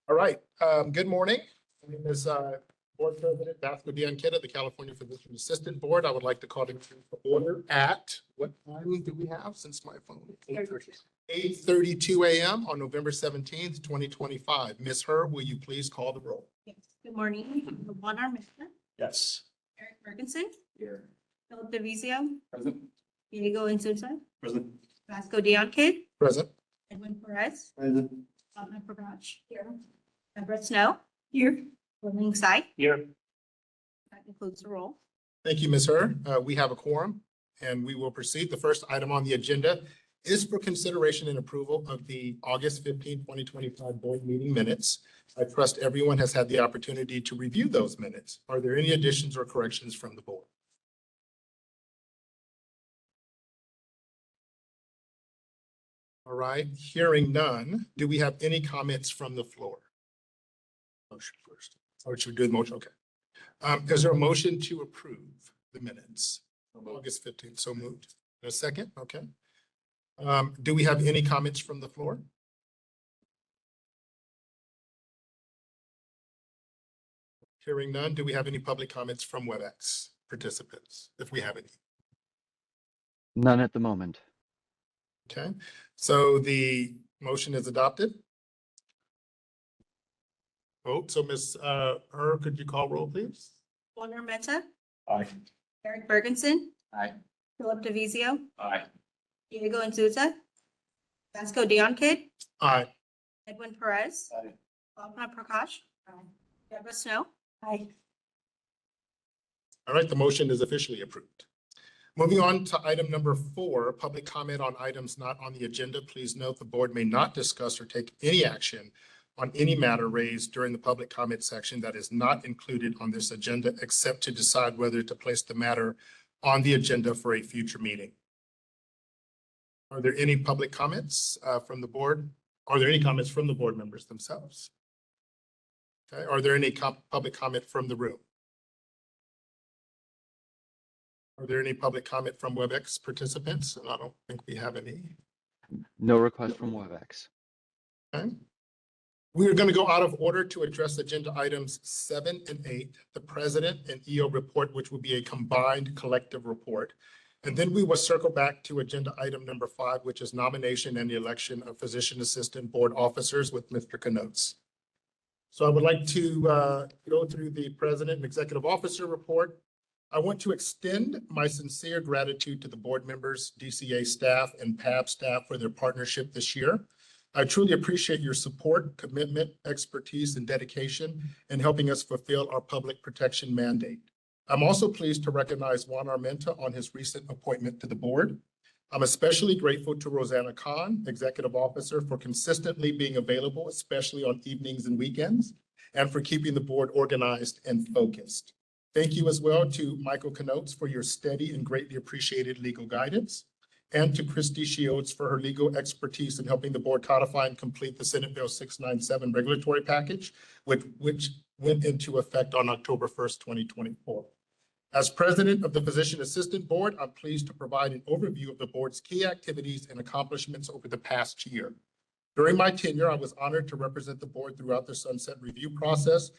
All right, good morning. My name is Board President Vasco Bianchetta, the California Physician Assistant Board. I would like to call the meeting to order at, what time do we have since my phone? 8:32 a.m. on November 17th, 2025. Ms. Herb, will you please call the roll? Yes. Good morning. Juan Armenta, Yes. Eric Ferguson, Here. Philip DeVizio, Present. Diego Insulza, Present. Vasco Dion-Kid, Present. Edwin Perez, Present. Fatma Prakash. Here. Everett Snow. Here. Willing Sai. Here. That concludes the roll. Thank you, Ms. Herb. We have a quorum and we will proceed. The first item on the agenda is for consideration and approval of the August 15, 2025 board meeting minutes. I trust everyone has had the opportunity to review those minutes. Are there any additions or corrections from the board? All right, hearing none, do we have any comments from the floor? Motion first, or should we do the motion? Okay. Is there a motion to approve the minutes of August 15th? So moved. A second, okay. Do we have any comments from the floor? Hearing none, do we have any public comments from WebEx participants, if we have any? None at the moment. Okay, so the motion is adopted. Vote, so Ms. Herb, could you call roll, please? Juan Armenta, Aye. Eric Ferguson, Aye. Philip DeVizio, Aye. Diego Insulza, Vasco Dion-Kid, Aye. Edwin Perez, Aye. Fatma Prakash, Everett Snow. Aye. All right, the motion is officially approved. Moving on to item number 4, public comment on items not on the agenda. Please note the board may not discuss or take any action on any matter raised during the public comment section that is not included on this agenda, except to decide whether to place the matter on the agenda for a future meeting. Are there any public comments from the board? Are there any comments from the board members themselves? Okay, are there any public comment from the room? Are there any public comment from WebEx participants? And I don't think we have any. No request from WebEx. Okay. We are going to go out of order to address agenda items 7 and 8, the president and EO report, which will be a combined collective report. And then we will circle back to agenda item number 5, which is nomination and the election of physician assistant board officers with Mr. Knotes. So I would like to go through the president and executive officer report. I want to extend my sincere gratitude to the board members, DCA staff, and PAB staff for their partnership this year. I truly appreciate your support, commitment, expertise, and dedication in helping us fulfill our public protection mandate. I'm also pleased to recognize Juan Armenta on his recent appointment to the board. I'm especially grateful to Rosanna Khan, Executive Officer, for consistently being available, especially on evenings and weekends, and for keeping the board organized and focused. Thank you as well to Michael Knotes for your steady and greatly appreciated legal guidance, and to Christy Shields for her legal expertise in helping the board codify and complete the Senate Bill 697 regulatory package, which went into effect on October 1st, 2024. As president of the Physician Assistant Board, I'm pleased to provide an overview of the board's key activities and accomplishments over the past year. During my tenure, I was honored to represent the board throughout the sunset review process.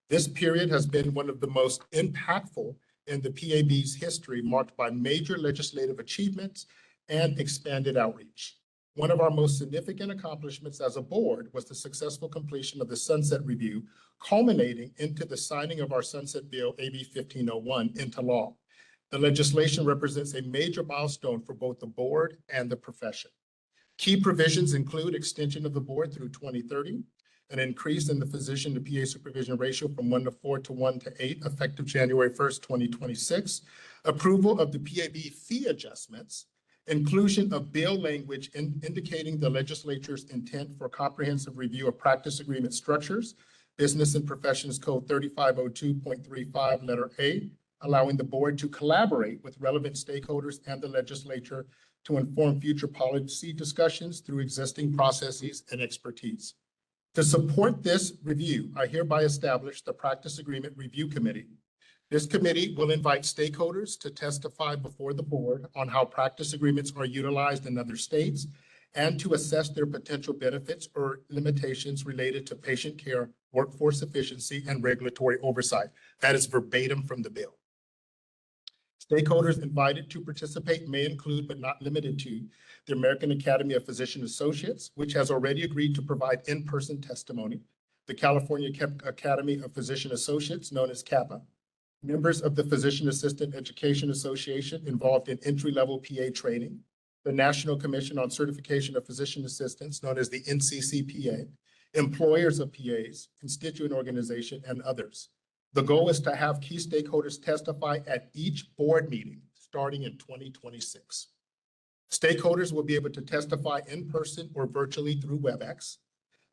This period has been one of the most impactful in the PAB's history, marked by major legislative achievements and expanded outreach. One of our most significant accomplishments as a board was the successful completion of the sunset review, culminating into the signing of our sunset bill, AB 1501, into law. The legislation represents a major milestone for both the board and the profession. Key provisions include extension of the board through 2030, an increase in the physician to PA supervision ratio from 1:4 to 1:8, effective January 1st, 2026, approval of the PAB fee adjustments, inclusion of bill language indicating the legislature's intent for comprehensive review of practice agreement structures, Business and Professions Code 3502.35, letter A, allowing the board to collaborate with relevant stakeholders and the legislature to inform future policy discussions through existing processes and expertise. To support this review, I hereby establish the Practice Agreement Review Committee. This committee will invite stakeholders to testify before the board on how practice agreements are utilized in other states and to assess their potential benefits or limitations related to patient care, workforce efficiency, and regulatory oversight. That is verbatim from the bill. Stakeholders invited to participate may include, but not limited to, the American Academy of Physician Associates, which has already agreed to provide in-person testimony, the California Academy of Physician Associates, known as CAPA, members of the Physician Assistant Education Association involved in entry-level PA training, the National Commission on Certification of Physician Assistants, known as the NCCPA, employers of PAs, constituent organization, and others. The goal is to have key stakeholders testify at each board meeting starting in 2026. Stakeholders will be able to testify in person or virtually through WebEx.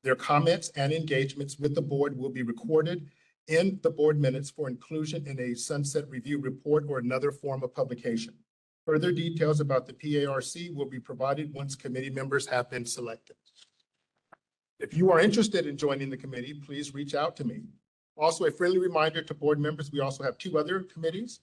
Their comments and engagements with the board will be recorded in the board minutes for inclusion in a sunset review report or another form of publication. Further details about the PARC will be provided once committee members have been selected. If you are interested in joining the committee, please reach out to me. Also, a friendly reminder to board members, we also have two other committees,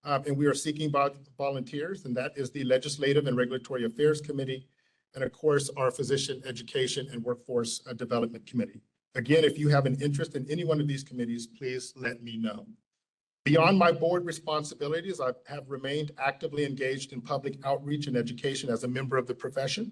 and we are seeking volunteers, and that is the Legislative and Regulatory Affairs Committee, and of course, our Physician Education and Workforce Development Committee. Again, if you have an interest in any one of these committees, please let me know. Beyond my board responsibilities, I have remained actively engaged in public outreach and education as a member of the profession.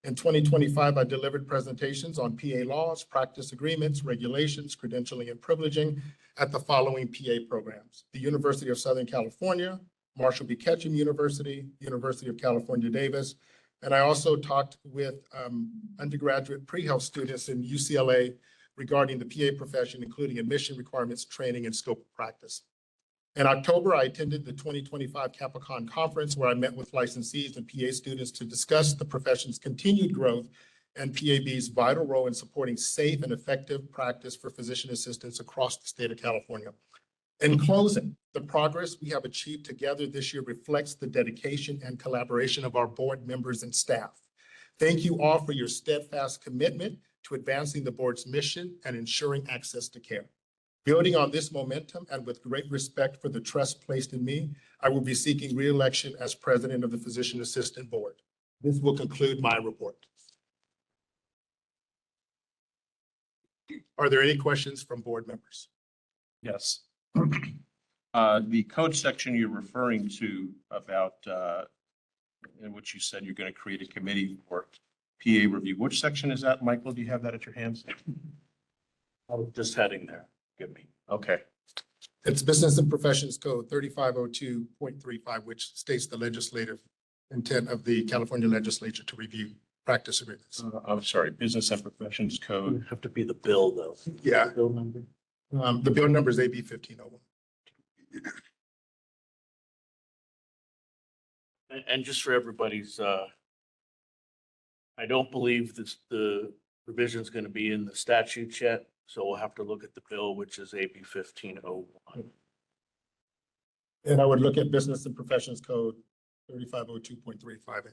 In 2025, I delivered presentations on PA laws, practice agreements, regulations, credentialing, and privileging at the following PA programs: the University of Southern California, Marshall B. Ketchum University, University of California, Davis, and I also talked with undergraduate pre-health students in UCLA regarding the PA profession, including admission requirements, training, and scope of practice. In October, I attended the 2025 CAPACON conference where I met with licensees and PA students to discuss the profession's continued growth and PAB's vital role in supporting safe and effective practice for physician assistants across the state of California. In closing, the progress we have achieved together this year reflects the dedication and collaboration of our board members and staff. Thank you all for your steadfast commitment to advancing the board's mission and ensuring access to care. Building on this momentum and with great respect for the trust placed in me, I will be seeking re-election as president of the Physician Assistant Board. This will conclude my report. Are there any questions from board members? Yes. The code section you're referring to about, in which you said you're going to create a committee for PA review. Which section is that, Michael? Do you have that at your hands? I was just heading there. Give me. Okay. It's Business and Professions Code 3502.35, which states the legislative intent of the California legislature to review practice agreements. I'm sorry, Business and Professions It Code. would have to be the bill, though. Yeah. Bill number. The bill number is AB 1501. And just for everybody's, I don't believe this, the revision is going to be in the statute yet. So we'll have to look at the bill, which is AB 1501. And I would look at Business and Professions Code 3502.35A.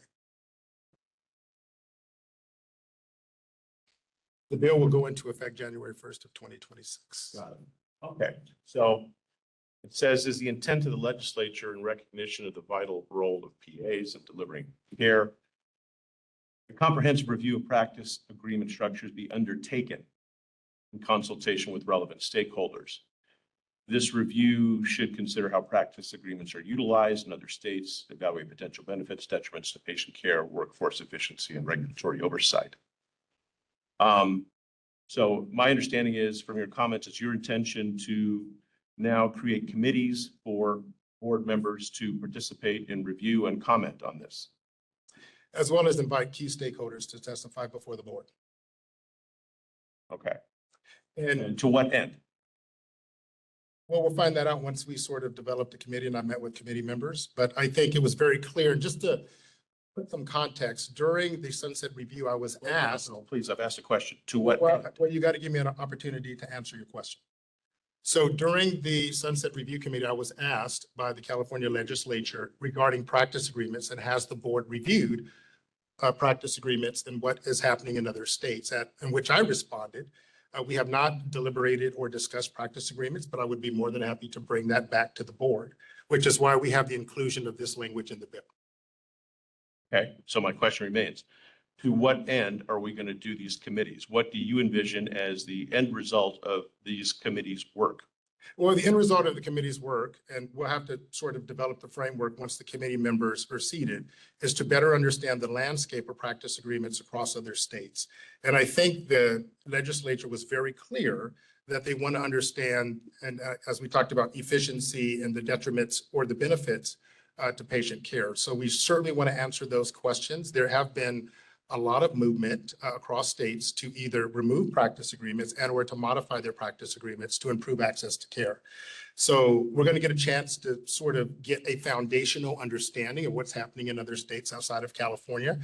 The bill will go into effect January 1st of 2026. Got it. Okay, so it says, is the intent of the legislature in recognition of the vital role of PAs in delivering care, a comprehensive review of practice agreement structures be undertaken in consultation with relevant stakeholders. This review should consider how practice agreements are utilized in other states, evaluate potential benefits, detriments to patient care, workforce efficiency, and regulatory oversight. So my understanding is from your comments, it's your intention to now create committees for board members to participate in review and comment on this. As well as invite key stakeholders to testify before the board. Okay. And And to what end? well, we'll find that out once we sort of develop the committee and I met with committee members, but I think it was very clear. And just to put some context, during the sunset review, I was asked, No, please, I've asked a question. To what well, end? you got to give me an opportunity to answer your question. So during the sunset review committee, I was asked by the California legislature regarding practice agreements and has the board reviewed practice agreements and what is happening in other states, in which I responded, we have not deliberated or discussed practice agreements, but I would be more than happy to bring that back to the board, which is why we have the inclusion of this language in the bill. Okay, so my question remains, to what end are we going to do these committees? What do you envision as the end result of these committees' work? Well, the end result of the committee's work, and we'll have to sort of develop the framework once the committee members are seated, is to better understand the landscape of practice agreements across other states. And I think the legislature was very clear that they want to understand, and as we talked about, efficiency and the detriments or the benefits to patient care. So we certainly want to answer those questions. There have been a lot of movement across states to either remove practice agreements and or to modify their practice agreements to improve access to care. So we're going to get a chance to sort of get a foundational understanding of what's happening in other states outside of California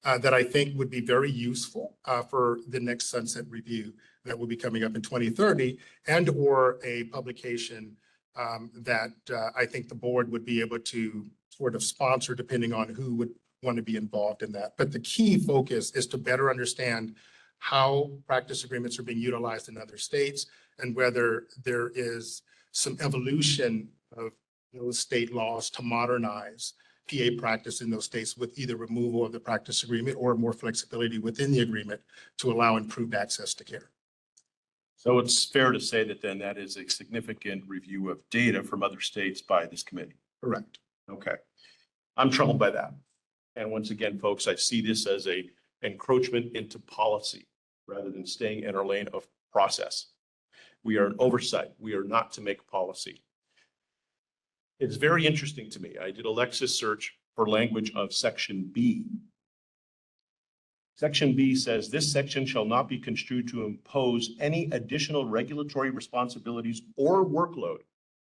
that I think would be very useful for the next sunset review that will be coming up in 2030 and or a publication that I think the board would be able to sort of sponsor depending on who would want to be involved in that. But the key focus is to better understand how practice agreements are being utilized in other states and whether there is some evolution of those state laws to modernize PA practice in those states with either removal of the practice agreement or more flexibility within the agreement to allow improved access to care. So it's fair to say that then that is a significant review of data from other states by this committee. Correct. Okay. I'm troubled by that. And once again, folks, I see this as a encroachment into policy rather than staying in our lane of process. We are an oversight. We are not to make policy. It's very interesting to me. I did a Lexis search for language of section B. Section B says this section shall not be construed to impose any additional regulatory responsibilities or workload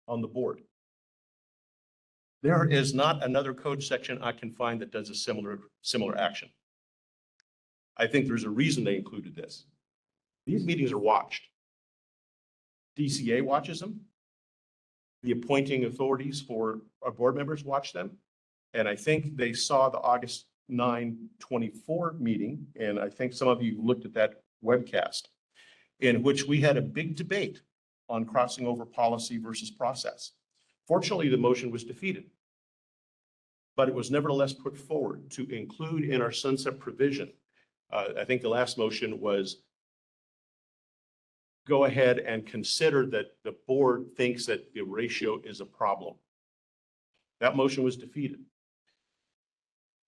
on the board. There is not another code section I can find that does a similar action. I think there's a reason they included this. These meetings are watched. DCA watches them. The appointing authorities for our board members watch them. And I think they saw the August 9/24 meeting, and I think some of you looked at that webcast, in which we had a big debate on crossing over policy versus process. Fortunately, the motion was defeated, but it was nevertheless put forward to include in our sunset provision. I think the last motion was go ahead and consider that the board thinks that the ratio is a problem. That motion was defeated.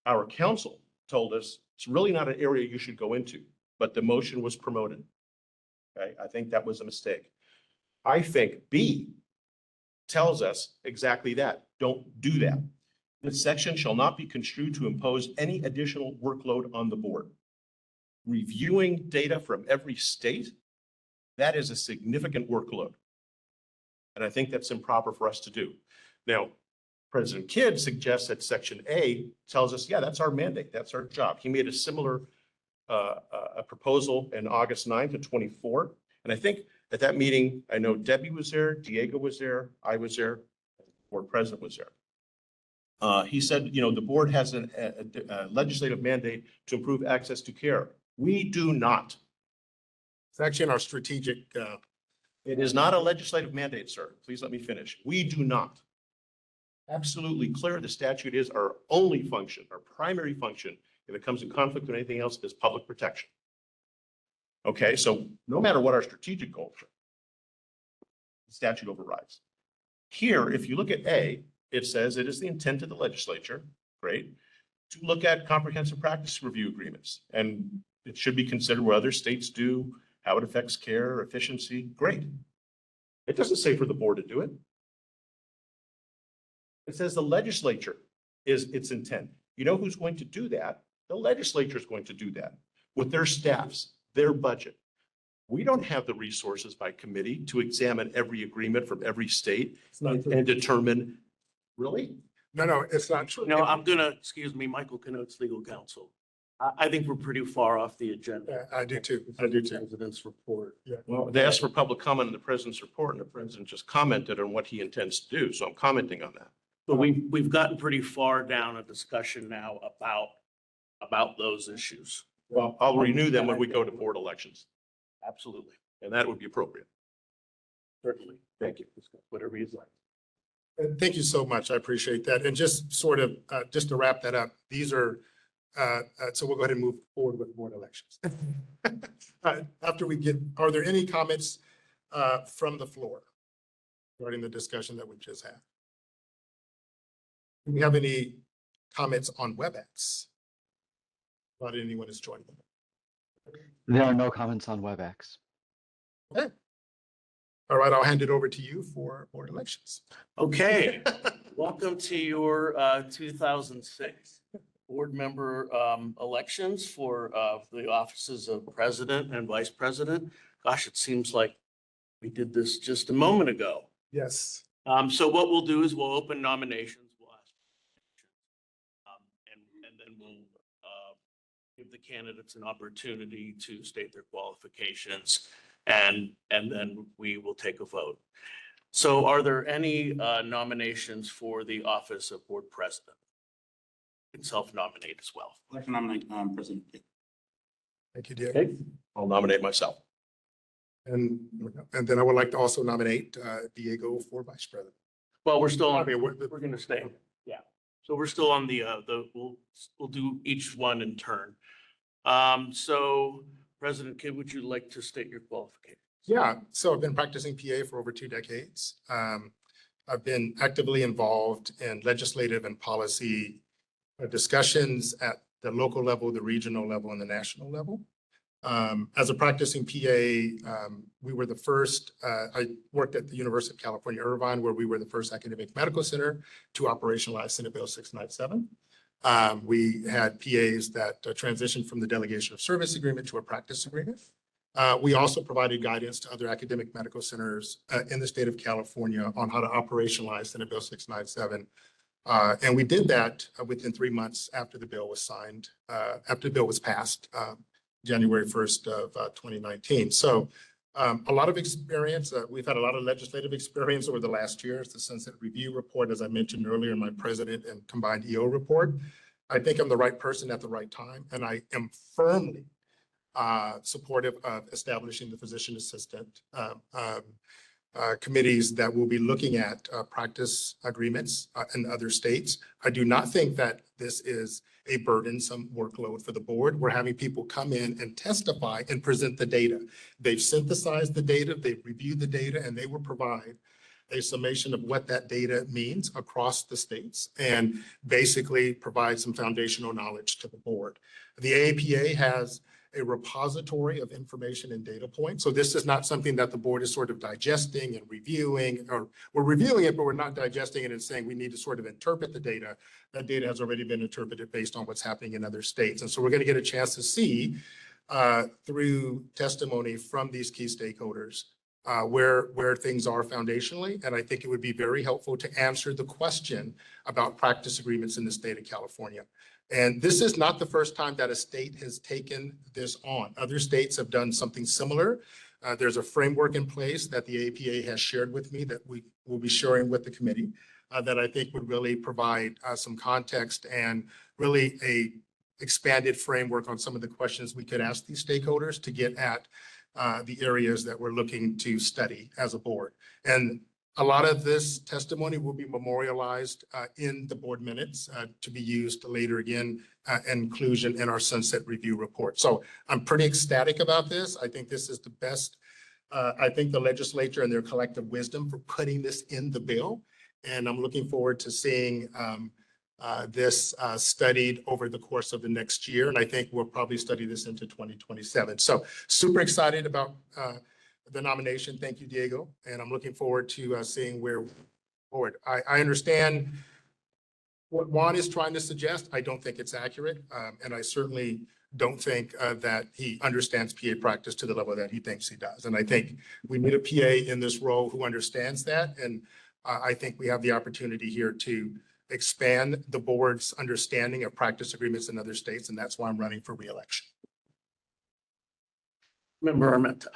Our counsel told us it's really not an area you should go into, but the motion was promoted. Okay, I think that was a mistake. I think B tells us exactly that. Don't do that. This section shall not be construed to impose any additional workload on the board. Reviewing data from every state, that is a significant workload. And I think that's improper for us to do. Now, President Kidd suggests that section A tells us, yeah, that's our mandate. That's our job. He made a similar a proposal in August 9th of 24. And I think at that meeting, I know Debbie was there, Diego was there, I was there, the board president was there. He said, you know, the board has a legislative mandate to improve access to care. We do not. It's actually in our strategic. It is not a legislative mandate, sir. Please let me finish. We do not. Absolutely clear. The statute is our only function, our primary function, if it comes in conflict with anything else, is public protection. Okay, so no matter what our strategic goals are, the statute overrides. Here, if you look at A, it says it is the intent of the legislature, great, to look at comprehensive practice review agreements. And it should be considered what other states do, how it affects care, efficiency, great. It doesn't say for the board to do it. It says the legislature is its intent. You know who's going to do that? The legislature is going to do that with their staffs, their budget. We don't have the resources by committee to examine every agreement from every state and determine, really? No, it's not true. No, I'm gonna, excuse me, Michael Canotes, legal counsel. I think we're pretty far off the agenda. I do too. I do too. President's report. Well, they asked for public comment on the president's report, and the president just commented on what he intends to do. So I'm commenting on that. But we've gotten pretty far down a discussion now about those issues. Well, I'll renew them when we go to board elections, Absolutely, and that would be appropriate. certainly. Thank you. Whatever you'd like. Thank you so much. I appreciate that. And just sort of, just to wrap that up, these are So we'll go ahead and move forward with board elections. After we get, are there any comments from the floor regarding the discussion that we just had? Do we have any comments on WebEx? Not anyone is joining. There are no comments on WebEx. All right, I'll hand it over to you for board elections. Okay, welcome to your 2006 board member elections for the offices of president and vice president. Gosh, it seems like we did this just a moment ago. Yes. So what we'll do is we'll open nominations. We'll ask and then we'll give the candidates an opportunity to state their qualifications, and then we will take a vote. So are there any nominations for the office of board president? You can self-nominate as well. I'd like to nominate President Diego. Thank you, Diego. Okay, I'll nominate myself. And then I would like to also nominate Diego for vice president. Well, we're still I on, mean, we're going to stay. Yeah. So we're still on we'll do each one in turn. So President Kidd, would you like to state your qualifications? Yeah, so I've been practicing PA for over 2 decades. I've been actively involved in legislative and policy discussions at the local level, the regional level, and the national level. As a practicing PA, we were the first, I worked at the University of California, Irvine, where we were the first academic medical center to operationalize Senate Bill 697. We had PAs that transitioned from the delegation of service agreement to a practice agreement. We also provided guidance to other academic medical centers in the state of California on how to operationalize Senate Bill 697. And we did that within 3 months after the bill was signed, after the bill was passed, January 1st of 2019. So a lot of experience. We've had a lot of legislative experience over the last years. The Sunset Review Report, as I mentioned earlier, my president and combined EO report. I think I'm the right person at the right time, and I am firmly supportive of establishing the physician assistant committees that will be looking at practice agreements in other states. I do not think that this is a burdensome workload for the board. We're having people come in and testify and present the data. They've synthesized the data, they've reviewed the data, and they will provide a summation of what that data means across the states and basically provide some foundational knowledge to the board. The AAPA has a repository of information and data points. So this is not something that the board is sort of digesting and reviewing, or we're reviewing it, but we're not digesting it and saying we need to sort of interpret the data. That data has already been interpreted based on what's happening in other states. And so we're going to get a chance to see through testimony from these key stakeholders where things are foundationally. And I think it would be very helpful to answer the question about practice agreements in the state of California. And this is not the first time that a state has taken this on. Other states have done something similar. There's a framework in place that the APA has shared with me that we will be sharing with the committee that I think would really provide some context and really a expanded framework on some of the questions we could ask these stakeholders to get at the areas that we're looking to study as a board. And a lot of this testimony will be memorialized in the board minutes to be used later again, inclusion in our Sunset Review Report. So I'm pretty ecstatic about this. I think this is the best. I think the legislature and their collective wisdom for putting this in the bill. And I'm looking forward to seeing this studied over the course of the next year. And I think we'll probably study this into 2027. So super excited about the nomination. Thank you, Diego. And I'm looking forward to seeing where forward. I understand what Juan is trying to suggest. I don't think it's accurate. And I certainly don't think that he understands PA practice to the level that he thinks he does. And I think we need a PA in this role who understands that. And I think we have the opportunity here to expand the board's understanding of practice agreements in other states. And that's why I'm running for re-election. Member Armenta.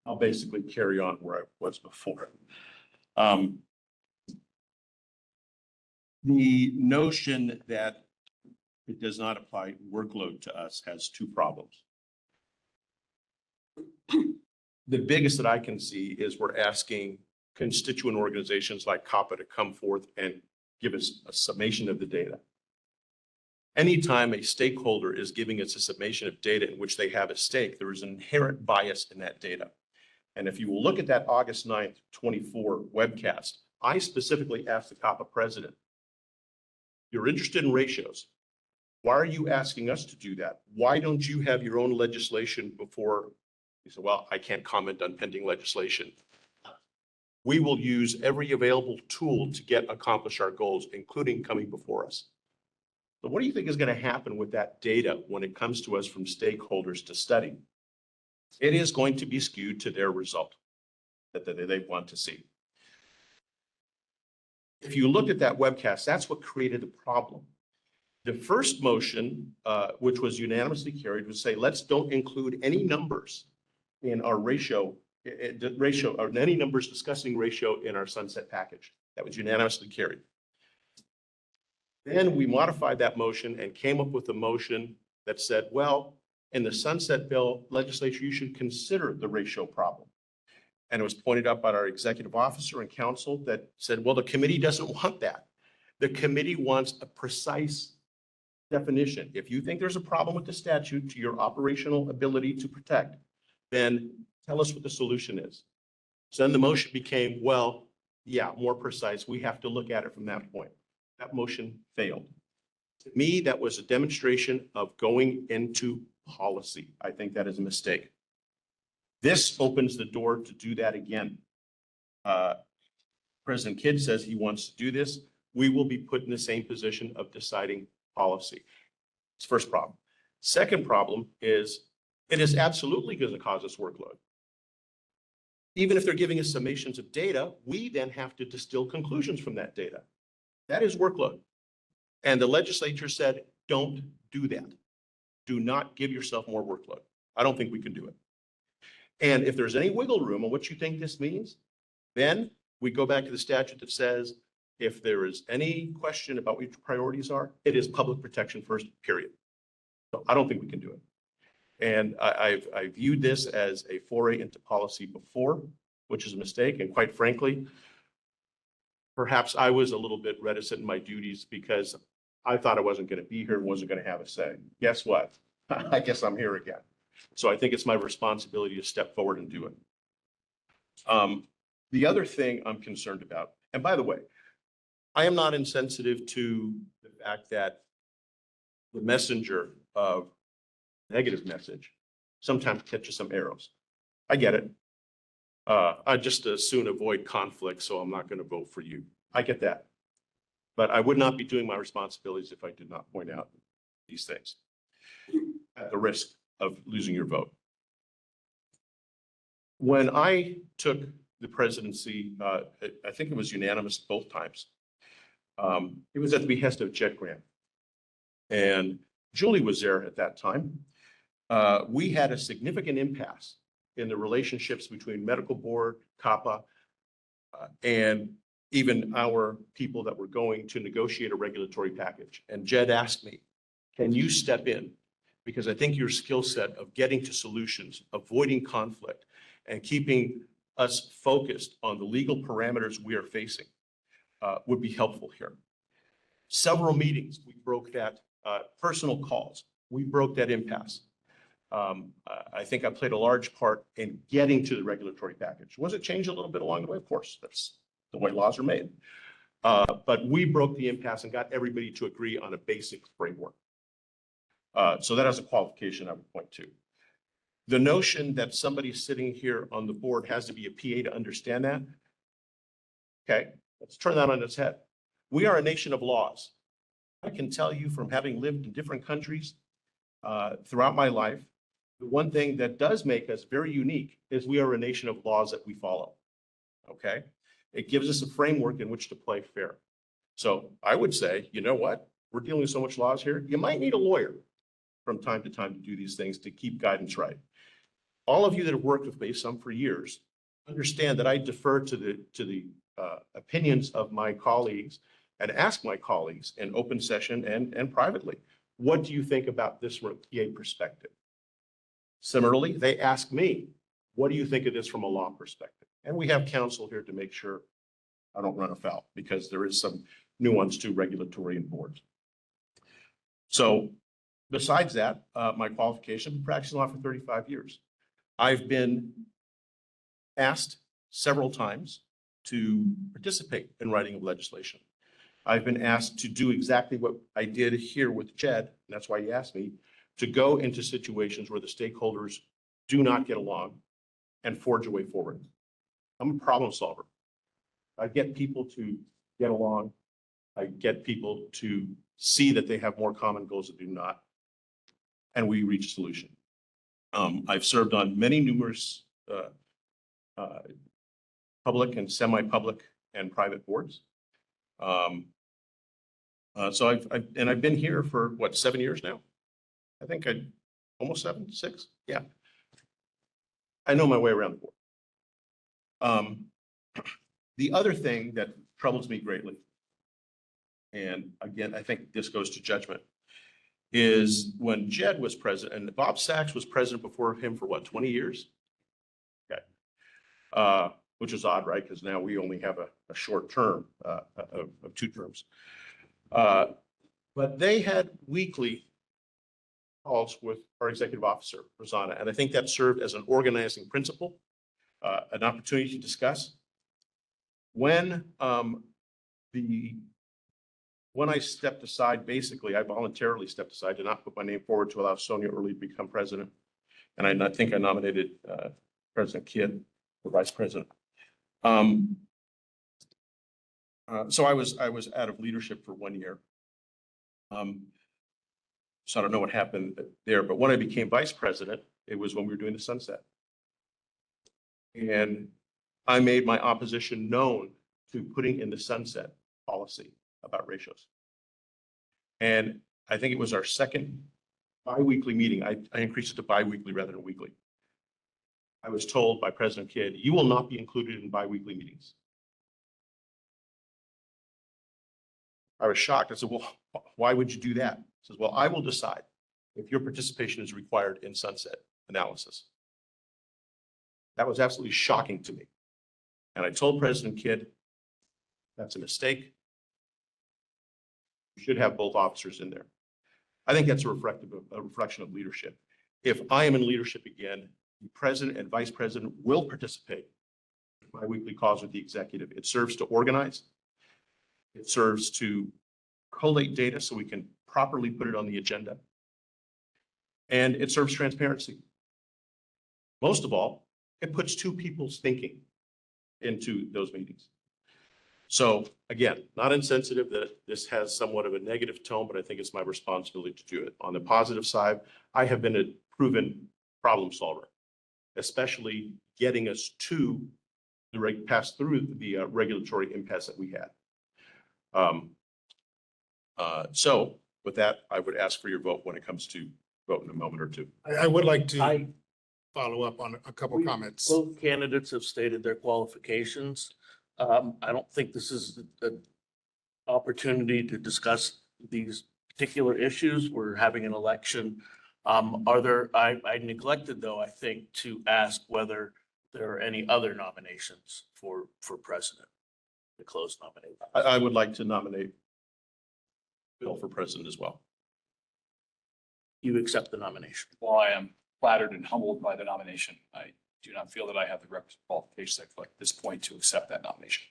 I'll basically carry on where I was before. The notion that it does not apply workload to us has 2 problems. The biggest that I can see is we're asking constituent organizations like COPPA to come forth and give us a summation of the data. Anytime a stakeholder is giving us a summation of data in which they have a stake, there is an inherent bias in that data. And if you will look at that August 9th, 24 webcast, I specifically asked the COPPA president, you're interested in ratios. Why are you asking us to do that? Why don't you have your own legislation before? He said, well, I can't comment on pending legislation. We will use every available tool to accomplish our goals, including coming before us. So what do you think is going to happen with that data when it comes to us from stakeholders to study? It is going to be skewed to their result that they want to see. If you look at that webcast, that's what created the problem. The first motion, which was unanimously carried, would say, let's don't include any numbers in our ratio, or any numbers discussing ratio in our sunset package. That was unanimously carried. Then we modified that motion and came up with a motion that said, well, in the sunset bill legislature, you should consider the ratio problem. And it was pointed out by our executive officer and counsel that said, well, the committee doesn't want that. The committee wants a precise definition. If you think there's a problem with the statute to your operational ability to protect, then tell us what the solution is. So then the motion became, well, yeah, more precise. We have to look at it from that point. That motion failed. To me, that was a demonstration of going into policy. I think that is a mistake. This opens the door to do that again. President Kidd says he wants to do this. We will be put in the same position of deciding policy. It's the first problem. Second problem is it is absolutely going to cause us workload. Even if they're giving us summations of data, we then have to distill conclusions from that data. That is workload. And the legislature said, don't do that. Do not give yourself more workload. I don't think we can do it. And if there's any wiggle room on what you think this means, then we go back to the statute that says, if there is any question about what your priorities are, it is public protection first, period. So I don't think we can do it. And I viewed this as a foray into policy before, which is a mistake. And quite frankly, perhaps I was a little bit reticent in my duties because I thought I wasn't going to be here, wasn't going to have a say. Guess what? I guess I'm here again. So I think it's my responsibility to step forward and do it. The other thing I'm concerned about, and by the way, I am not insensitive to the fact that the messenger of negative message sometimes catches some arrows. I get it. I just as soon avoid conflict, so I'm not going to vote for you. I get that. But I would not be doing my responsibilities if I did not point out these things at the risk of losing your vote. When I took the presidency, I think it was unanimous both times. It was at the behest of Jed Graham. And Julie was there at that time. We had a significant impasse in the relationships between medical board, COPPA, and even our people that were going to negotiate a regulatory package. And Jed asked me, can you step in? Because I think your skill set of getting to solutions, avoiding conflict, and keeping us focused on the legal parameters we are facing would be helpful here. Several meetings, we broke that, personal calls, we broke that impasse. I think I played a large part in getting to the regulatory package. Was it changed a little bit along the way? Of course, that's the way laws are made. But we broke the impasse and got everybody to agree on a basic framework. So that is a qualification I would point to. The notion that somebody sitting here on the board has to be a PA to understand that. Okay, let's turn that on its head. We are a nation of laws. I can tell you from having lived in different countries throughout my life, the one thing that does make us very unique is we are a nation of laws that we follow. Okay, it gives us a framework in which to play fair. So I would say, you know what? We're dealing with so much laws here. You might need a lawyer from time to time to do these things to keep guidance right. All of you that have worked with me, some for years, understand that I defer to the opinions of my colleagues and ask my colleagues in open session and privately, what do you think about this from a PA perspective? Similarly, they ask me, what do you think of this from a law perspective? And we have counsel here to make sure I don't run afoul because there is some nuance to regulatory and boards. So besides that, my qualification, practicing law for 35 years. I've been asked several times to participate in writing of legislation. I've been asked to do exactly what I did here with Jed, and that's why he asked me, to go into situations where the stakeholders do not get along and forge a way forward. I'm a problem solver. I get people to get along. I get people to see that they have more common goals that do not, and we reach a solution. I've served on many numerous public and semi-public and private boards. So I've been here for what, 7 years now? I think almost 7, 6, yeah. I know my way around the board. The other thing that troubles me greatly, and again, I think this goes to judgment, is when Jed was president, and Bob Sachs was president before him for what, 20 years? Okay. Which is odd, right? Because now we only have a short term of 2 terms. But they had weekly calls with our executive officer, Rosanna, and I think that served as an organizing principle, an opportunity to discuss. When I stepped aside, basically, I voluntarily stepped aside, did not put my name forward to allow Sonia Early to become president. And I think I nominated President Kidd for vice president. So I was out of leadership for 1 year. So I don't know what happened there, but when I became vice president, it was when we were doing the sunset. And I made my opposition known to putting in the sunset policy about ratios. And I think it was our second biweekly meeting. I increased it to biweekly rather than weekly. I was told by President Kidd, you will not be included in biweekly meetings. I was shocked. I said, well, why would you do that? He says, well, I will decide if your participation is required in sunset analysis. That was absolutely shocking to me. And I told President Kidd, that's a mistake. You should have both officers in there. I think that's a reflection of leadership. If I am in leadership again, the president and vice president will participate in my weekly calls with the executive. It serves to organize. It serves to collate data so we can properly put it on the agenda. And it serves transparency. Most of all, it puts 2 people's thinking into those meetings. So again, not insensitive that this has somewhat of a negative tone, but I think it's my responsibility to do it. On the positive side, I have been a proven problem solver, especially getting us to pass through the regulatory impasse that we had. So with that, I would ask for your vote when it comes to vote in a moment or two. I would like to I, follow up on a couple comments. both candidates have stated their qualifications. I don't think this is an opportunity to discuss these particular issues. We're having an election. I neglected though, I think, to ask whether there are any other nominations for president, to close nomination. I would like to nominate Bill for president as well. You accept the nomination. While I am flattered and humbled by the nomination, I do not feel that I have the requisite qualifications at this point to accept that nomination.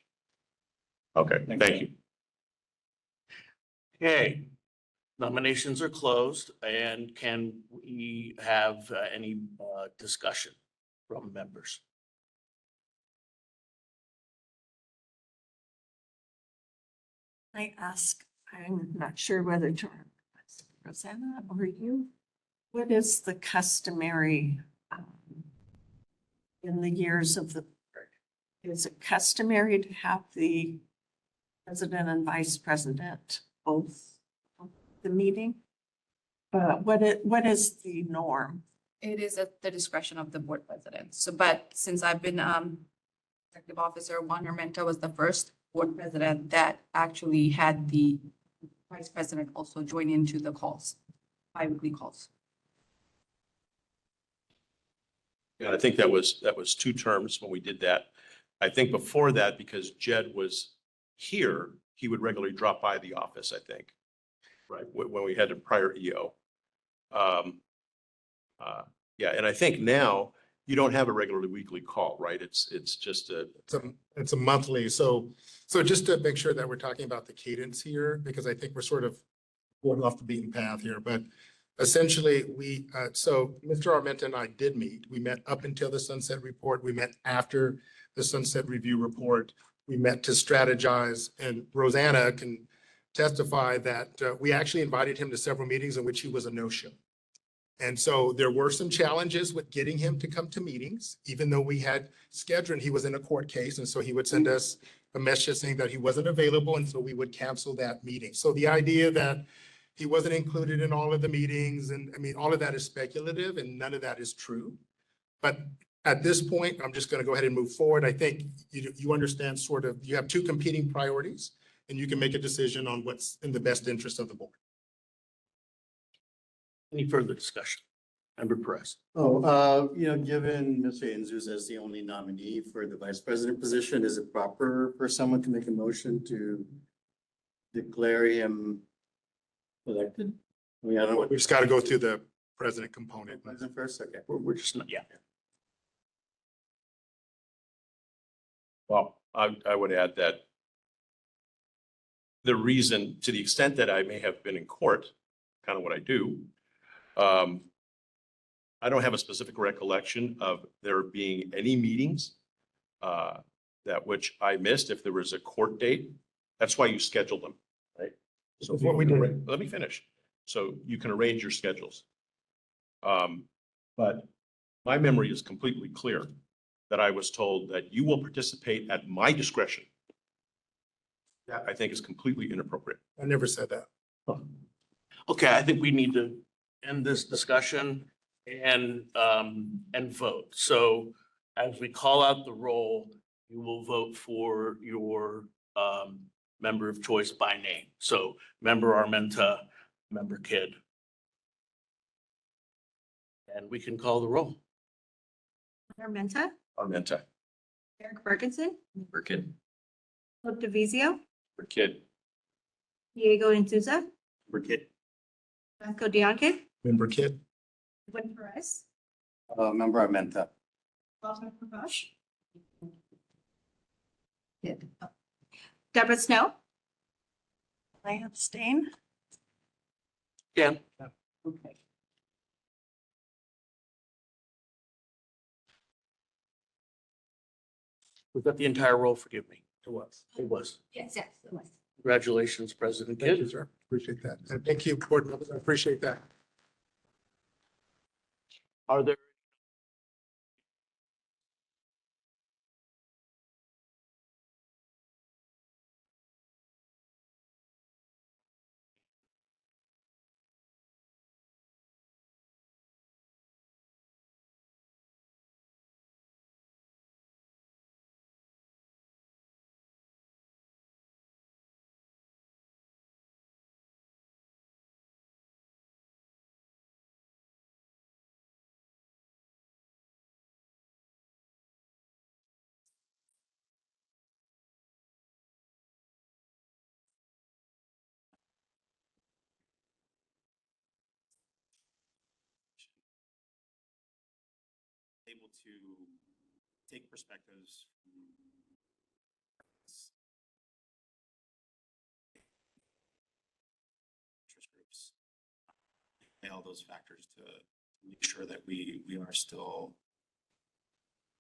Okay, thank you. Okay, nominations are closed, and can we have any discussion from members? I ask, I'm not sure whether to Rosanna or you, what is the customary in the years of the board? Is it customary to have the president and vice president both of the meeting? What is the norm? It is at the discretion of the board president. So, but since I've been executive officer, Juan Armenta was the first board president that actually had the vice president also join into the calls, bi-weekly calls. And I think that was 2 terms when we did that. I think before that, because Jed was here, he would regularly drop by the office, I think. right, when we had a prior EO. Yeah, and I think now you don't have a regularly weekly call, right? It's just a, It's a monthly, so just to make sure that we're talking about the cadence here, because I think we're sort of going off the beaten path here, but essentially so Mr. Armenta and I did meet. We met up until the sunset report. We met after the sunset review report. We met to strategize, and Rosanna can testify that we actually invited him to several meetings in which he was a no-show. And so there were some challenges with getting him to come to meetings, even though we had scheduled, he was in a court case. And so he would send us a message saying that he wasn't available. And so we would cancel that meeting. So the idea that he wasn't included in all of the meetings, and I mean, all of that is speculative and none of that is true. But at this point, I'm just going to go ahead and move forward. I think you understand sort of, you have two competing priorities and you can make a decision on what's in the best interest of the board. Any further discussion? Member Perez. Given Mr. Anzus as the only nominee for the vice president position, is it proper for someone to make a motion to declare him elected? I mean, I don't know. We just got to go through the president component. President first, okay. We're just not, yeah. well, I would add that the reason, to the extent that I may have been in court, kind of what I do, I don't have a specific recollection of there being any meetings that which I missed if there was a court date. That's why you schedule them, right? So That's what we did. Let me finish. So you can arrange your schedules. But my memory is completely clear that I was told that you will participate at my discretion. That I think is completely inappropriate. I never said that. Okay, I think we need to end this discussion and vote. So as we call out the roll, you will vote for your member of choice by name. So member Armenta, member Kidd. And we can call the roll. Armenta, Armenta. Eric Ferguson, For kid. Luke DeVizio, For Kidd. Diego Insuza, For kid. Vasco Dianque, Member Kid, Edwin Perez, Member Armenta. Walter Prakash. Deborah Snow, I abstain. Yeah. Okay. Was that the entire roll? Forgive me. it was. It was. yes, it was. Congratulations, President Thank you, Kidd. sir. Appreciate that. And thank you, board members. I appreciate that. Are there Able to take perspectives from interest groups, all those factors to make sure that we are still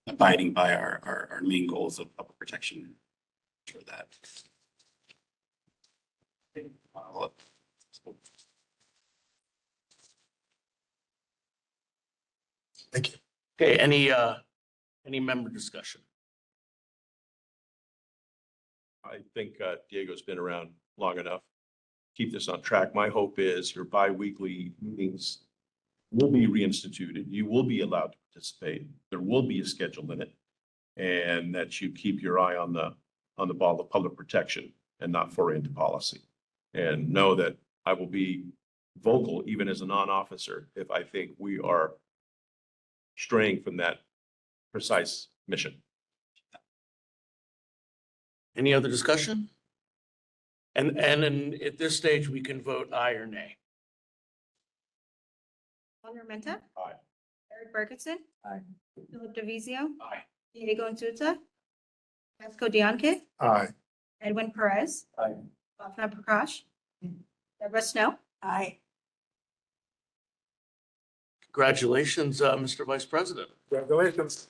abiding by our main goals of public protection. Sure that. Thank you. Okay, any member discussion? I think Diego's been around long enough. Keep this on track. My hope is your bi-weekly meetings will be reinstituted. You will be allowed to participate. There will be a schedule in it. And that you keep your eye on the ball of public protection and not foray into policy. And know that I will be vocal, even as a non-officer, if I think we are straying from that precise mission. Any other discussion? at this stage, we can vote aye or nay. Juan Armenta. Aye. Eric Ferguson. Aye. Philip DeVizio. Aye. Diego Souza. Vasco Diankit. Aye. Edwin Perez. Aye. Bhavna Prakash. Deborah Snow. Aye. Congratulations, Mr. Vice President. Congratulations.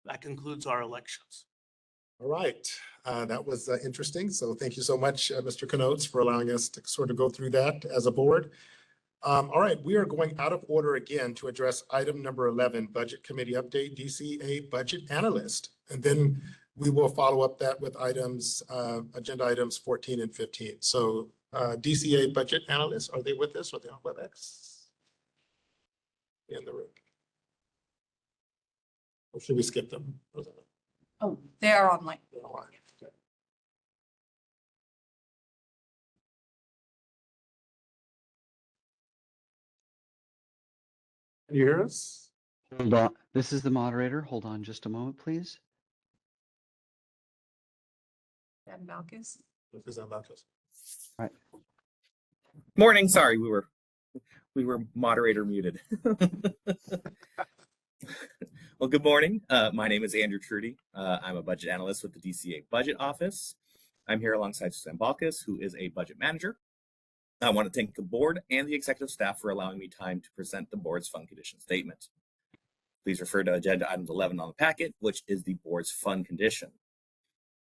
That concludes our elections. All right, that was interesting. So thank you so much, Mr. Canotes, for allowing us to sort of go through that as a board. All right, we are going out of order again to address item number 11, Budget Committee Update, DCA Budget Analyst. And then we will follow up that with items, agenda items 14 and 15. So DCA Budget Analysts, are they with us? Are they on WebEx? In the room. Or should we skip them? Oh, they are online. Okay. Can you hear us? Hold on. This is the moderator. Hold on just a moment, please. Dan Balkis. This is Alberto's. Morning, sorry, we were moderator muted. Well, good morning. My name is Andrew Trudy. I'm a budget analyst with the DCA Budget Office. I'm here alongside Suzanne Balkis, who is a budget manager. I want to thank the board and the executive staff for allowing me time to present the board's fund condition statement. Please refer to agenda item 11 on the packet, which is the board's fund condition.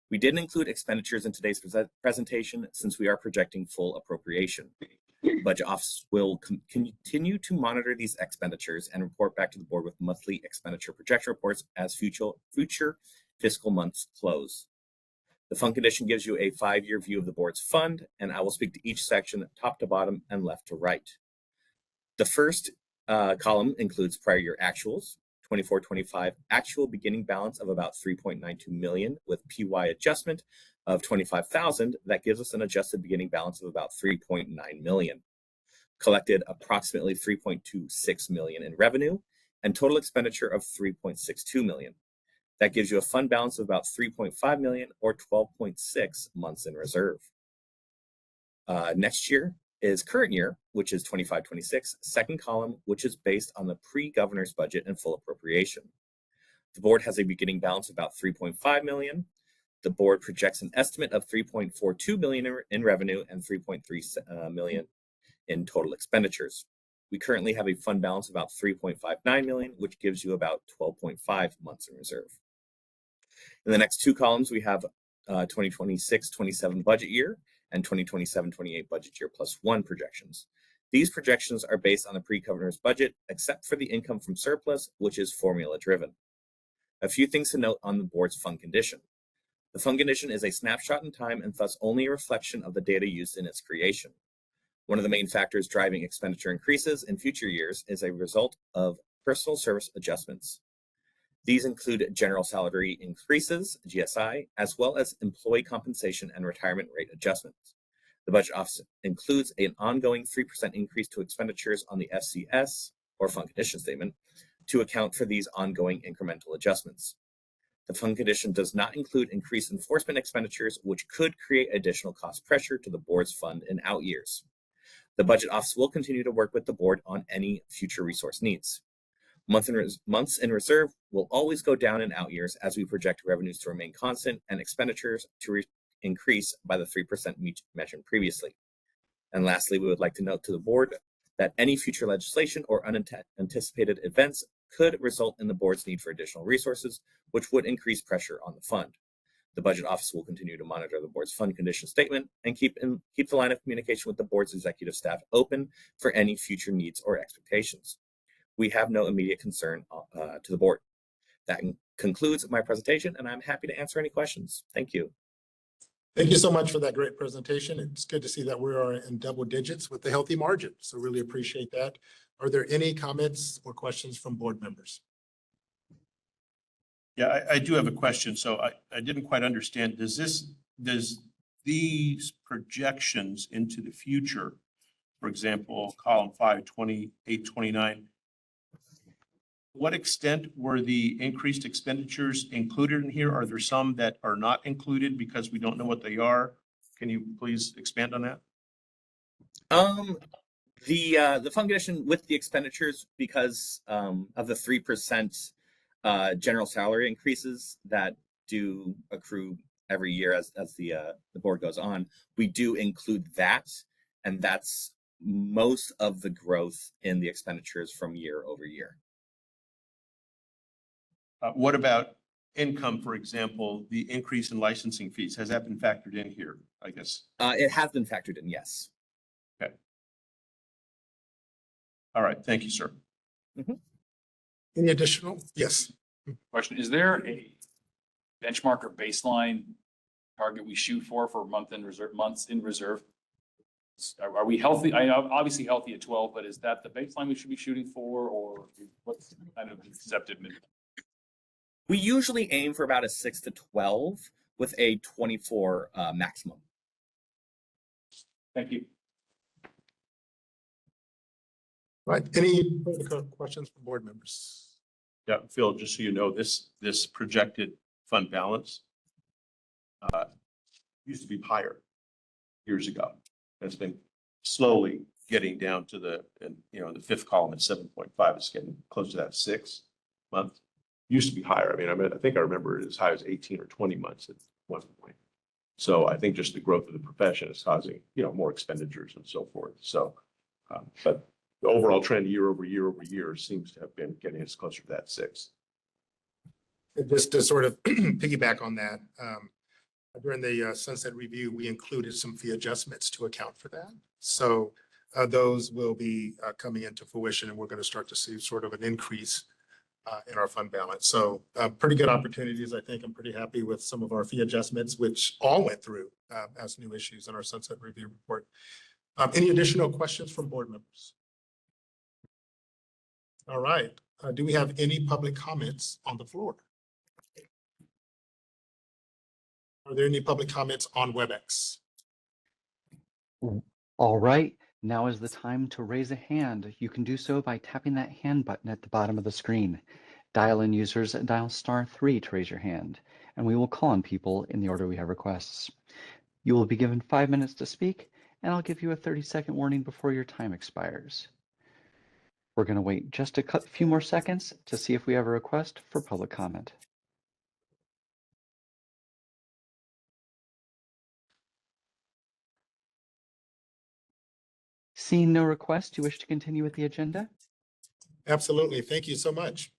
We didn't include expenditures in today's presentation since we are projecting full appropriation. Budget Office will continue to monitor these expenditures and report back to the board with monthly expenditure projection reports as future fiscal months close. The fund condition gives you a 5-year view of the board's fund, and I will speak to each section top to bottom and left to right. The first column includes prior year actuals, 24-25 actual beginning balance of about 3.92 million with PY adjustment of 25,000. That gives us an adjusted beginning balance of about 3.9 million. Collected approximately 3.26 million in revenue and total expenditure of 3.62 million. That gives you a fund balance of about 3.5 million or 12.6 months in reserve. Next year is current year, which is 25-26, second column, which is based on the pre-governor's budget and full appropriation. The board has a beginning balance of about 3.5 million. The board projects an estimate of 3.42 million in revenue and 3.3 million in total expenditures. We currently have a fund balance of about 3.59 million, which gives you about 12.5 months in reserve. In the next two columns, we have 2026-27 budget year and 2027-28 budget year +1 projections. These projections are based on the pre-governor's budget, except for the income from surplus, which is formula driven. A few things to note on the board's fund condition. The fund condition is a snapshot in time and thus only a reflection of the data used in its creation. One of the main factors driving expenditure increases in future years is a result of personal service adjustments. These include general salary increases, GSI, as well as employee compensation and retirement rate adjustments. The Budget Office includes an ongoing 3% increase to expenditures on the FCS, or fund condition statement, to account for these ongoing incremental adjustments. The fund condition does not include increased enforcement expenditures, which could create additional cost pressure to the board's fund in out years. The Budget Office will continue to work with the board on any future resource needs. Months in reserve will always go down in out years as we project revenues to remain constant and expenditures to increase by the 3% mentioned previously. And lastly, we would like to note to the board that any future legislation or unanticipated events could result in the board's need for additional resources, which would increase pressure on the fund. The Budget Office will continue to monitor the board's fund condition statement and keep the line of communication with the board's executive staff open for any future needs or expectations. We have no immediate concern to the board. That concludes my presentation, and I'm happy to answer any questions. Thank you. Thank you so much for that great presentation. It's good to see that we are in double digits with a healthy margin. So really appreciate that. Are there any comments or questions from board members? Yeah, I do have a question. So I didn't quite understand. Does these projections into the future, for example, column 5, 28, 29, what extent were the increased expenditures included in here? Are there some that are not included because we don't know what they are? Can you please expand on that? The fund condition with the expenditures because of the 3% general salary increases that do accrue every year as the board goes on, we do include that, and that's most of the growth in the expenditures from year over year. What about income, for example, the increase in licensing fees? Has that been factored in here, I guess? It has been factored in, yes. All right, thank you, sir. Any additional? Yes. Question, is there a benchmark or baseline target we shoot for months in reserve? Are we healthy? I know obviously healthy at 12, but is that the baseline we should be shooting for, or what's kind of accepted minimum? We usually aim for about a 6 to 12 with a 24 maximum. Thank you. Right. Any further questions from board members? Yeah, Phil, just so you know, this projected fund balance used to be higher years ago. It's been slowly getting down to the fifth column at 7.5. It's getting close to that 6 month. Used to be higher. I think I remember it as high as 18 or 20 months at one point. So I think just the growth of the profession is causing, more expenditures and so forth. So, but the overall trend year over year seems to have been getting us closer to that 6. Just to sort of piggyback on that, during the sunset review, we included some fee adjustments to account for that. So those will be coming into fruition, and we're going to start to see sort of an increase in our fund balance. So pretty good opportunities. I think I'm pretty happy with some of our fee adjustments, which all went through as new issues in our sunset review report. Any additional questions from board members? All right. Do we have any public comments on the floor? Are there any public comments on WebEx? All right, now is the time to raise a hand. You can do so by tapping that hand button at the bottom of the screen. Dial-in users dial *3 to raise your hand, and we will call on people in the order we have requests. You will be given 5 minutes to speak, and I'll give you a 30-second warning before your time expires. We're going to wait just a few more seconds to see if we have a request for public comment. Seeing no request, do you wish to continue with the agenda? Absolutely. Thank you so much.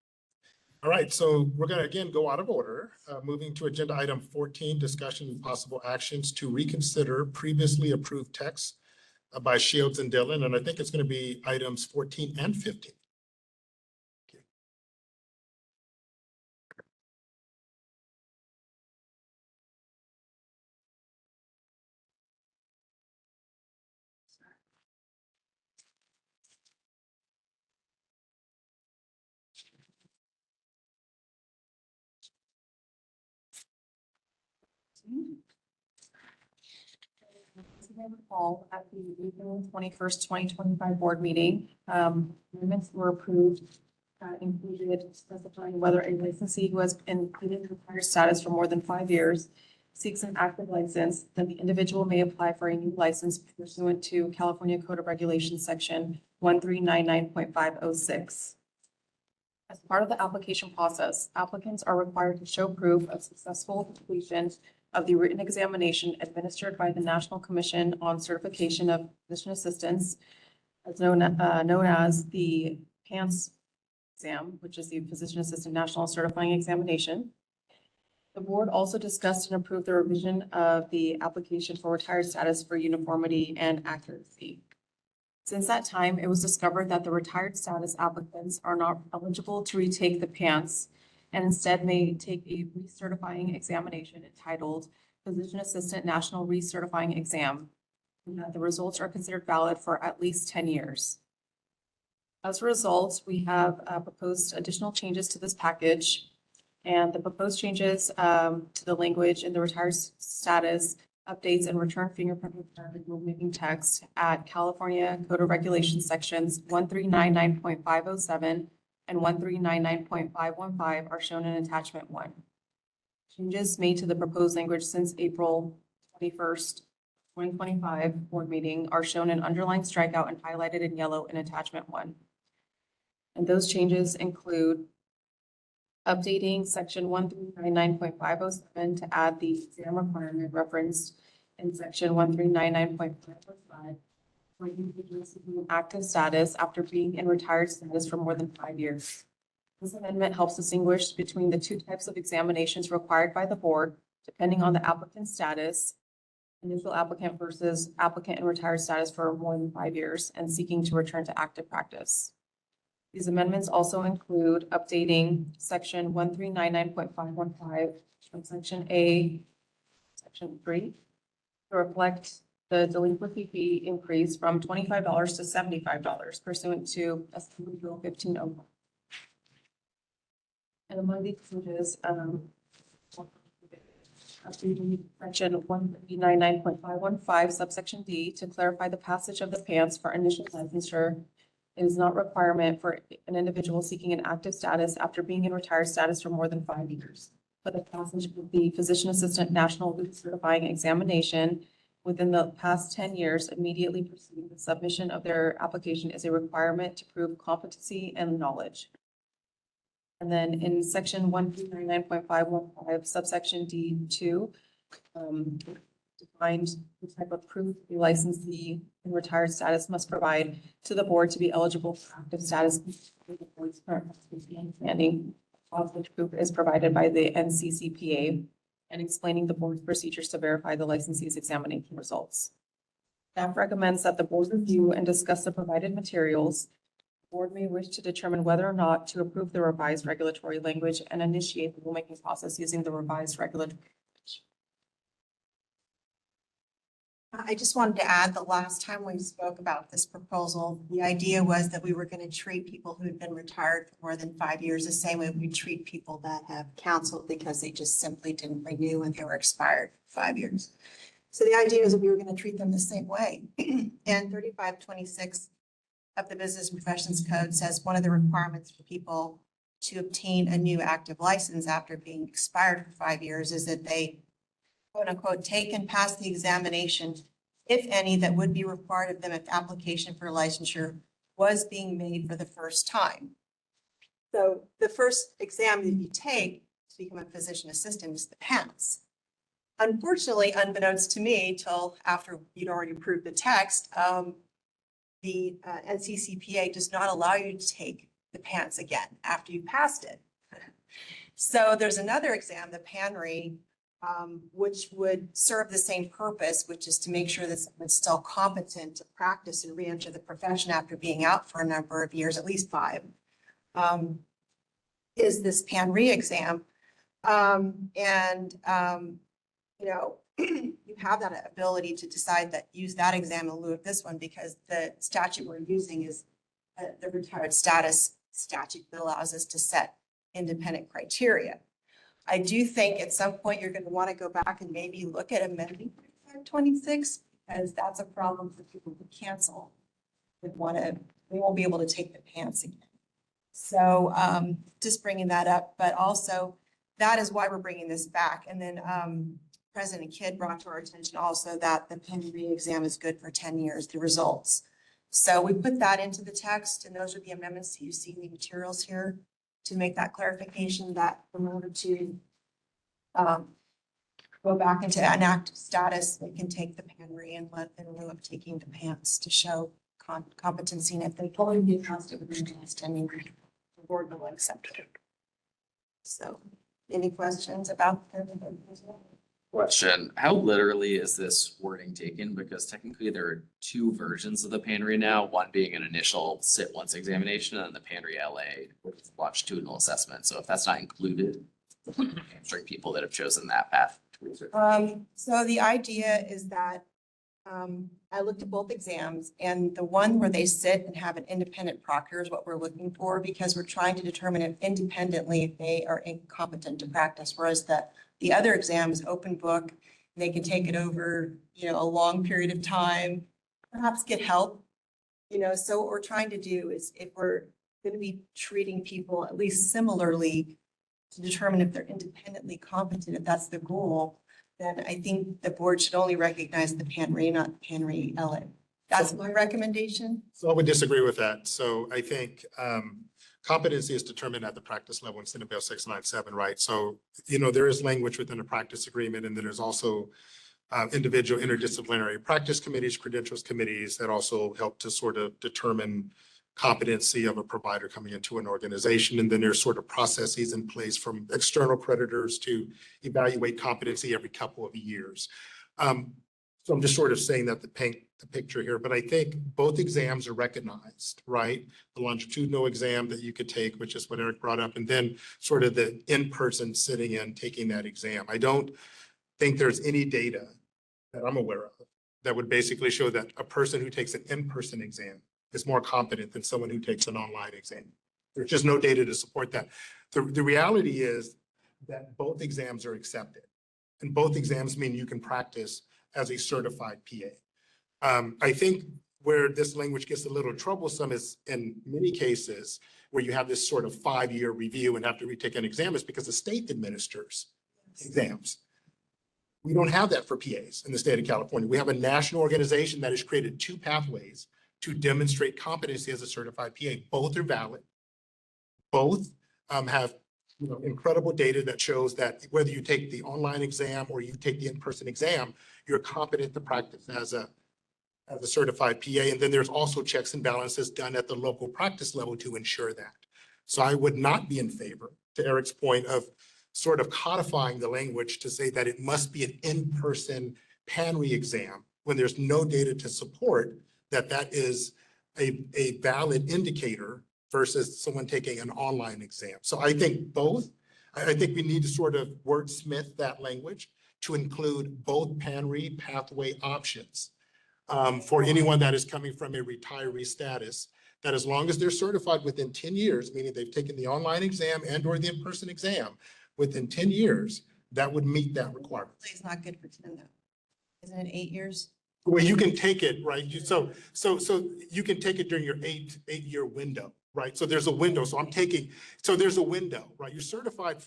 All right, so we're going to again go out of order, moving to agenda item 14, discussion and possible actions to reconsider previously approved text by Shields and Dillon. And I think it's going to be items 14 and 15. Recall at the April 21st, 2025 board meeting, amendments were approved, included specifying whether a licensee who has been in required status for more than 5 years seeks an active license, then the individual may apply for a new license pursuant to California Code of Regulations, section 1399.506. As part of the application process, applicants are required to show proof of successful completion of the written examination administered by the National Commission on Certification of Physician Assistants, as known as the PANCE exam, which is the Physician Assistant National Certifying Examination. The board also discussed and approved the revision of the application for retired status for uniformity and accuracy. Since that time, it was discovered that the retired status applicants are not eligible to retake the PANCE and instead may take a recertifying examination entitled Physician Assistant National Recertifying Exam, and that the results are considered valid for at least 10 years. As a result, we have proposed additional changes to this package, and the proposed changes to the language in the retired status updates and return fingerprint requirement rulemaking text at California Code of Regulations sections 1399.507 and 1399.515 are shown in attachment 1. Changes made to the proposed language since April 21st, 2025 board meeting are shown in underlined strikeout and highlighted in yellow in attachment 1. And those changes include updating section 1399.507 to add the exam requirement referenced in section 1399.515 for individuals seeking active status after being in retired status for more than 5 years. This amendment helps distinguish between the two types of examinations required by the board, depending on the applicant's status, initial applicant versus applicant in retired status for more than 5 years and seeking to return to active practice. These amendments also include updating section 1399.515 from section A, section 3, to reflect the delinquency fee increase from $25 to $75 pursuant to Assembly Bill 1501. And among these changes, updating section 1399.515 subsection D to clarify the passage of the PANCE for initial licensure. It is not a requirement for an individual seeking an active status after being in retired status for more than 5 years. But the passage of the Physician Assistant National Board Certifying Examination within the past 10 years immediately preceding the submission of their application is a requirement to prove competency and knowledge. And then in section 1399.515 subsection D2, defined the type of proof the licensee in retired status must provide to the board to be eligible for active status. The board's current understanding of which proof is provided by the NCCPA and explaining the board's procedures to verify the licensee's examination results. Staff recommends that the board review and discuss the provided materials. The board may wish to determine whether or not to approve the revised regulatory language and initiate the rulemaking process using the revised regulatory. I just wanted to add, the last time we spoke about this proposal, the idea was that we were going to treat people who had been retired for more than 5 years the same way we treat people that have counseled because they just simply didn't renew and they were expired for 5 years. So the idea is that we were going to treat them the same way. And 3526 of the Business Professions Code says one of the requirements for people to obtain a new active license after being expired for 5 years is that they quote unquote, take and pass the examination, if any, that would be required of them if application for licensure was being made for the first time. So the first exam that you take to become a physician assistant is the PANCE. Unfortunately, unbeknownst to me, till after you'd already approved the text, the NCCPA does not allow you to take the PANCE again after you passed it. So there's another exam, the PANRE, which would serve the same purpose, which is to make sure that someone's still competent to practice and re-enter the profession after being out for a number of years, at least 5, is this PANRE exam. You know, you have that ability to decide that use that exam in lieu of this one because the statute we're using is the retired status statute that allows us to set independent criteria. I do think at some point you're going to want to go back and maybe look at amending 526 because that's a problem for people who cancel. They won't be able to take the PANCE again. So just bringing that up, but also that is why we're bringing this back. And then President Kidd brought to our attention also that the PANRE exam is good for 10 years, the results. So we put that into the text and those are the amendments that you see in the materials here to make that clarification that in order to go back into an active status, they can take the PANRE and let in lieu of taking the PANCE to show competency. And if they fully be trusted within the last 10 years, the board will accept it. So any questions about the Question, how literally is this wording taken? Because technically there are 2 versions of the PANRE now, one being an initial sit once examination and the PANRE LA, which is longitudinal assessment. So if that's not included, hamstring people that have chosen that path. So the idea is that I looked at both exams and the one where they sit and have an independent proctor is what we're looking for because we're trying to determine if independently if they are incompetent to practice, whereas the other exam is open book. They can take it over, you know, a long period of time, perhaps get help. You know, so what we're trying to do is if we're going to be treating people at least similarly to determine if they're independently competent, if that's the goal, then I think the board should only recognize the PANRE, not the PANRE LA. That's my recommendation. So I would disagree with that. So I think competency is determined at the practice level in Senate Bill 697, right? So, there is language within a practice agreement, and then there's also individual interdisciplinary practice committees, credentials committees that also help to sort of determine competency of a provider coming into an organization. And then there's sort of processes in place from external creditors to evaluate competency every couple of years. So I'm just sort of saying that to paint the picture here, but I think both exams are recognized, right? The longitudinal exam that you could take, which is what Eric brought up, and then sort of the in-person sitting in, taking that exam. I don't think there's any data that I'm aware of that would basically show that a person who takes an in-person exam is more competent than someone who takes an online exam. There's just no data to support that. The reality is that both exams are accepted, and both exams mean you can practice as a certified PA. I think where this language gets a little troublesome is in many cases where you have this sort of 5-year review and have to retake an exam is because the state administers exams. We don't have that for PAs in the state of California. We have a national organization that has created 2 pathways to demonstrate competency as a certified PA. Both are valid. Both have incredible data that shows that whether you take the online exam or you take the in-person exam, you're competent to practice as a certified PA. And then there's also checks and balances done at the local practice level to ensure that. So I would not be in favor, to Eric's point, of sort of codifying the language to say that it must be an in-person PANRE exam when there's no data to support that that is a valid indicator versus someone taking an online exam. So I think both, I think we need to sort of wordsmith that language to include both PANRE pathway options for anyone that is coming from a retiree status, that as long as they're certified within 10 years, meaning they've taken the online exam and or the in-person exam within 10 years, that would meet that requirement. It's not good for 10 though. Isn't it 8 years? Well, you can take it, right? So you can take it during your eight-year window, right? So there's a window. So there's a window, right? You're certified.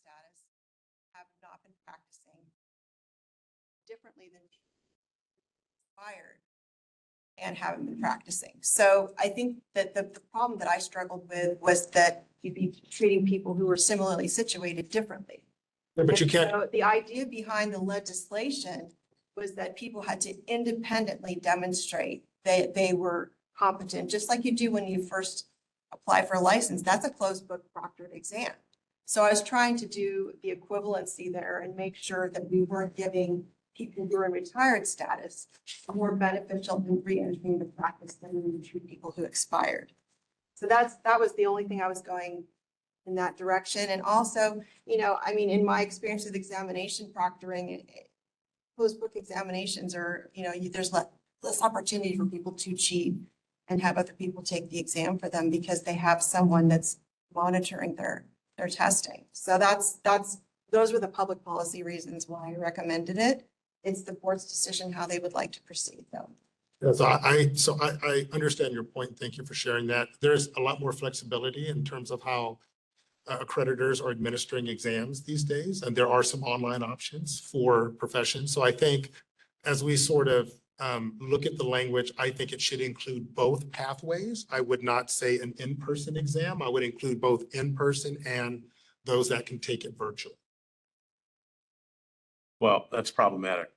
Status have not been practicing differently than expired and haven't been practicing. So I think that the problem that I struggled with was that you'd be treating people who were similarly situated differently. Yeah, but you And can't, so the idea behind the legislation was that people had to independently demonstrate that they were competent, just like you do when you first apply for a license. That's a closed book proctored exam. So I was trying to do the equivalency there and make sure that we weren't giving people who are in retired status more beneficial than re-entering the practice than we would treat people who expired. So that was the only thing I was going in that direction. And also, I mean, in my experience with examination proctoring, closed book examinations are, there's less opportunity for people to cheat and have other people take the exam for them because they have someone that's monitoring their testing. So those were the public policy reasons why I recommended it. It's the board's decision how they would like to proceed though. yeah, so I understand your point. Thank you for sharing that. There's a lot more flexibility in terms of how accreditors are administering exams these days, and there are some online options for professions. So I think as we sort of look at the language, I think it should include both pathways. I would not say an in-person exam. I would include both in-person and those that can take it virtually. Well, that's problematic.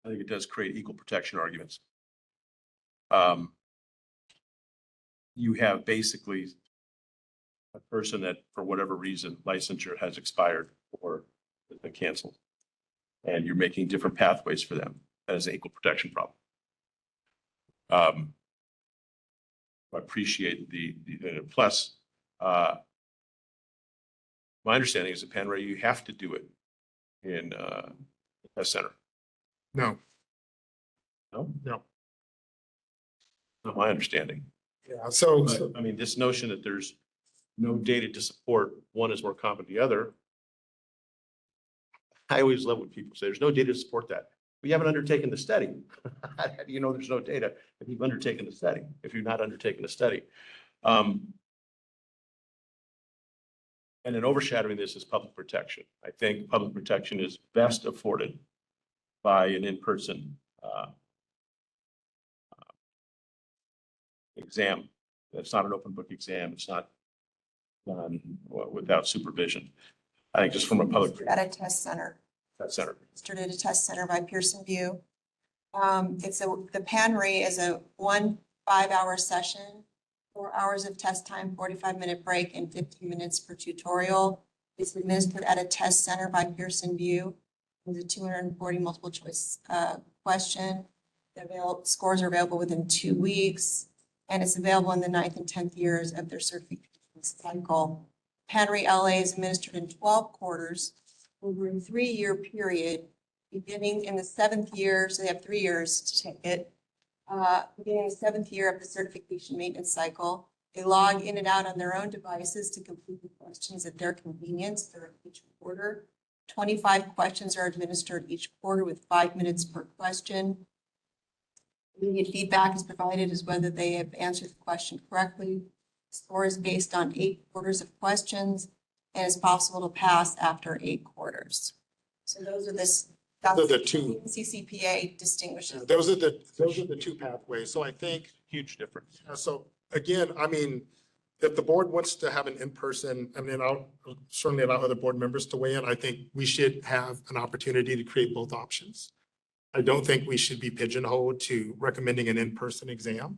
I think it does create equal protection arguments. You have basically a person that, for whatever reason, licensure has expired or has been canceled. And you're making different pathways for them. That is an equal protection problem. I appreciate plus, my understanding is at Pan Ray, you have to do it in the test center. No, No, no. not my understanding. Yeah, so, But, I mean, this notion that there's no data to support one is more common than the other. I always love when people say there's no data to support that. We haven't undertaken the study. How do you know there's no data if you've undertaken the study, if you've not undertaken the study? And then overshadowing this is public protection. I think public protection is best afforded by an in-person exam. It's not an open book exam. It's not done without supervision. I think just from a public At a test center. center. Registered at a test center by Pearson VUE. The Pan Ray is a 1 5-hour session, 4 hours of test time, 45-minute break, and 15 minutes per tutorial. It's administered at a test center by Pearson VUE. It's a 240 multiple choice question. The scores are available within 2 weeks, and it's available in the 9th and 10th years of their certification cycle. Pan Ray LA is administered in 12 quarters over a 3-year period, beginning in the 7th year, so they have 3 years to take it. Beginning in the 7th year of the certification maintenance cycle, they log in and out on their own devices to complete the questions at their convenience during each quarter. 25 questions are administered each quarter with 5 minutes per question. Immediate feedback is provided as whether they have answered the question correctly. Score is based on 8 quarters of questions and is possible to pass after 8 quarters. So those are the two. CCPA distinguishes. those are the two pathways. So I think, Huge difference. so again, I mean, if the board wants to have an in-person, I mean, I'll certainly allow other board members to weigh in. I think we should have an opportunity to create both options. I don't think we should be pigeonholed to recommending an in-person exam.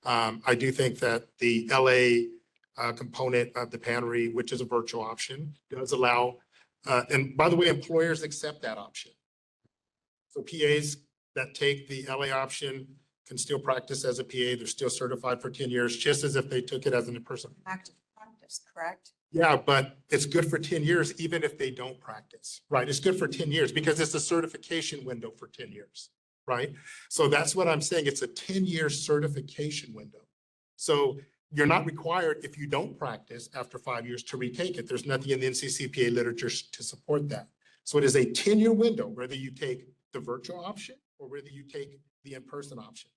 I do think that the LA component of the Pan Ray, which is a virtual option, does allow, and by the way, employers accept that option. So PAs that take the LA option can still practice as a PA. They're still certified for 10 years, just as if they took it as an in-person. Active practice, correct? Yeah, but it's good for 10 years, even if they don't practice, right? It's good for 10 years because it's a certification window for 10 years, right? So that's what I'm saying. It's a 10-year certification window. So you're not required, if you don't practice after 5 years, to retake it. There's nothing in the NCCPA literature to support that. So it is a 10-year window, whether you take the virtual option or whether you take the in-person option.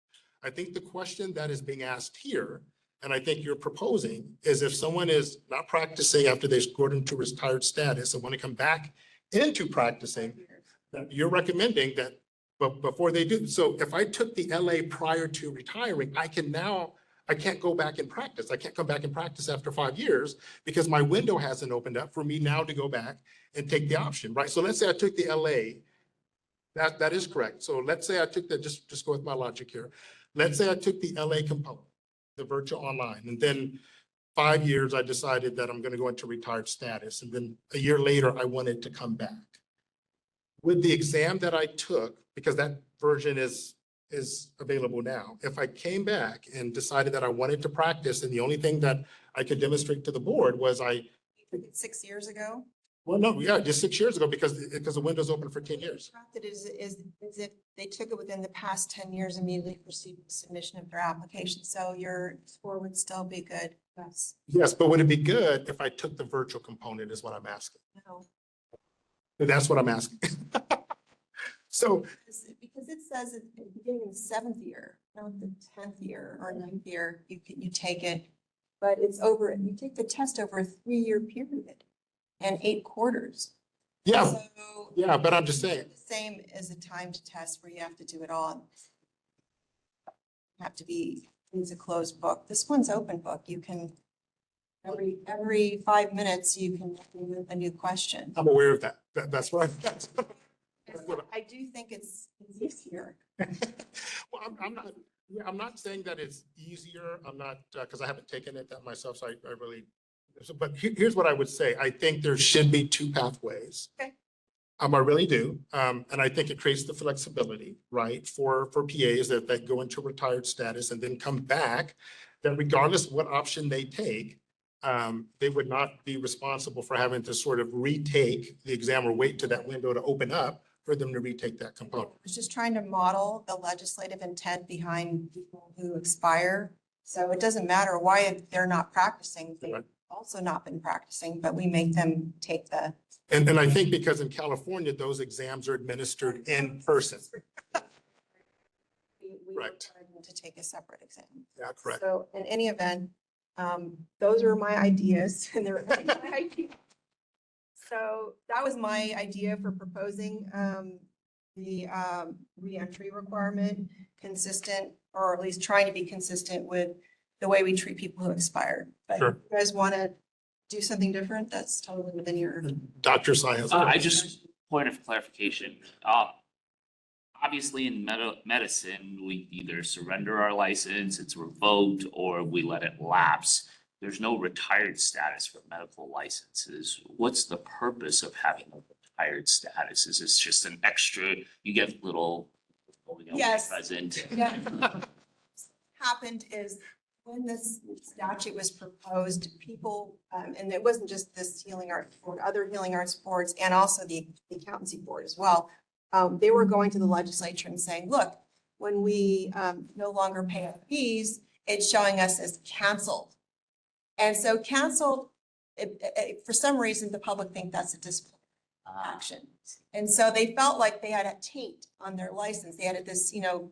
I think the question that is being asked here, and I think you're proposing, is if someone is not practicing after they've scored into retired status and want to come back into practicing, that you're recommending that, but before they do. So if I took the LA prior to retiring, I can't go back and practice. I can't come back and practice after 5 years because my window hasn't opened up for me now to go back and take the option, right? So let's say I took the LA. That is correct. So let's say I took the, just go with my logic here. Let's say I took the LA component, the virtual online, and then 5 years, I decided that I'm going to go into retired status. And then a year later, I wanted to come back. With the exam that I took, because that version is available now, if I came back and decided that I wanted to practice, and the only thing that I could demonstrate to the board was You took it 6 years ago. well, no, yeah, just 6 years ago, because the window's open for 10 years. That is if they took it within the past 10 years, immediately proceeded with submission of their application. So your score would still be good. Yes. Yes, but would it be good if I took the virtual component is what I'm asking. No. That's what I'm asking. So, Because it says at the beginning of the 7th year, not the 10th year or 9th year, you take it. But you take the test over a 3-year period and 8 quarters. yeah, So yeah, but I'm just saying, the same as a timed test where you have to do it all. Have to be, it's a closed book. This one's open book. You can, every 5 minutes, you can do a new question. I'm aware of that. That's what I do think it's easier. well, I'm not saying that it's easier. I'm not, because I haven't taken it that myself, so I really, but here's what I would say. I think there should be 2 pathways. Okay. I really do. And I think it creates the flexibility, right, for PAs that go into retired status and then come back, that regardless of what option they take, they would not be responsible for having to sort of retake the exam or wait to that window to open up for them to retake that component. I was just trying to model the legislative intent behind people who expire. So it doesn't matter why they're not practicing. They've Right. also not been practicing, but we make them take the. And I think because in California, those exams are administered in person. We Right. require them to take a separate exam. Yeah, correct. So in any event, those are my ideas and they're. So that was my idea for proposing, the, reentry requirement consistent, or at least trying to be consistent with the way we treat people who expired. But Sure. if you guys want to do something different, that's totally within your. Dr. Sai has. I just, point of clarification, obviously in medicine, we either surrender our license, it's revoked, or we let it lapse. There's no retired status for medical licenses. What's the purpose of having a retired status? Is this just an extra, you get little, Yes. present? Yeah. Happened is when this statute was proposed, people, and it wasn't just this healing arts board, other healing arts boards, and also the accountancy board as well. They were going to the legislature and saying, look, when we no longer pay our fees, it's showing us as canceled. And so canceled, for some reason, the public think that's a disciplinary action. And so they felt like they had a taint on their license. They had this, 30,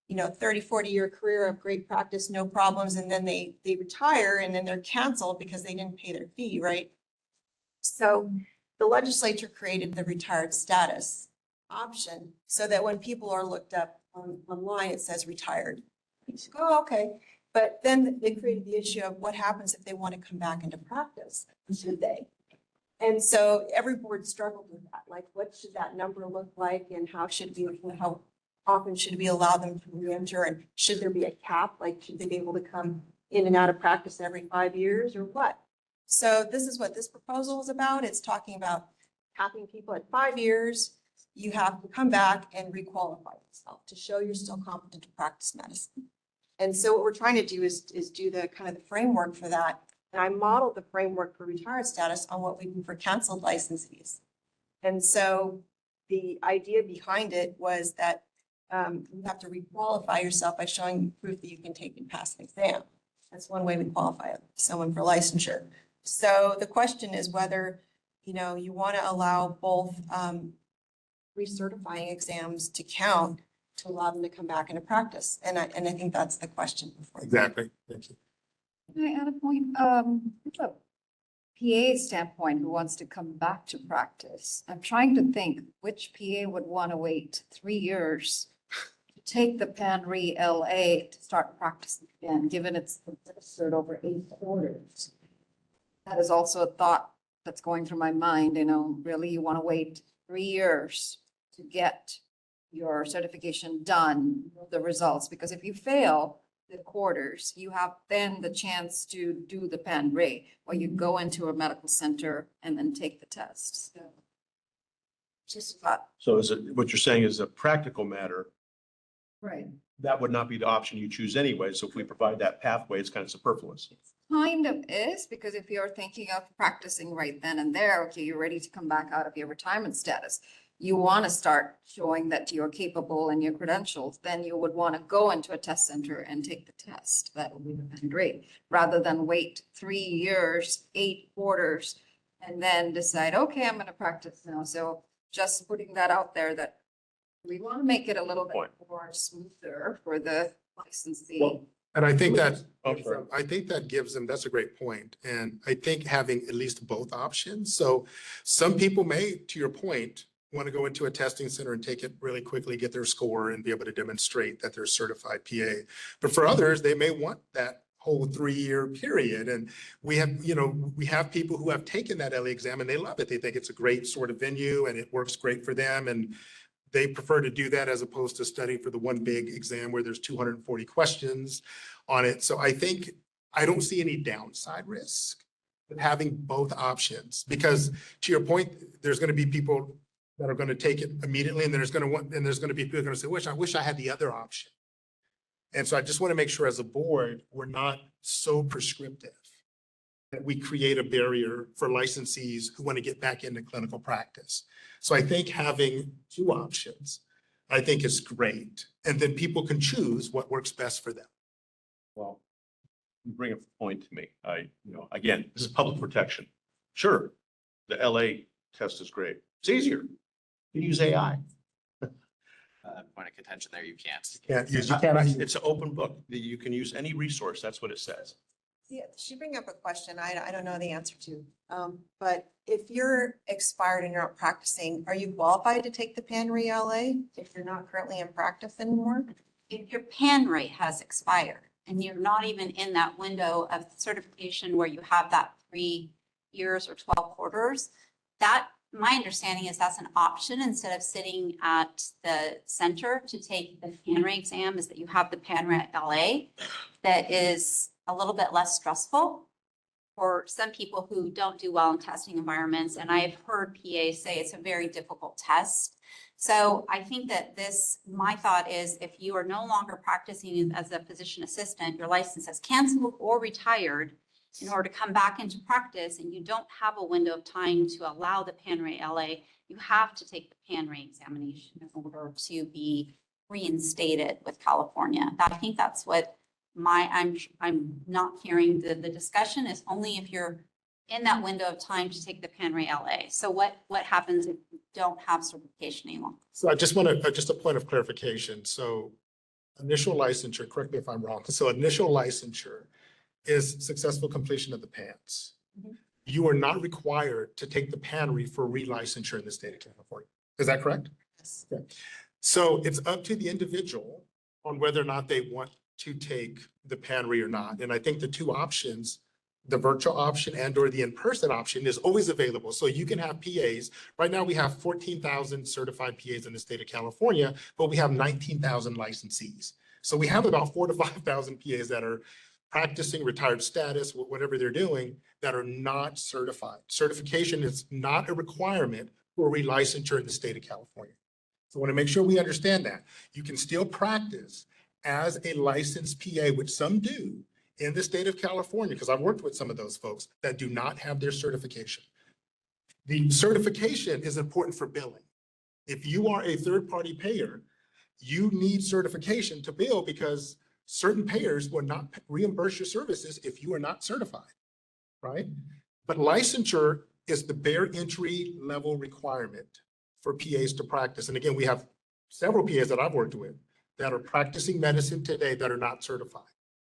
40-year career of great practice, no problems, and then they retire and then they're canceled because they didn't pay their fee, right? So the legislature created the retired status option so that when people are looked up online, it says retired. You say, oh, okay. But then they created the issue of what happens if they want to come back into practice, should they? And so every board struggled with that. Like, what should that number look like and how often should we allow them to re-enter? And should there be a cap? Like, should they be able to come in and out of practice every 5 years or what? So this is what this proposal is about. It's talking about capping people at 5 years. You have to come back and requalify yourself to show you're still competent to practice medicine. And so what we're trying to do is do the kind of the framework for that. And I modeled the framework for retired status on what we do for canceled licensees. And so the idea behind it was that you have to requalify yourself by showing proof that you can take and pass an exam. That's one way we qualify someone for licensure. So the question is whether, you want to allow both recertifying exams to count to allow them to come back into practice. And I think that's the question before. Exactly. Thank you. Can I add a point? From a PA standpoint who wants to come back to practice, I'm trying to think which PA would want to wait 3 years to take the PANRE-LA to start practicing again, given it's administered over 8 quarters. That is also a thought that's going through my mind, really you want to wait 3 years to get your certification done, the results, because if you fail the quarters, you have then the chance to do the PANRE, or you go into a medical center and then take the test. So, just a thought. So is it, what you're saying is a practical matter, Right. that would not be the option you choose anyway. So if we provide that pathway, it's kind of superfluous. Kind of is, because if you're thinking of practicing right then and there, okay, you're ready to come back out of your retirement status. You want to start showing that you're capable and your credentials, then you would want to go into a test center and take the test. That would be the PANRE, rather than wait 3 years, 8 quarters, and then decide, okay, I'm going to practice now. So just putting that out there that we want to make it a little bit more smoother for the licensee. Well, and I think that, Oh, sorry. I think that gives them, that's a great point. And I think having at least both options. So some people may, to your point, want to go into a testing center and take it really quickly, get their score and be able to demonstrate that they're certified PA. But for others, they may want that whole 3-year period. And we have people who have taken that LA exam and they love it. They think it's a great sort of venue and it works great for them. And they prefer to do that as opposed to studying for the one big exam where there's 240 questions on it. So I don't see any downside risk with having both options, because to your point, there's going to be people that are going to take it immediately, and there's going to be people going to say, I wish I had the other option. And so I just want to make sure as a board, we're not so prescriptive that we create a barrier for licensees who want to get back into clinical practice. So I think having two options, I think is great. And then people can choose what works best for them. Well, you bring up the point to me. Again, this is public protection. Sure, the LA test is great. It's easier. You use AI. Point of contention there, you can't. It's an open book. You can use any resource. That's what it says. Yeah, she bring up a question I don't know the answer to. But if you're expired and you're not practicing, are you qualified to take the PANRE-LA if you're not currently in practice anymore? If your PANRE has expired and you're not even in that window of certification where you have that 3 years or 12 quarters, that, my understanding is that's an option instead of sitting at the center to take the PANRE exam, is that you have the PANRE-LA that is a little bit less stressful for some people who don't do well in testing environments. And I've heard PAs say it's a very difficult test. So I think that my thought is if you are no longer practicing as a physician assistant, your license is canceled or retired, in order to come back into practice and you don't have a window of time to allow the PANRE-LA, you have to take the PANRE examination in order to be reinstated with California. I think that's what I'm not hearing the discussion is only if you're in that window of time to take the PANRE-LA. So what happens if you don't have certification anymore? So I just want to, just a point of clarification. So initial licensure, correct me if I'm wrong. So initial licensure is successful completion of the PANS. Mhm. You are not required to take the PANRE for relicensure in the state of California. Is that correct? Yes. Okay. So it's up to the individual on whether or not they want to take the PANRE or not. And I think the two options, the virtual option and or the in-person option, is always available. So you can have PAs. Right now we have 14,000 certified PAs in the state of California, but we have 19,000 licensees. So we have about 4,000 to 5,000 PAs that are practicing, retired status, whatever they're doing, that are not certified. Certification is not a requirement for relicensure in the state of California. So I want to make sure we understand that. You can still practice as a licensed PA, which some do in the state of California, because I've worked with some of those folks that do not have their certification. The certification is important for billing. If you are a third-party payer, you need certification to bill because certain payers will not reimburse your services if you are not certified, right? But licensure is the bare entry level requirement for PAs to practice. And again, we have several PAs that I've worked with that are practicing medicine today that are not certified.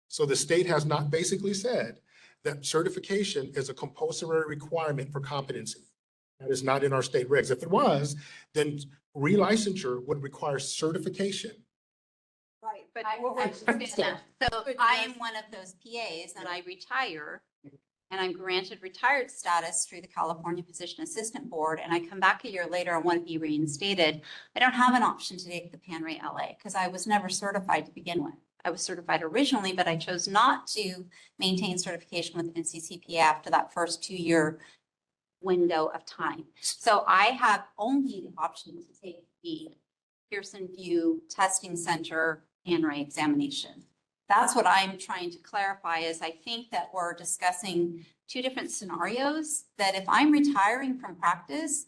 So the state has not basically said that certification is a compulsory requirement for competency. That is not in our state regs. If it was, then relicensure would require certification. Right, but I what we're. understand that. So I am one of those PAs and I retire and I'm granted retired status through the California Physician Assistant Board, and I come back a year later and want to be reinstated. I don't have an option to take the PANRE-LA because I was never certified to begin with. I was certified originally, but I chose not to maintain certification with NCCPA after that first 2-year window of time. So I have only the option to take the Pearson VUE Testing Center PANRE examination. That's what I'm trying to clarify is I think that we're discussing two different scenarios, that if I'm retiring from practice,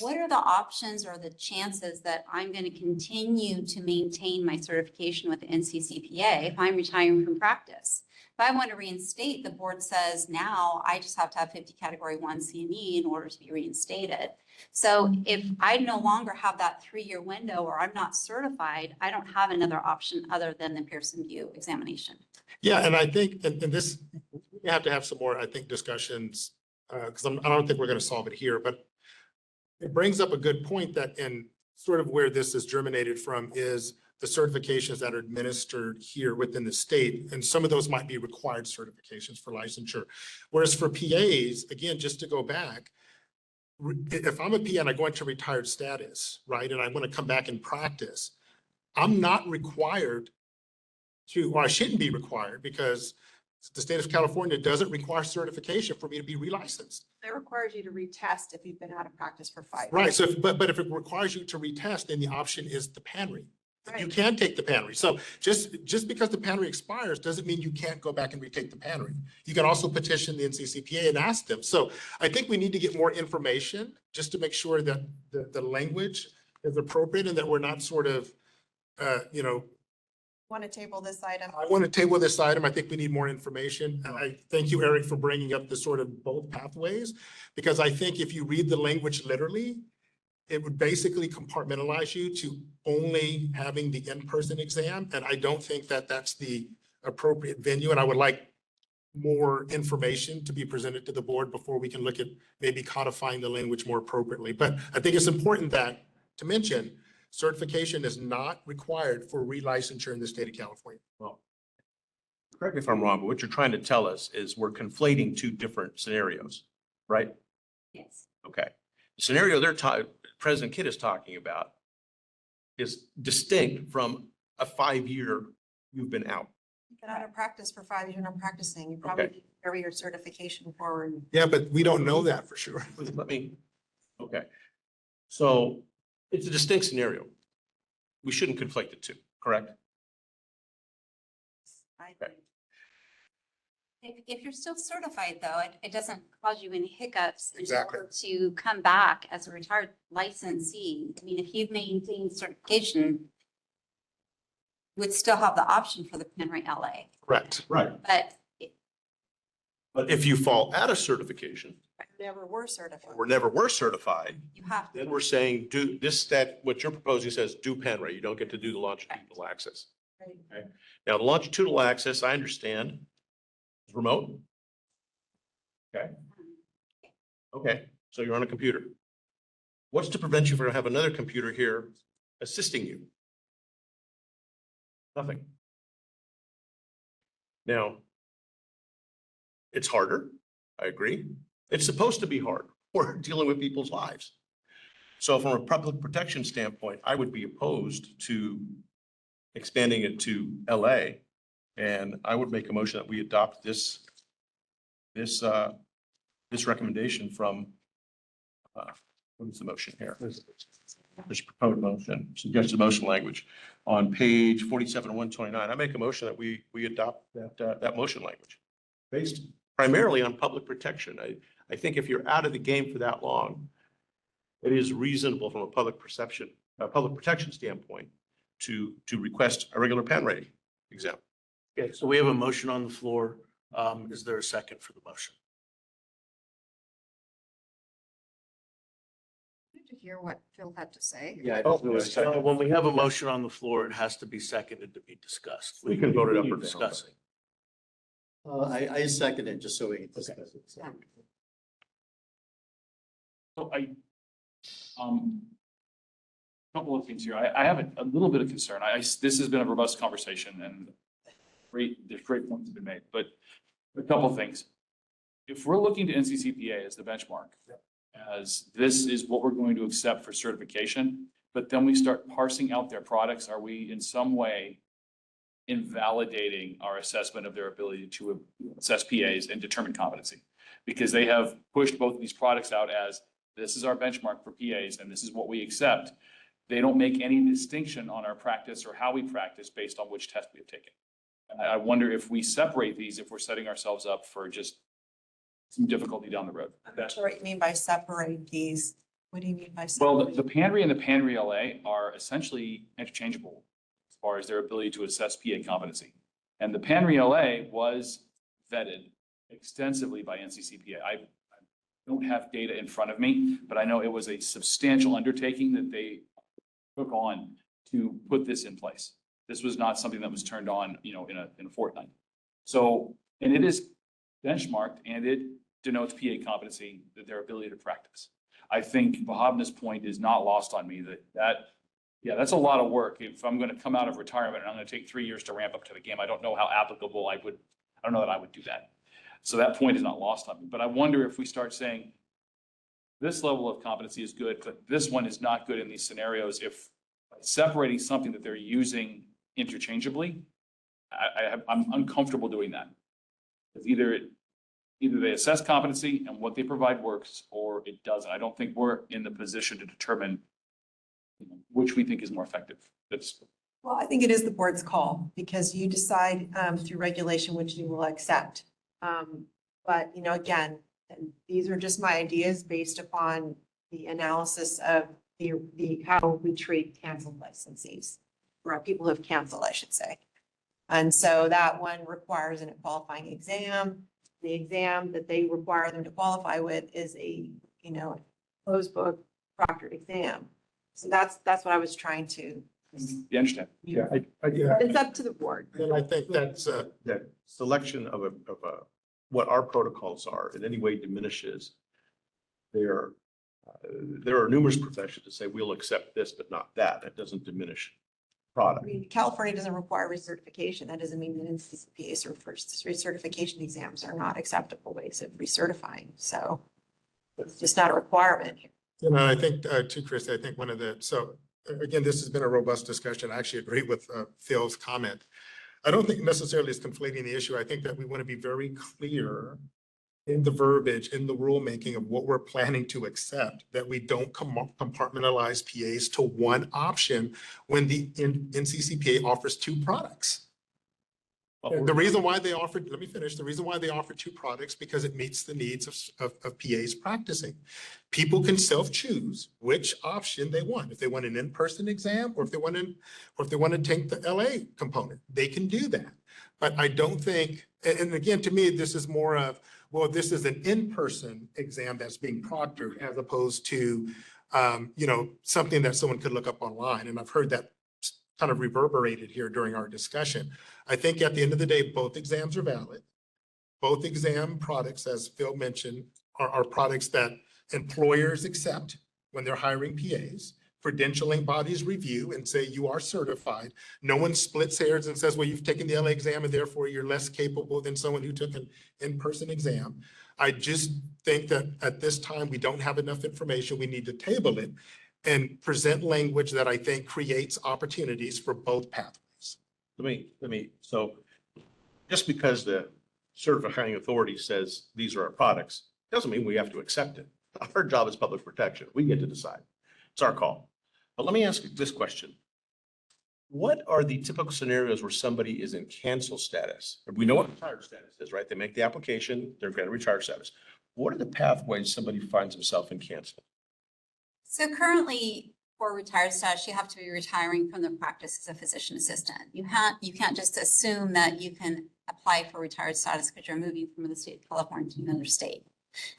what are the options or the chances that I'm going to continue to maintain my certification with the NCCPA if I'm retiring from practice? If I want to reinstate, the board says now I just have to have 50 category 1 CME in order to be reinstated. So if I no longer have that 3-year window or I'm not certified, I don't have another option other than the Pearson VUE examination. Yeah, and I think, and this, we have to have some more, I think, discussions, because I don't think we're going to solve it here, but it brings up a good point that in sort of where this is germinated from is the certifications that are administered here within the state. And some of those might be required certifications for licensure. Whereas for PAs, again, just to go back, if I'm a PA and I go into retired status, right, and I want to come back and practice, I'm not required to, or I shouldn't be required because The state of California doesn't require certification for me to be relicensed. It requires you to retest if you've been out of practice for 5 years. Right, so, but if it requires you to retest, then the option is the PANRE. You Right. can take the PANRE. So just because the PANRE expires doesn't mean you can't go back and retake the PANRE. You can also petition the NCCPA and ask them. So I think we need to get more information just to make sure that the language is appropriate and that we're not sort of, Want to table this item? I want to table this item. I think we need more information. I thank you, Eric, for bringing up the sort of both pathways, because I think if you read the language literally, it would basically compartmentalize you to only having the in-person exam. And I don't think that that's the appropriate venue. And I would like more information to be presented to the board before we can look at maybe codifying the language more appropriately. But I think it's important to mention certification is not required for relicensure in the state of California. Well, correct me if I'm wrong, but what you're trying to tell us is we're conflating two different scenarios, right? Yes. Okay. The scenario President Kidd is talking about is distinct from a 5-year you've been out. You've been out of practice for 5 years, you're not practicing. You probably need to carry your certification forward. Yeah, but we don't know that for sure. Okay. So it's a distinct scenario. We shouldn't conflate the two, correct? I Okay. If you're still certified, though, it doesn't cause you any hiccups in Exactly. order to come back as a retired licensee. I mean, if you've maintained certification, you would still have the option for the PANRE LA. Correct. Right. But if you fall out of certification, Never were certified. or never were certified, You have to. then we're saying do this, that, what you're proposing says do PANRE. You don't get to do the longitudinal access. Right. Okay. Now, the longitudinal access, I understand, is remote. Okay. Okay, so you're on a computer. What's to prevent you from having another computer here assisting you? Nothing. Now, it's harder. I agree. It's supposed to be hard. We're dealing with people's lives. So from a public protection standpoint, I would be opposed to expanding it to LA. And I would make a motion that we adopt this recommendation from, what is the motion here? This proposed motion, suggested motion language on page 47 and 129. I make a motion that we adopt that motion language based primarily on public protection. I think if you're out of the game for that long, it is reasonable from a public protection standpoint to request a regular PANRE exam. Okay, so we have a motion on the floor. Is there a second for the motion? To hear what Phil had to say. Yeah. So when we have a motion on the floor, it has to be seconded to be discussed. We can vote it up or down. Discussing. I second it just so we can discuss it. Yeah. So couple of things here. I have a little bit of concern. This has been a robust conversation and there's great points have been made, but a couple of things. If we're looking to NCCPA as the benchmark, as this is what we're going to accept for certification, but then we start parsing out their products, are we in some way invalidating our assessment of their ability to assess PAs and determine competency? Because they have pushed both of these products out as this is our benchmark for PAs and this is what we accept. They don't make any distinction on our practice or how we practice based on which test we have taken. And I wonder if we separate these, if we're setting ourselves up for just some difficulty down the road. I'm not sure what you mean by separate these. What do you mean by? Well, separate? the PANRE and the PANRE LA are essentially interchangeable as far as their ability to assess PA competency. And the PANRE LA was vetted extensively by NCCPA. I don't have data in front of me, but I know it was a substantial undertaking that they took on to put this in place. This was not something that was turned on, in a fortnight. So, and it is benchmarked and it denotes PA competency, their ability to practice. I think Vahabna's point is not lost on me that's a lot of work. If I'm going to come out of retirement and I'm going to take 3 years to ramp up to the game, I don't know how applicable I don't know that I would do that. So that point is not lost on me, but I wonder if we start saying this level of competency is good, but this one is not good in these scenarios. If separating something that they're using interchangeably, I'm uncomfortable doing that. It's either they assess competency and what they provide works, or it doesn't. I don't think we're in the position to determine which we think is more effective. That's, Well, I think it is the board's call because you decide through regulation which you will accept. But, you know, again, and these are just my ideas based upon the analysis of the how we treat canceled licensees, or people who have canceled, I should say. And so that one requires a qualifying exam. The exam that they require them to qualify with is a, you know, closed book proctored exam. So that's what I was trying to. you understand? Yeah, It's up to the board. and I think that's, That selection of what our protocols are in any way diminishes there are numerous professions that say we'll accept this, but not that. That doesn't diminish I product. mean, California doesn't require recertification. That doesn't mean that NCCPA recertification exams are not acceptable ways of recertifying. So it's just not a requirement. you know, I think, too, Chris, I think one of the, so again, this has been a robust discussion. I actually agree with Phil's comment. I don't think necessarily it's conflating the issue. I think that we want to be very clear in the verbiage, in the rulemaking of what we're planning to accept, that we don't compartmentalize PAs to one option when the NCCPA offers two products. The reason why they offered, let me finish, the reason why they offer two products, because it meets the needs of PAs practicing. People can self-choose which option they want. If they want an in-person exam, or if they want to take the LA component, they can do that. But I don't think, and again, to me, this is more of, well, this is an in-person exam that's being proctored as opposed to, you know, something that someone could look up online. And I've heard that kind of reverberated here during our discussion. I think at the end of the day, both exams are valid. Both exam products, as Phil mentioned, are products that employers accept when they're hiring PAs. Credentialing bodies review and say you are certified. No one splits hairs and says, well, you've taken the LA exam and therefore you're less capable than someone who took an in-person exam. I just think that at this time, we don't have enough information. We need to table it and present language that I think creates opportunities for both pathways. So just because the certifying authority says these are our products, doesn't mean we have to accept it. Our job is public protection. We get to decide. It's our call. But let me ask you this question. What are the typical scenarios where somebody is in cancel status? We know what retired status is, right? They make the application, they're going to retired status. What are the pathways somebody finds himself in cancel? So currently, for retired status, you have to be retiring from the practice as a physician assistant. You can't just assume that you can apply for retired status because you're moving from the state of California to another state.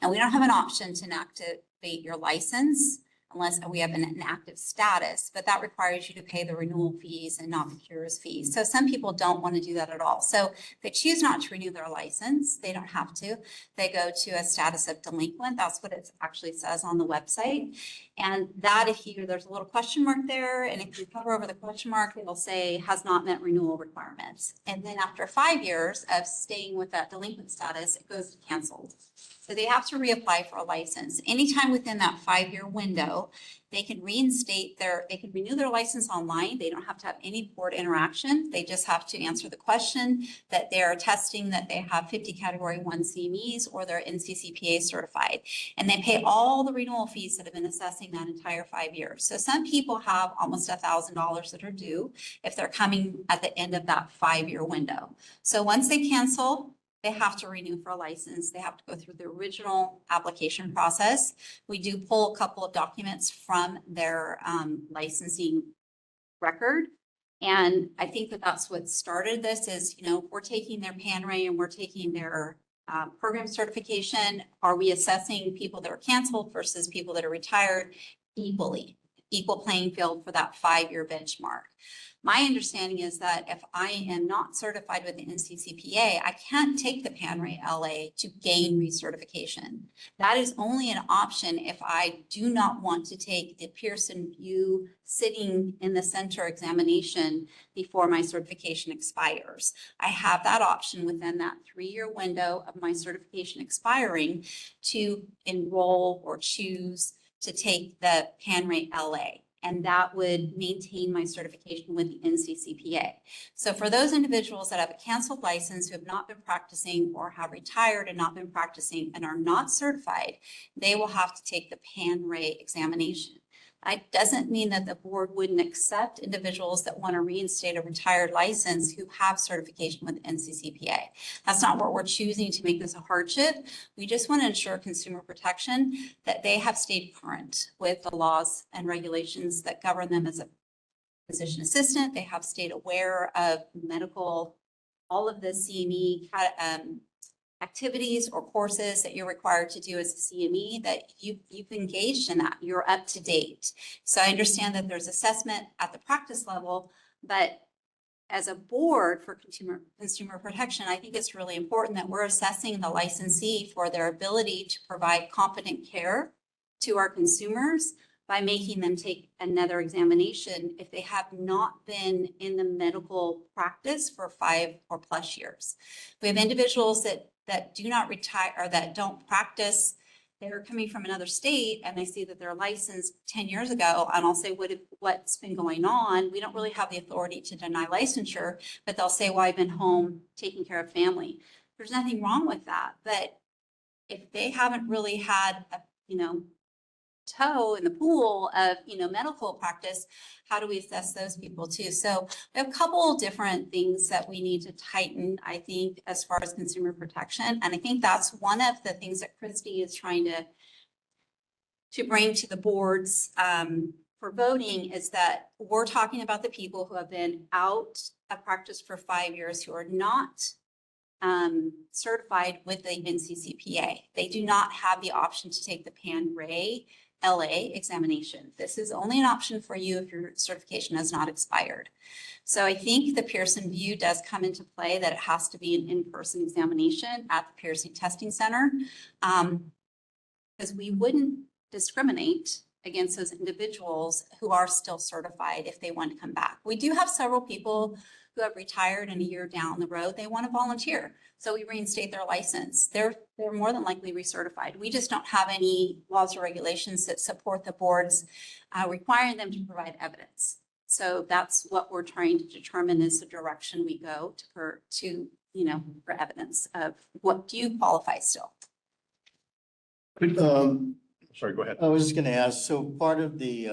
And we don't have an option to inactivate your license unless we have an active status, but that requires you to pay the renewal fees and not the cures fees. So some people don't want to do that at all. So if they choose not to renew their license, they don't have to. They go to a status of delinquent. That's what it actually says on the website. And that there's a little question mark there. And if you hover over the question mark, it'll say has not met renewal requirements. And then after 5 years of staying with that delinquent status, it goes to canceled. So they have to reapply for a license. Anytime within that 5-year window, they can renew their license online. They don't have to have any board interaction. They just have to answer the question that they're testing that they have 50 category 1 CMEs or they're NCCPA certified. And they pay all the renewal fees that have been assessing that entire 5 years. So some people have almost $1,000 that are due if they're coming at the end of that 5-year window. So once they cancel, they have to renew for a license. They have to go through the original application process. We do pull a couple of documents from their licensing record. And I think that that's what started this is, you know, we're taking their PANRE and we're taking their program certification. Are we assessing people that are canceled versus people that are retired equally? Equal playing field for that 5-year benchmark. My understanding is that if I am not certified with the NCCPA, I can't take the PANRE LA to gain recertification. That is only an option if I do not want to take the Pearson VUE sitting in the center examination before my certification expires. I have that option within that 3-year window of my certification expiring to enroll or choose to take the PANRE LA. and that would maintain my certification with the NCCPA. So for those individuals that have a canceled license, who have not been practicing or have retired and not been practicing and are not certified, they will have to take the PAN-RAE examination. It doesn't mean that the board wouldn't accept individuals that want to reinstate a retired license who have certification with NCCPA. That's not what we're choosing to make this a hardship. We just want to ensure consumer protection, that they have stayed current with the laws and regulations that govern them as a physician assistant. They have stayed aware of medical, all of the CME activities or courses that you're required to do as a CME, that you've engaged in that, you're up to date. So I understand that there's assessment at the practice level, but as a board for consumer protection, I think it's really important that we're assessing the licensee for their ability to provide competent care to our consumers by making them take another examination if they have not been in the medical practice for 5 or plus years. We have individuals that do not retire or that don't practice. They're coming from another state and they see that they're licensed 10 years ago, and I'll say, what's been going on? We don't really have the authority to deny licensure, but they'll say, well, I've been home taking care of family. There's nothing wrong with that. But if they haven't really had a, toe in the pool of, medical practice, how do we assess those people too? So we have a couple of different things that we need to tighten, I think, as far as consumer protection. And I think that's one of the things that Christy is trying to bring to the boards for voting, is that we're talking about the people who have been out of practice for 5 years, who are not certified with the NCCPA. They do not have the option to take the PAN-RAE LA examination. This is only an option for you if your certification has not expired. So I think the Pearson VUE does come into play, that it has to be an in-person examination at the Pearson Testing Center, because we wouldn't discriminate against those individuals who are still certified if they want to come back. We do have several people who have retired, and a year down the road, they want to volunteer. So we reinstate their license. They're more than likely recertified. We just don't have any laws or regulations that support the boards requiring them to provide evidence. So that's what we're trying to determine, is the direction we go for evidence of what do you qualify still. Sorry, go ahead. I was just gonna ask, so part of the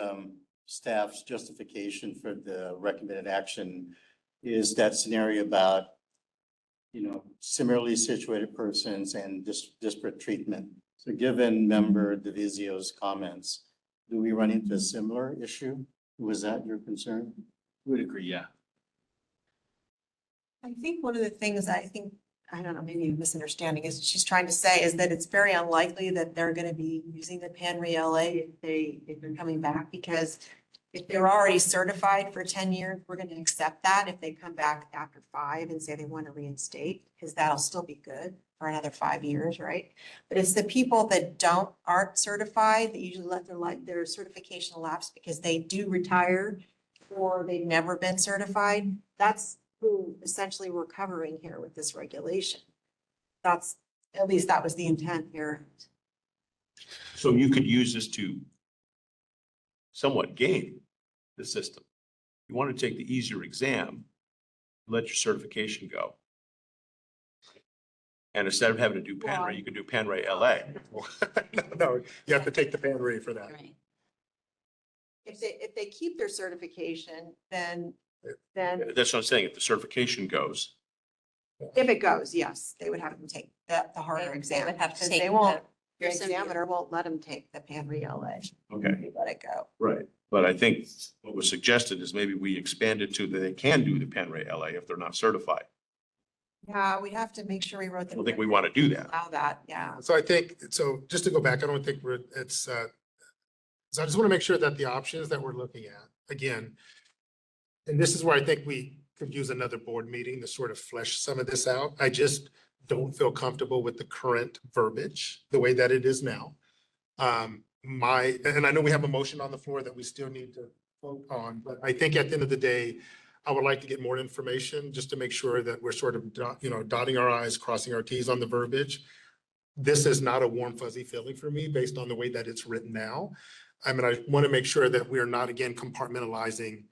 staff's justification for the recommended action is that scenario about, similarly situated persons and disparate treatment. So given Member Divizio's comments, do we run into a similar issue? Was that your concern? Would agree, yeah. I think one of the things I don't know, maybe a misunderstanding is she's trying to say is that it's very unlikely that they're going to be using the PAN-RAE LA if they're coming back, because if they're already certified for 10 years, we're going to accept that if they come back after 5 and say they want to reinstate, because that'll still be good for another 5 years, right? But it's the people that aren't certified that usually let their certification lapse because they do retire or they've never been certified. That's who essentially we're covering here with this regulation. At least that was the intent here. So you could use this to somewhat game the system. You want to take the easier exam, let your certification go. And instead of having to do PAN-RAE, you could do PAN-RAE LA. No, you have to take the PAN-RAE for that. Right. If they keep their certification, then That's what I'm saying. If the certification goes, if it goes, yes, they would have to take the harder They exam. would have to Because take they won't, the the Pearson VUE. examiner won't let them take the PAN-RAE LA. okay, They let it go. right. But I think what was suggested is maybe we expand it to that they can do the PAN-RAE LA if they're not certified. Yeah, we'd have to make sure we wrote I the. don't think we want to do that. Allow that, yeah. So I think, so just to go back, I don't think so I just want to make sure that the options that we're looking at, again, and this is where I think we could use another board meeting to sort of flesh some of this out. I just don't feel comfortable with the current verbiage, the way that it is now. And I know we have a motion on the floor that we still need to vote on, but I think at the end of the day, I would like to get more information just to make sure that we're sort of, dotting our i's, crossing our t's on the verbiage. This is not a warm fuzzy feeling for me based on the way that it's written now. I mean, I want to make sure that we're not, again, compartmentalizing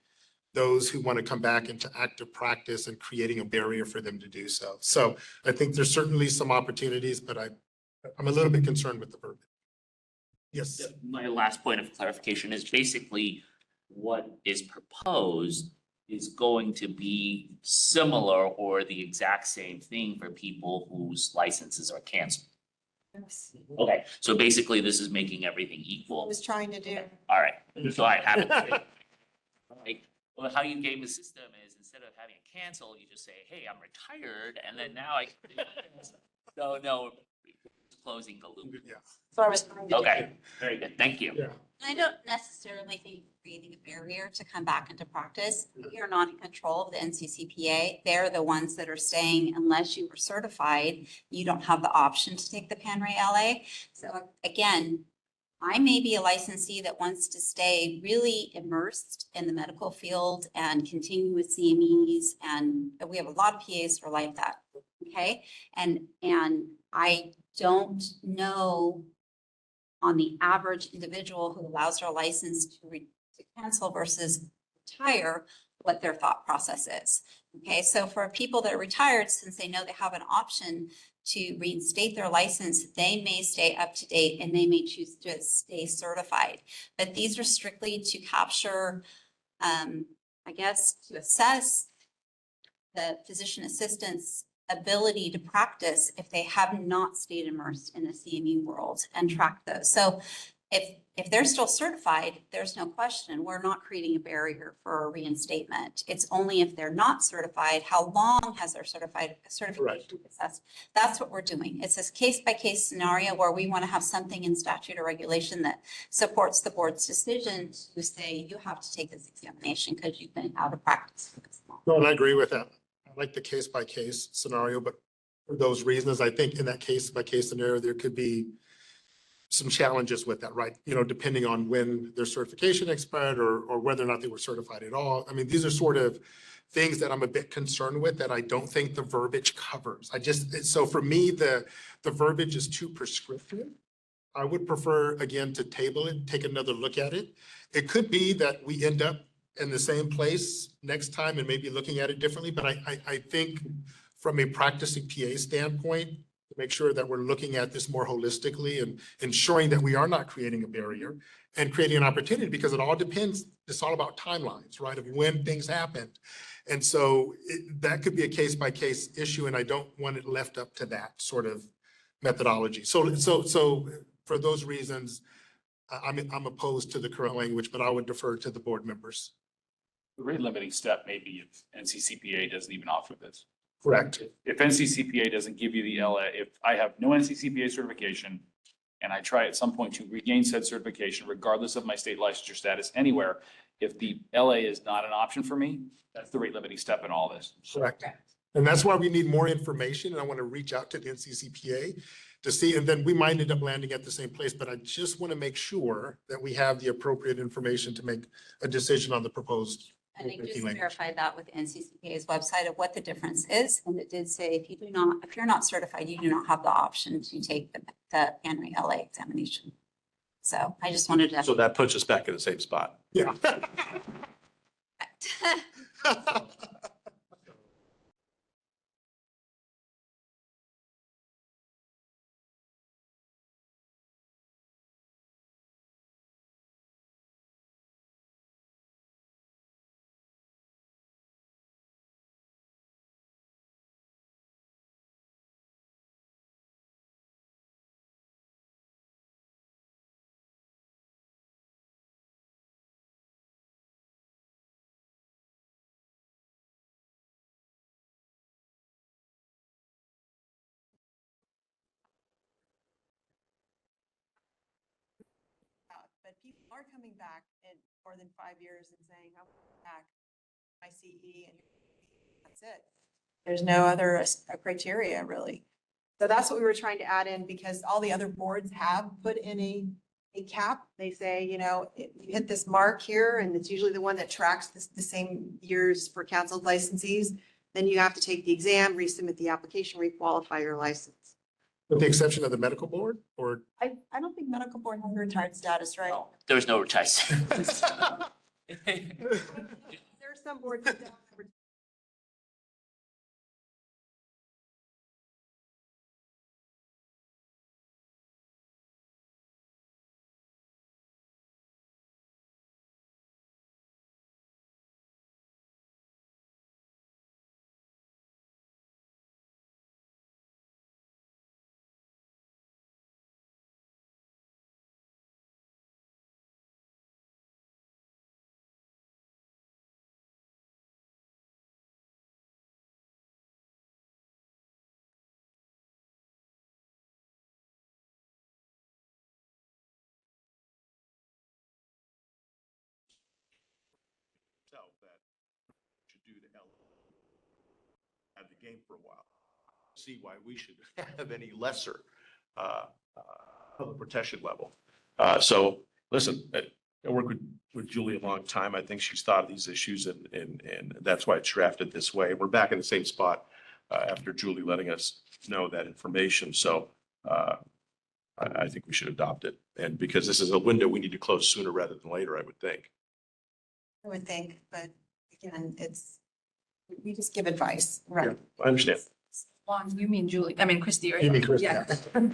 those who want to come back into active practice and creating a barrier for them to do so. So I think there's certainly some opportunities, but I'm a little bit concerned with the verbiage. Yes. My last point of clarification is basically what is proposed is going to be similar or the exact same thing for people whose licenses are canceled. Okay, so basically this is making everything I equal. was trying to do. All right, so I haven't. Like, well, how you game the system is instead of having it cancel, you just say, hey, I'm retired, and then now I. No, closing the loop. Yeah. So I was trying to do. Okay, very good, thank you. Yeah. I don't necessarily think creating a barrier to come back into practice. We are not in control of the NCCPA. They're the ones that are saying unless you were certified, you don't have the option to take the PanRay LA. So again, I may be a licensee that wants to stay really immersed in the medical field and continue with CMEs. And we have a lot of PAs who are like that. Okay. And I don't know on the average individual who allows their license to cancel versus retire, what their thought process is. Okay, so for people that are retired, since they know they have an option to reinstate their license, they may stay up to date and they may choose to stay certified. But these are strictly to capture, I guess, to assess the physician assistant's ability to practice if they have not stayed immersed in the CME world and track those. So if they're still certified, there's no question, we're not creating a barrier for a reinstatement. It's only if they're not certified, how long has their certification assessed? That's what we're doing. It's this case-by-case scenario where we want to have something in statute or regulation that supports the board's decision to say, you have to take this examination because you've been out of practice for this long. No, and I agree with that. I like the case by case scenario, but for those reasons, I think in that case by case scenario, there could be some challenges with that, right? You know, depending on when their certification expired or whether or not they were certified at all. I mean, these are sort of things that I'm a bit concerned with that I don't think the verbiage covers. So for me, the verbiage is too prescriptive. I would prefer, again, to table it, take another look at it. It could be that we end up in the same place next time and maybe looking at it differently, but I think from a practicing PA standpoint, to make sure that we're looking at this more holistically and ensuring that we are not creating a barrier and creating an opportunity, because it all depends, it's all about timelines, right, of when things happened. And so that could be a case by case issue, and I don't want it left up to that sort of methodology. So for those reasons, I'm opposed to the current language, but I would defer to the board members. The rate limiting step may be if NCCPA doesn't even offer this. Correct. If NCCPA doesn't give you the LA, if I have no NCCPA certification and I try at some point to regain said certification, regardless of my state licensure status anywhere, if the LA is not an option for me, that's the rate limiting step in all this. Correct. And that's why we need more information. And I want to reach out to the NCCPA to see, and then we might end up landing at the same place, but I just want to make sure that we have the appropriate information to make a decision on the proposed. And I just verified that with NCCPA's website of what the difference is. And it did say, if you're not certified, you do not have the option to take the PanRay LA examination. So I just wanted to. So that puts us back in the same spot. Yeah. But people are coming back in more than 5 years and saying, I'm back my CE, and that's it. There's no other criteria really. So that's what we were trying to add in, because all the other boards have put in a cap. They say, you know, you hit this mark here, and it's usually the one that tracks the same years for canceled licensees. Then you have to take the exam, resubmit the application, requalify your license. With the exception of the medical board or? I don't think medical board has a retired status, right? There's no retired. There are some boards that don't have Tell that should do the L at the game for a while. See why we should have any lesser public protection level. So listen, I work with Julie a long time. I think she's thought of these issues and that's why it's drafted this way. We're back in the same spot after Julie letting us know that information. So I think we should adopt it. And because this is a window we need to close sooner rather than later, I would think. I would think, but again, we just give advice, right? I understand. Juan, you mean Julie, I mean Christie, right? You mean Christie, Yeah. Just pretty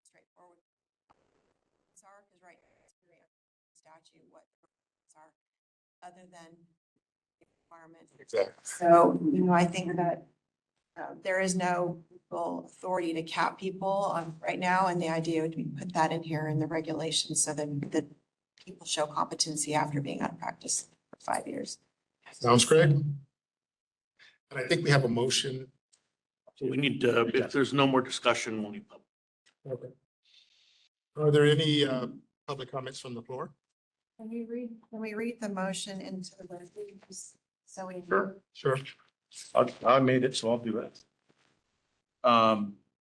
straightforward. Because right, it's very statute what the rules are, other than the requirement. Exactly. So, I think that there is no legal authority to cap people right now, and the idea would be put that in here in the regulations so that people show competency after being out of practice for 5 years. Sounds great. And I think we have a motion. So we need, if there's no more discussion, we'll need. Okay. Are there any public comments from the floor? Can we read the motion into the record? So we. Sure. I made it, so I'll do it.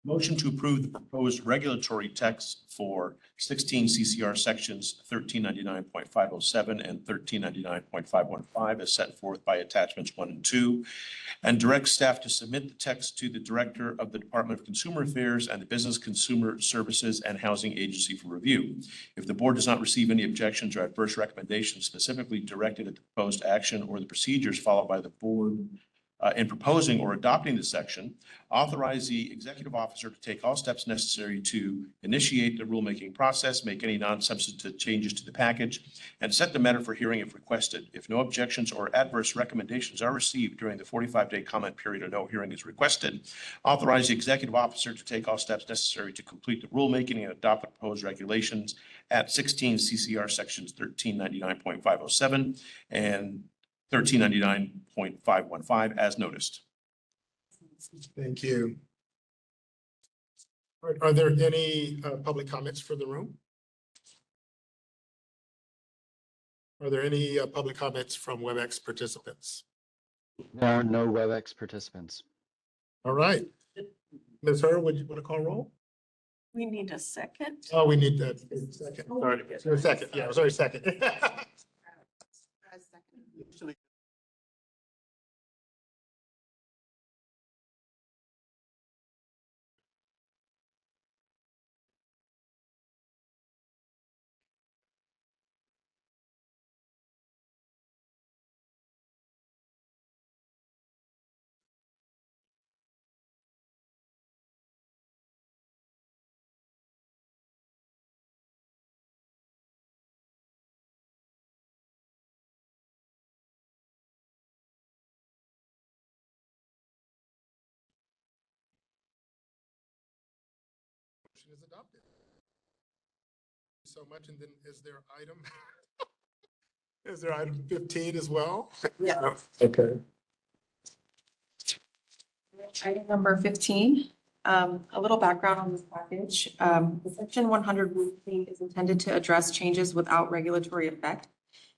Motion to approve the proposed regulatory text for 16 CCR sections 1399.507 and 1399.515 as set forth by attachments 1 and 2, and direct staff to submit the text to the Director of the Department of Consumer Affairs and the Business Consumer Services and Housing Agency for review. If the board does not receive any objections or adverse recommendations specifically directed at the proposed action or the procedures followed by the board in proposing or adopting the section, authorize the executive officer to take all steps necessary to initiate the rulemaking process, make any non-substantive changes to the package, and set the matter for hearing if requested. If no objections or adverse recommendations are received during the 45-day comment period or no hearing is requested, authorize the executive officer to take all steps necessary to complete the rulemaking and adopt the proposed regulations at 16 CCR sections 1399.507 and 1399.515 as noticed. Thank you. Are there any public comments for the room? Are there any public comments from WebEx participants? There are no WebEx participants. All right. Ms. Hur, would you want to call roll? We need a second. Oh, we need that second. Sorry, second. Yeah, sorry, second. Motion is adopted. So so much. And then is there item? Is there item 15 as well? Yeah. Okay. Item number 15, a little background on this package. The Section 100 ruling is intended to address changes without regulatory effect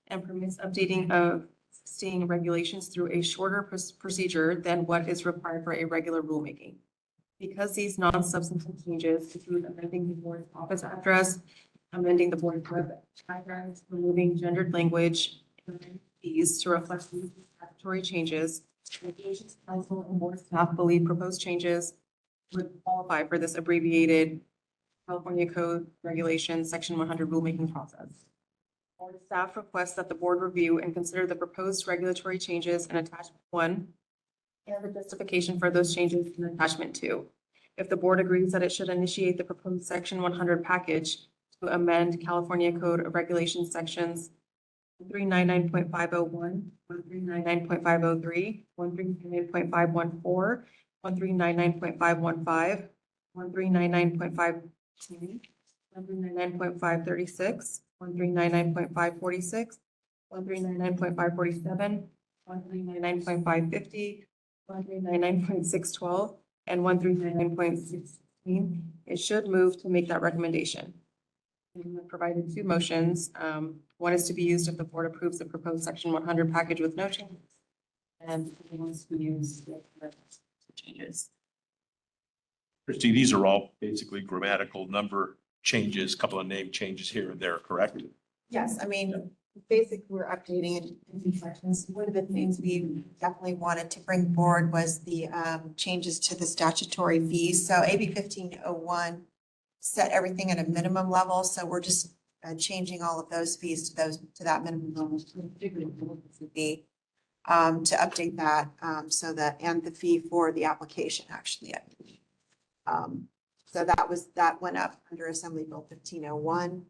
and permits updating of existing regulations through a shorter procedure than what is required for a regular rulemaking. Because these non-substantive changes include amending the board's office address, amending the board's web guidelines, removing gendered language, and fees to reflect these statutory changes, Regulations Council and board staff believe proposed changes would qualify for this abbreviated California Code Regulations Section 100 rulemaking process. Board staff requests that the board review and consider the proposed regulatory changes in attachment 1 and the justification for those changes in attachment 2. If the board agrees that it should initiate the proposed Section 100 package to amend California Code of Regulations sections 139.501, 139.503, 139.514, 139.515, 139.522, 139.536, 139.546, 139.547, 139.550, 139.612, and 139.616, it should move to make that recommendation. We provided two motions. One is to be used if the board approves the proposed Section 100 package with no changes. And one is to be used with the changes. Christie, these are all basically grammatical number changes, couple of name changes here and there, correct? Yes, I mean, basically, we're updating it in these sections. One of the things we definitely wanted to bring forward was the changes to the statutory fees. So AB 1501 set everything at a minimum level, so we're just changing all of those fees to that minimum level, particularly the fee, to update that, so that, and the fee for the application, actually. So that went up under Assembly Bill 1501.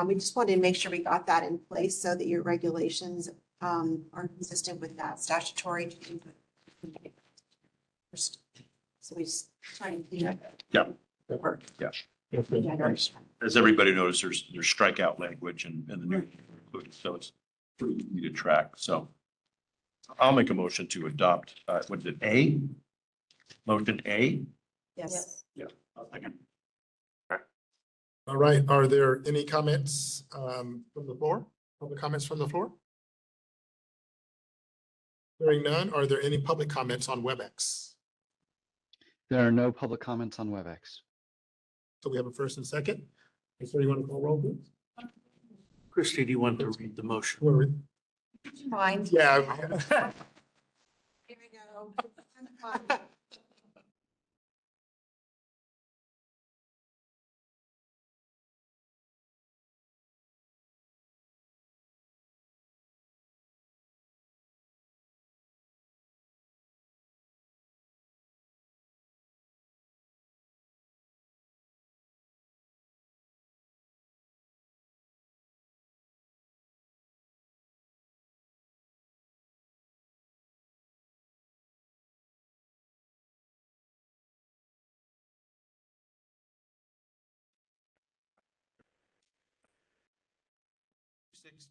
We just wanted to make sure we got that in place so that your regulations are consistent with that statutory. So we just trying to clean up. Yeah. The work. Yeah. Yeah. As everybody knows, there's strikeout language and the new included, so it's pretty easy to track. So I'll make a motion to adopt, what is it, A? Motion A? Yes. Yeah. I'll second. All right, are there any comments from the floor? Public comments from the floor? Hearing none, are there any public comments on WebEx? There are no public comments on WebEx. So we have a first and second. So you want to call roll, please? Christie, do you want to read the motion? Fine. Yeah. Here we go. Fine. Six,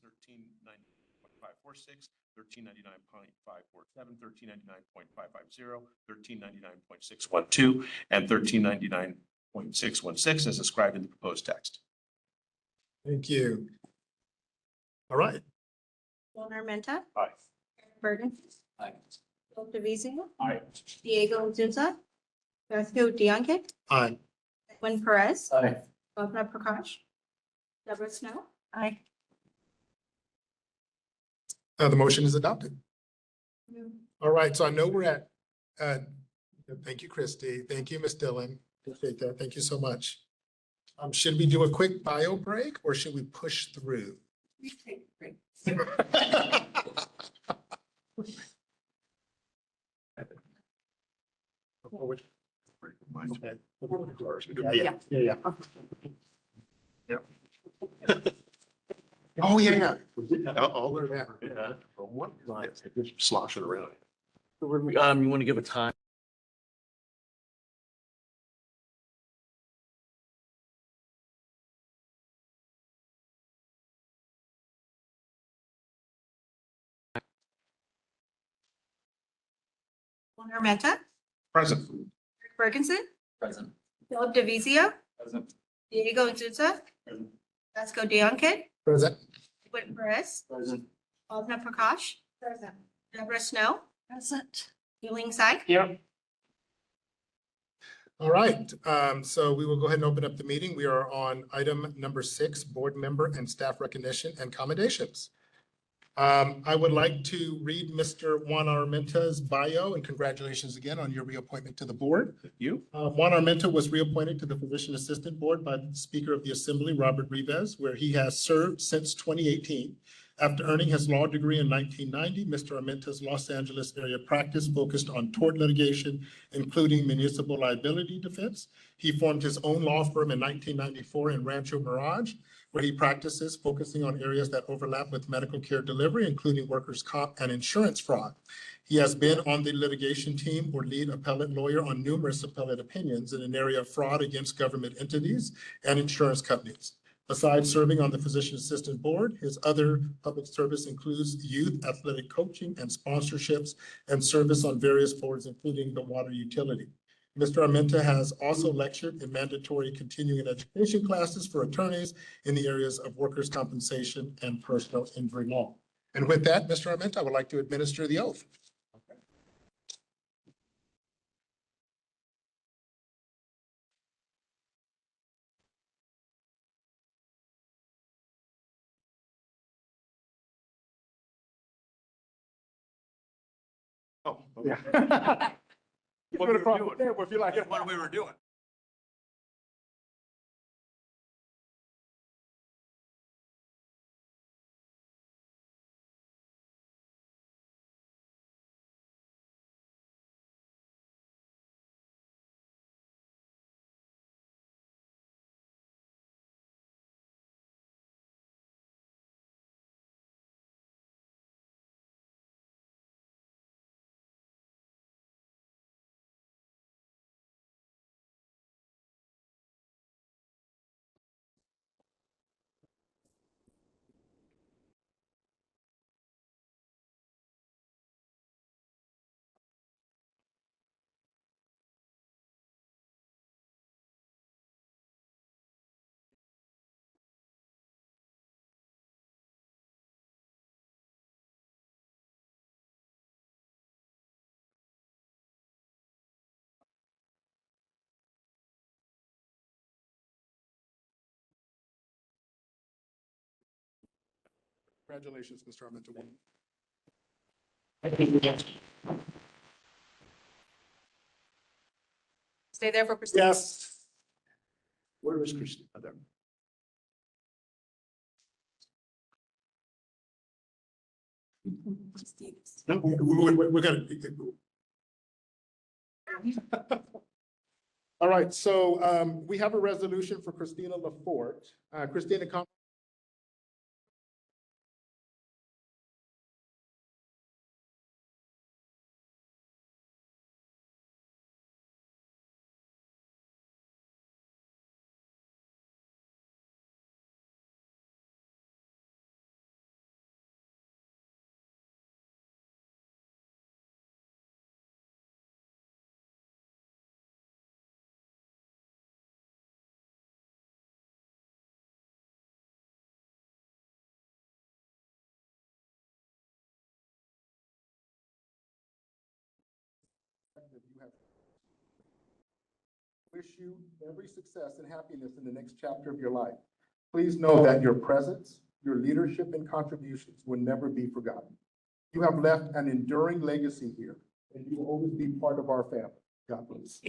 1399.546, 1399.547, 1399.550, 1399.612, and 1399.616 as described in the proposed text. Thank you. All right. Juan Armenta. Aye. Burton. Aye. Philip DeVizio. Aye. Diego Souza. Vasco Dianke. Aye. Edwin Perez. Aye. Bhavna Prakash. Deborah Snow. Aye. The motion is adopted. All right, so I know we're at, thank you, Christy. Thank you, Ms. Dillon. Appreciate that. Thank you so much. Should we do a quick bio break or should we push through? We take a break. Yeah. Oh, yeah. All of that. Yeah. What? Sloshing around. You want to give a time? Juan Armenta, Present. Eric Ferguson, Present. Philip DeVizio, Present. Diego Souza, Vasco Diankit, Present. Edwin Perez, Present. Aldana Prakash, Deborah Snow, Present. Yuling Sai. Here. All right, so we will go ahead and open up the meeting. We are on item number 6, board member and staff recognition and commendations. I would like to read Mr. Juan Armenta's bio, and congratulations again on your reappointment to the board. Thank you. Juan Armenta was reappointed to the Physician Assistant Board by the Speaker of the Assembly, Robert Rivas, where he has served since 2018. After earning his law degree in 1990, Mr. Armenta's Los Angeles area practice focused on tort litigation, including municipal liability defense. He formed his own law firm in 1994 in Rancho Mirage, where he practices focusing on areas that overlap with medical care delivery, including workers' comp and insurance fraud. He has been on the litigation team or lead appellate lawyer on numerous appellate opinions in an area of fraud against government entities and insurance companies. Besides serving on the Physician Assistant Board, his other public service includes youth athletic coaching and sponsorships and service on various boards, including the water utility. Mr. Armenta has also lectured in mandatory continuing education classes for attorneys in the areas of workers' compensation and personal injury law. And with that, Mr. Armenta, I would like to administer the oath. Oh, Yeah. What we were doing. If you like it. What we were doing. Congratulations, Mr. Armenta. Stay there for Christine. Yes. Where is Christina? There. No, we're gonna. All right, so we have a resolution for Christina Lafort. Christina, come. Wish you every success and happiness in the next chapter of your life. Please know that your presence, your leadership, and contributions will never be forgotten. You have left an enduring legacy here, and you will always be part of our family. God bless.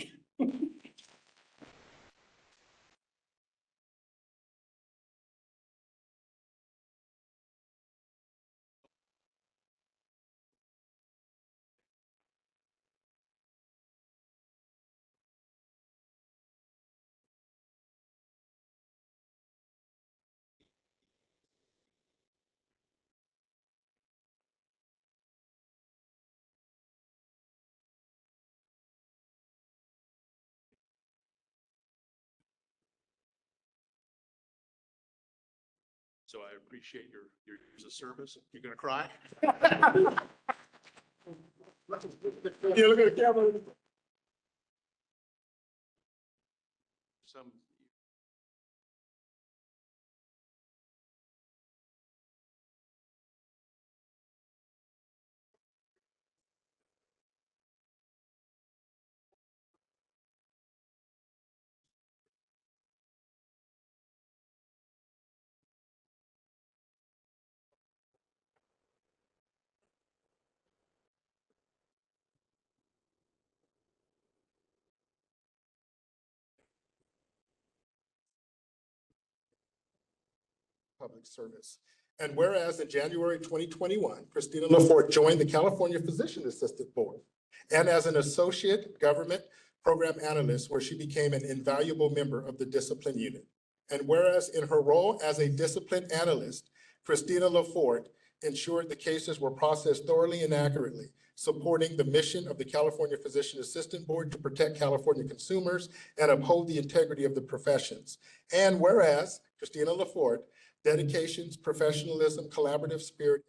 So I appreciate your years of service. You're gonna cry? Yeah, look at the camera. Some Public service. And whereas in January 2021, Christina LaForte joined the California Physician Assistant Board and as an associate government program analyst, where she became an invaluable member of the discipline unit. And whereas in her role as a discipline analyst, Christina LaForte ensured the cases were processed thoroughly and accurately, supporting the mission of the California Physician Assistant Board to protect California consumers and uphold the integrity of the professions. And whereas Christina LaForte dedications, professionalism, collaborative spirit,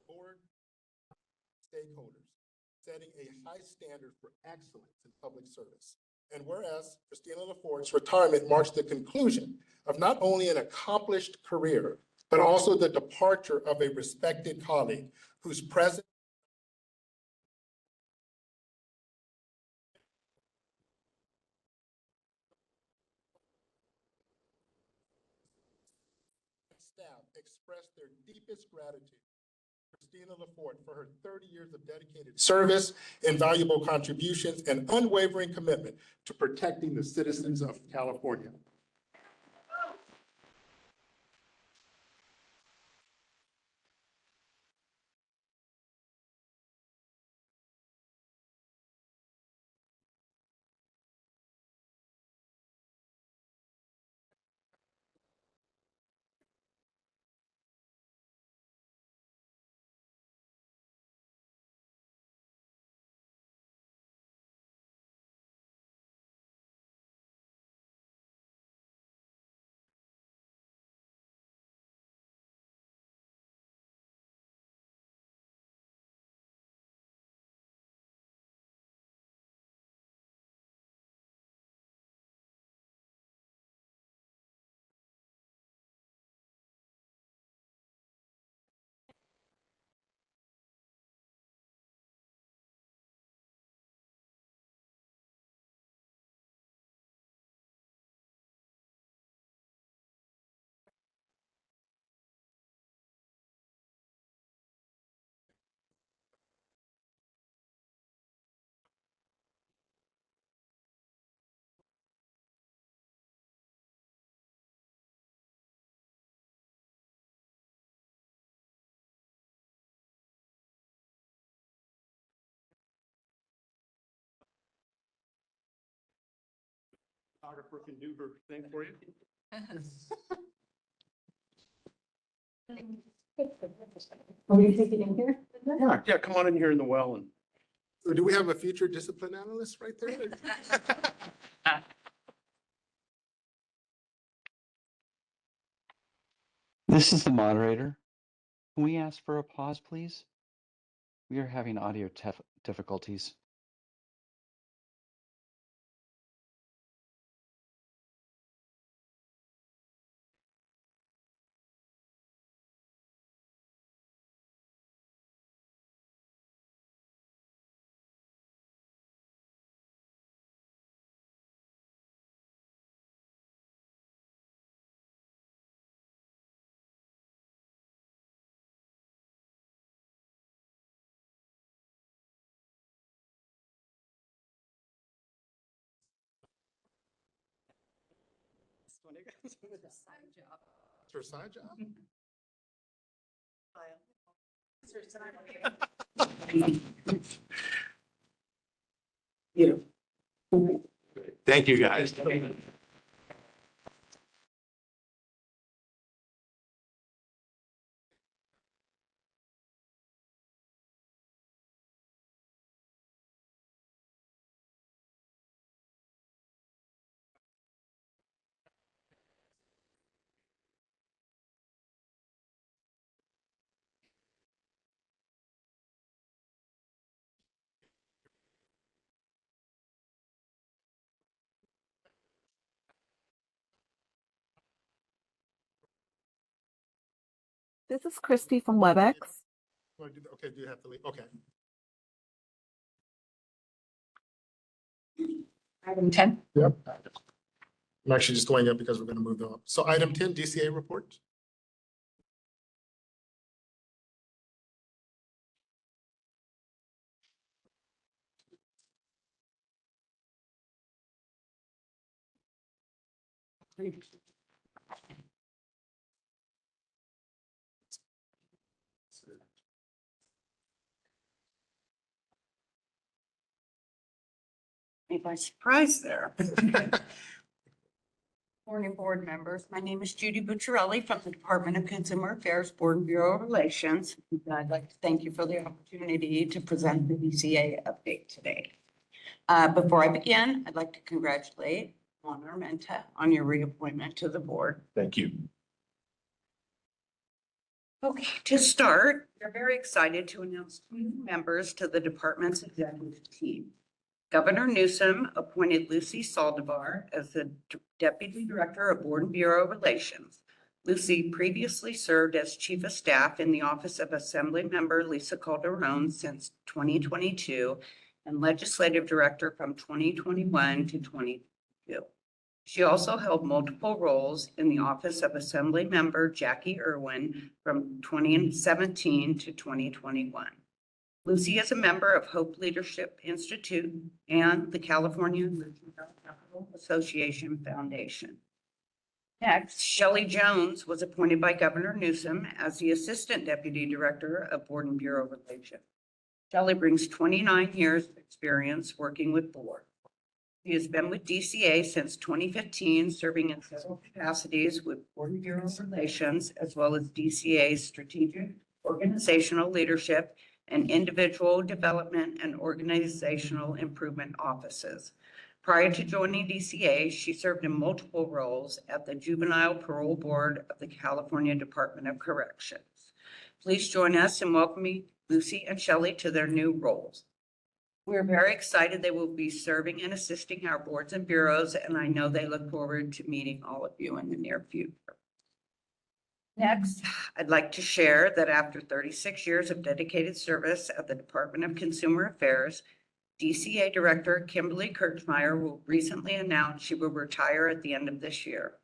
board stakeholders, setting a high standard for excellence in public service. And whereas Christina LaForte's retirement marks the conclusion of not only an accomplished career, but also the departure of a respected colleague whose presence staff expressed their deepest gratitude Christina LaForte for her 30 years of dedicated service, invaluable contributions, and unwavering commitment to protecting the citizens of California. photographer can do her thing for you. Are we taking in here? Yeah, come on in here in the well and. So do we have a future discipline analyst right there? This is the moderator. Can we ask for a pause, please? We are having audio difficulties. It's her side job? Thank you, guys. This is Christy from WebEx. Okay, do you have to leave? Okay. Item 10. Yep. I'm actually just going up because we're going to move them up. So item 10, DCA report. Me by surprise there. Morning, board members. My name is Judy Bucciarelli from the Department of Consumer Affairs Board and Bureau of Relations. I'd like to thank you for the opportunity to present the DCA update today. Before I begin, I'd like to congratulate Juan Armenta on your reappointment to the board. Thank you. Okay, to start, we're very excited to announce two new members to the department's executive team. Governor Newsom appointed Lucy Saldivar as the Deputy Director of Board and Bureau Relations. Lucy previously served as Chief of Staff in the Office of Assembly Member Lisa Calderon since 2022 and Legislative Director from 2021 to 2022. She also held multiple roles in the Office of Assembly Member Jackie Irwin from 2017 to 2021. Lucy is a member of Hope Leadership Institute and the California Capital Association Foundation. Next, Shelley Jones was appointed by Governor Newsom as the Assistant Deputy Director of Board and Bureau Relations. Shelley brings 29 years of experience working with board. She has been with DCA since 2015, serving in several capacities with Board and Bureau Relations, as well as DCA's strategic organizational leadership and individual development and organizational improvement offices. Prior to joining DCA, she served in multiple roles at the Juvenile Parole Board of the California Department of Corrections. Please join us in welcoming Lucy and Shelley to their new roles. We're very excited they will be serving and assisting our boards and bureaus, and I know they look forward to meeting all of you in the near future. Next, I'd like to share that after 36 years of dedicated service at the Department of Consumer Affairs, DCA Director Kimberly Kirchmeyer will recently announce she will retire at the end of this year.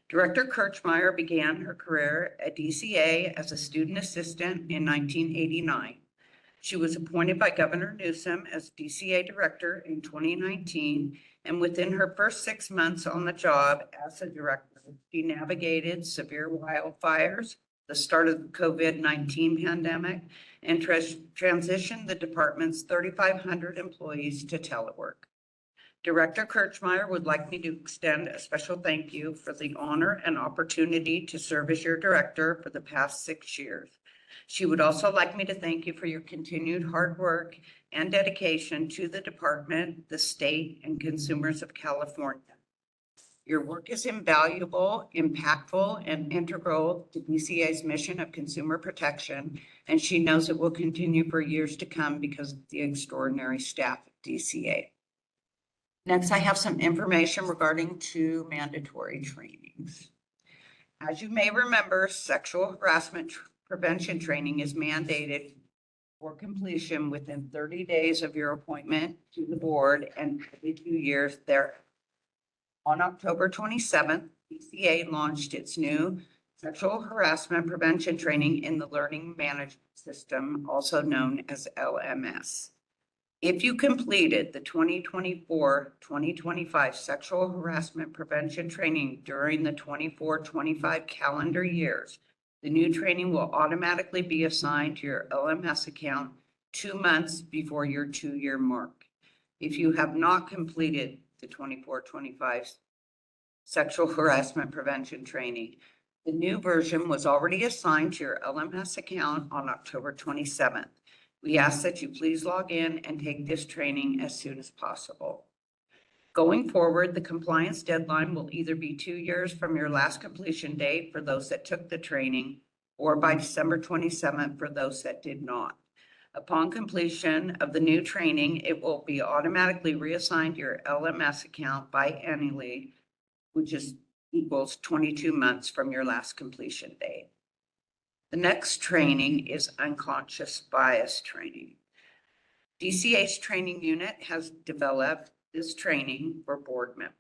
Director Kirchmeyer began her career at DCA as a student assistant in 1989. She was appointed by Governor Newsom as DCA Director in 2019, and within her first 6 months on the job as a director, she navigated severe wildfires, the start of the COVID-19 pandemic, and transitioned the department's 3,500 employees to telework. Director Kirchmeyer would like me to extend a special thank you for the honor and opportunity to serve as your director for the past 6 years. She would also like me to thank you for your continued hard work and dedication to the department, the state, and consumers of California. Your work is invaluable, impactful, and integral to DCA's mission of consumer protection, and she knows it will continue for years to come because of the extraordinary staff at DCA. Next, I have some information regarding 2 mandatory trainings. As you may remember, sexual harassment prevention training is mandated for completion within 30 days of your appointment to the board and every 2 years thereafter. On October 27th, DCA launched its new sexual harassment prevention training in the Learning Management System, also known as LMS. If you completed the 2024-2025 sexual harassment prevention training during the 24-25 calendar years, the new training will automatically be assigned to your LMS account 2 months before your 2-year mark. If you have not completed the 24-25 sexual harassment prevention training, the new version was already assigned to your LMS account on October 27th. We ask that you please log in and take this training as soon as possible. Going forward, the compliance deadline will either be 2 years from your last completion date for those that took the training, or by December 27th for those that did not. Upon completion of the new training, it will be automatically reassigned to your LMS account biannually, which equals 22 months from your last completion date. The next training is unconscious bias training. DCA's training unit has developed this training for board members.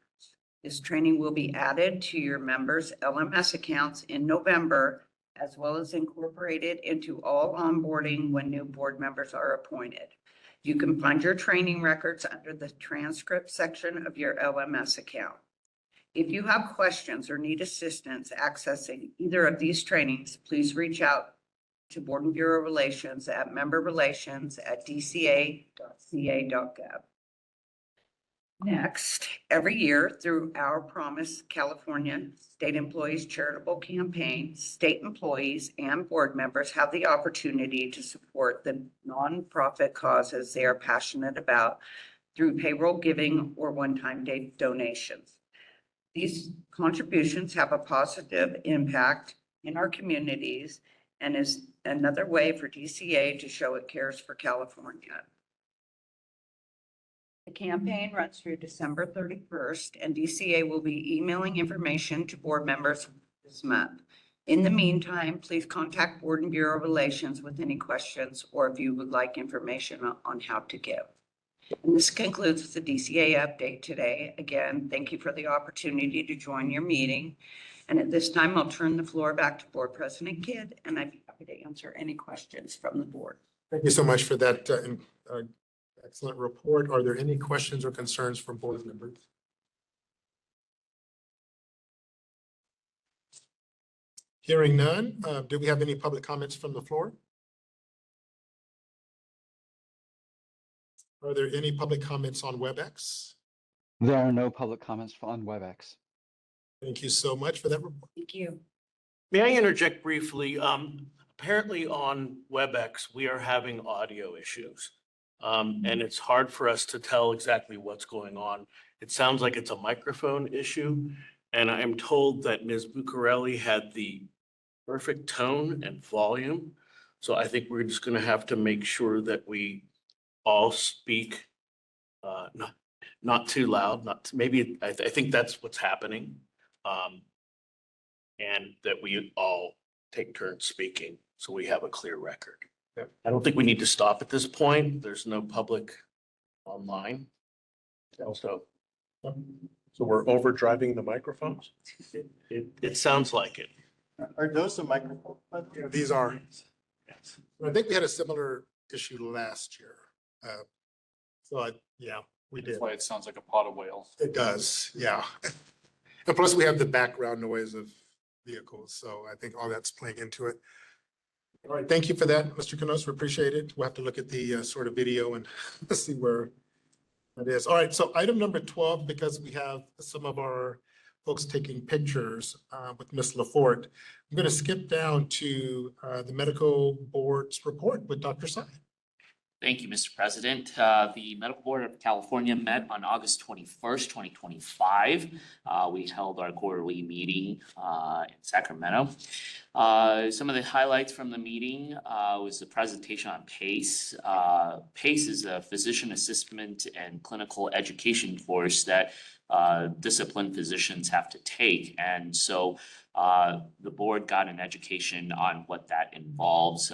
This training will be added to your members' LMS accounts in November, as well as incorporated into all onboarding when new board members are appointed. You can find your training records under the transcript section of your LMS account. If you have questions or need assistance accessing either of these trainings, please reach out to Board and Bureau Relations at memberrelations@dca.ca.gov. Next, every year through Our Promise California State Employees Charitable Campaign, state employees and board members have the opportunity to support the nonprofit causes they are passionate about through payroll giving or one-time donations. These contributions have a positive impact in our communities and is another way for DCA to show it cares for California. The campaign runs through December 31st, and DCA will be emailing information to board members this month. In the meantime, please contact Board and Bureau Relations with any questions or if you would like information on how to give. And this concludes the DCA update today. Again, thank you for the opportunity to join your meeting. And at this time, I'll turn the floor back to Board President Kidd, and I'd be happy to answer any questions from the board. Thank you so much for that excellent report. Are there any questions or concerns from board members? Hearing none, do we have any public comments from the floor? Are there any public comments on WebEx? There are no public comments on WebEx. Thank you so much for that report. Thank you. May I interject briefly? Apparently on WebEx, we are having audio issues. And it's hard for us to tell exactly what's going on. It sounds like it's a microphone issue. And I am told that Ms. Bucarelli had the perfect tone and volume. So I think we're just going to have to make sure that we all speak not too loud, maybe I think that's what's happening. And that we all take turns speaking so we have a clear record. Yep. I don't think we need to stop at this point. There's no public online. Also, So we're overdriving the microphones? it sounds like it. Are those the microphones? Yeah, these are. I think we had a similar issue last year. Yeah, we did. That's why it sounds like a pot of whales. It does, yeah. And plus we have the background noise of vehicles, so I think all that's playing into it. All right, thank you for that, Mr. Canoes. We appreciate it. We'll have to look at the sort of video and see where that is. All right, so item number 12, because we have some of our folks taking pictures with Ms. LaForte, I'm going to skip down to the medical board's report with Dr. Sy. Thank you, Mr. President. The Medical Board of California met on August 21st, 2025. We held our quarterly meeting in Sacramento. Some of the highlights from the meeting was the presentation on PACE. PACE is a physician assessment and clinical education course that disciplined physicians have to take. And so the board got an education on what that involves,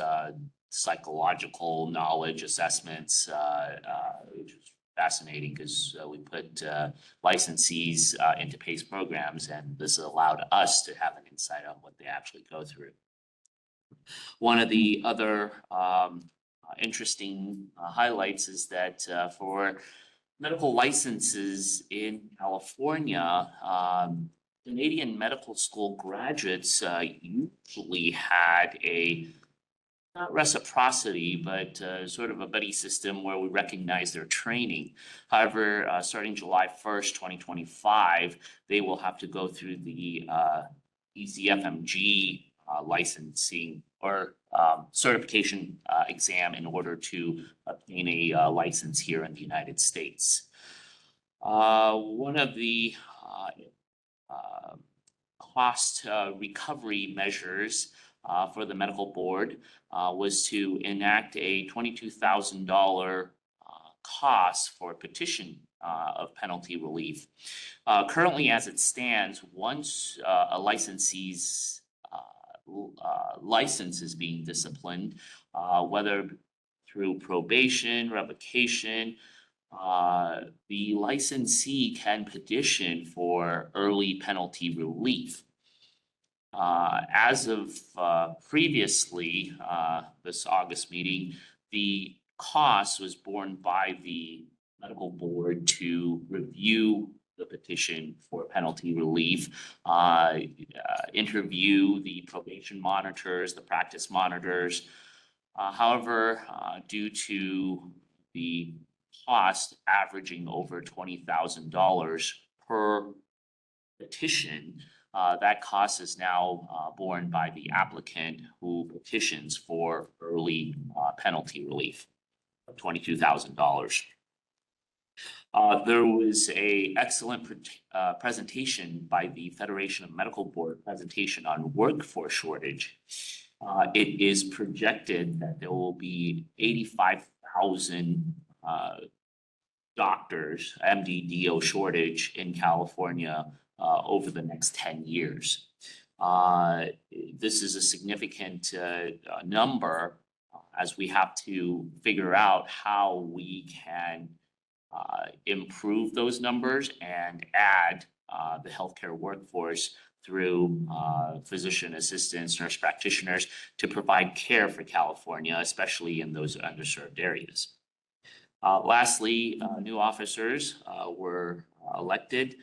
psychological knowledge assessments, which was fascinating because we put licensees into PACE programs, and this allowed us to have an insight on what they actually go through. One of the other interesting highlights is that for medical licenses in California, Canadian medical school graduates usually had a not reciprocity, but sort of a buddy system where we recognize their training. However, starting July 1st, 2025, they will have to go through the ECFMG licensing or certification exam in order to obtain a license here in the United States. One of the cost recovery measures for the medical board was to enact a $22,000 cost for petition of penalty relief. Currently, as it stands, once a licensee's license is being disciplined, whether through probation, revocation, the licensee can petition for early penalty relief. As of previously, this August meeting, the cost was borne by the medical board to review the petition for penalty relief, interview the probation monitors, the practice monitors. However, due to the cost averaging over $20,000 per petition, that cost is now borne by the applicant who petitions for early penalty relief of $22,000. There was a excellent presentation by the Federation of Medical Board presentation on workforce shortage. It is projected that there will be 85,000 doctors, MD-DO shortage in California over the next 10 years. This is a significant number as we have to figure out how we can improve those numbers and add the healthcare workforce through physician assistants, nurse practitioners to provide care for California, especially in those underserved areas. Lastly, new officers were elected.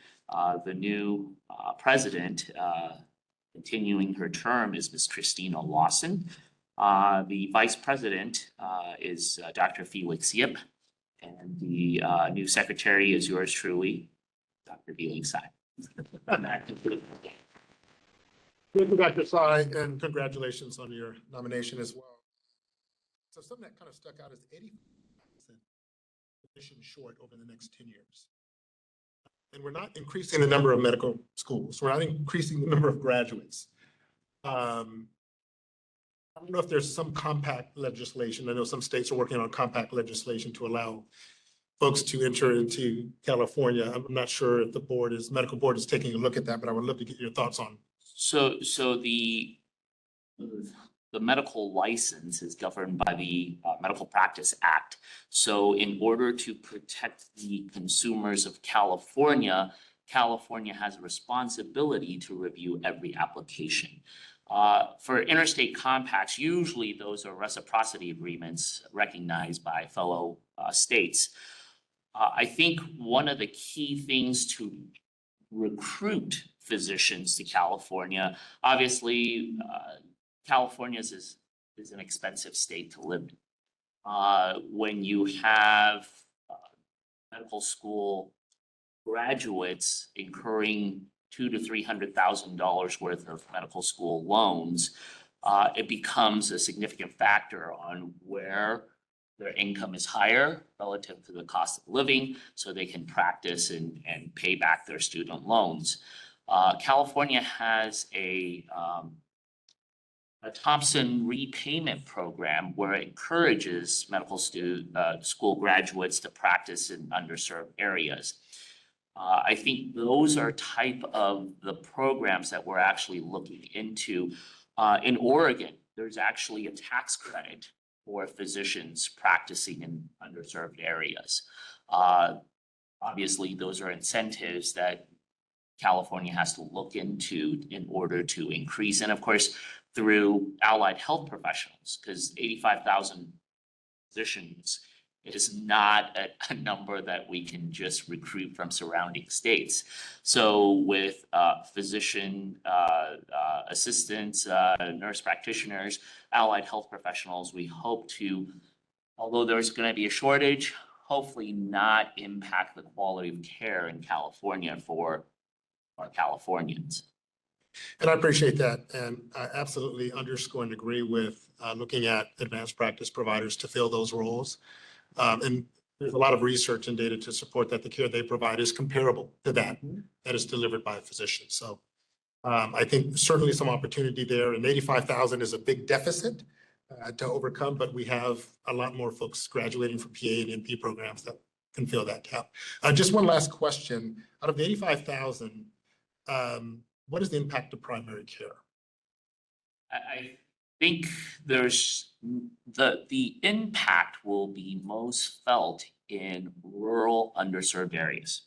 The new president, continuing her term, is Ms. Christina Lawson. The vice president is Dr. Felix Yip, and the new secretary is yours truly, Dr. Beeling Tsai. Thank you, Dr. Tsai, and congratulations on your nomination as well. So something that kind of stuck out is 80% position short over the next 10 years. And we're not increasing the number of medical schools. We're not increasing the number of graduates. I don't know if there's some compact legislation. I know some states are working on compact legislation to allow folks to enter into California. I'm not sure if the medical board is taking a look at that, but I would love to get your thoughts on. So the medical license is governed by the Medical Practice Act. So in order to protect the consumers of California, California has a responsibility to review every application. For interstate compacts, usually those are reciprocity agreements recognized by fellow states. I think one of the key things to recruit physicians to California, obviously, California is an expensive state to live in. When you have medical school graduates incurring $200,000 to $300,000 worth of medical school loans, it becomes a significant factor on where their income is higher relative to the cost of living, so they can practice and pay back their student loans. California has a Thompson repayment program where it encourages medical school graduates to practice in underserved areas. I think those are type of the programs that we're actually looking into. In Oregon, there's actually a tax credit for physicians practicing in underserved areas. Obviously, those are incentives that California has to look into in order to increase. And of course, through allied health professionals, because 85,000 physicians is not a number that we can just recruit from surrounding states. So with physician assistants, nurse practitioners, allied health professionals, we hope to, although there's going to be a shortage, hopefully not impact the quality of care in California for our Californians. And I appreciate that. And I absolutely underscore and agree with looking at advanced practice providers to fill those roles. And there's a lot of research and data to support that the care they provide is comparable to that is delivered by a physician. So I think certainly some opportunity there, and 85,000 is a big deficit to overcome, but we have a lot more folks graduating from PA and NP programs that can fill that gap. Just one last question. Out of the 85,000, what is the impact of primary care? I think there's, the impact will be most felt in rural underserved areas.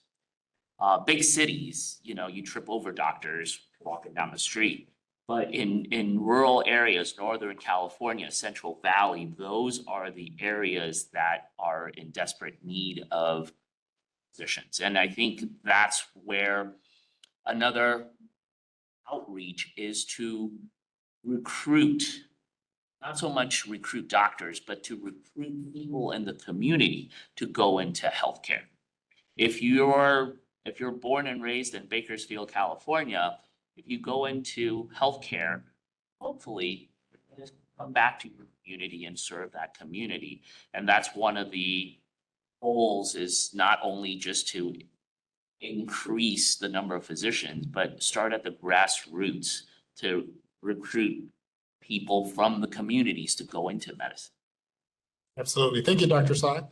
Big cities, you know, you trip over doctors walking down the street. But in rural areas, Northern California, Central Valley, those are the areas that are in desperate need of physicians. And I think that's where another outreach is to recruit, not so much recruit doctors, but to recruit people in the community to go into healthcare. If you're born and raised in Bakersfield, California, if you go into healthcare, hopefully you just come back to your community and serve that community. And that's one of the goals, is not only just to increase the number of physicians, but start at the grassroots to recruit people from the communities to go into medicine. Absolutely. Thank you, Dr. Sy.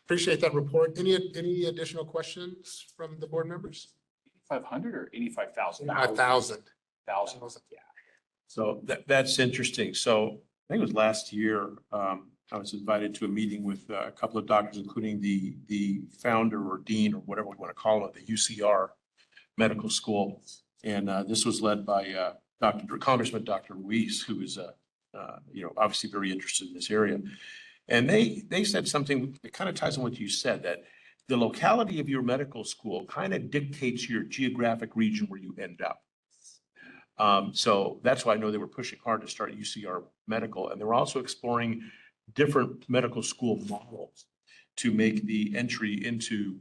Appreciate that report. Any additional questions from the board members? 500 or 85,000? 5,000. 1,000. Yeah. So that's interesting. So I think it was last year, I was invited to a meeting with a couple of doctors, including the founder or dean or whatever we want to call it, the UCR Medical School. And this was led by Congressman Dr. Ruiz, who is obviously very interested in this area. And they said something that kind of ties on what you said, that the locality of your medical school kind of dictates your geographic region where you end up. So that's why I know they were pushing hard to start UCR Medical, and they're also exploring different medical school models to make the entry into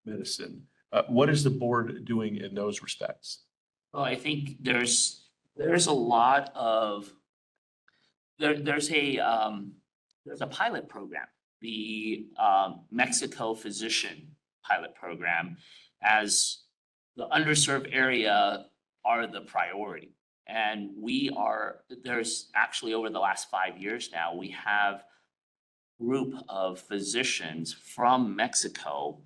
medicine. What is the board doing in those respects? Well, I think there's a lot of, there's a pilot program, the Mexico Physician Pilot Program, as the underserved area are the priority. And there's actually, over the last 5 years now, we have a group of physicians from Mexico.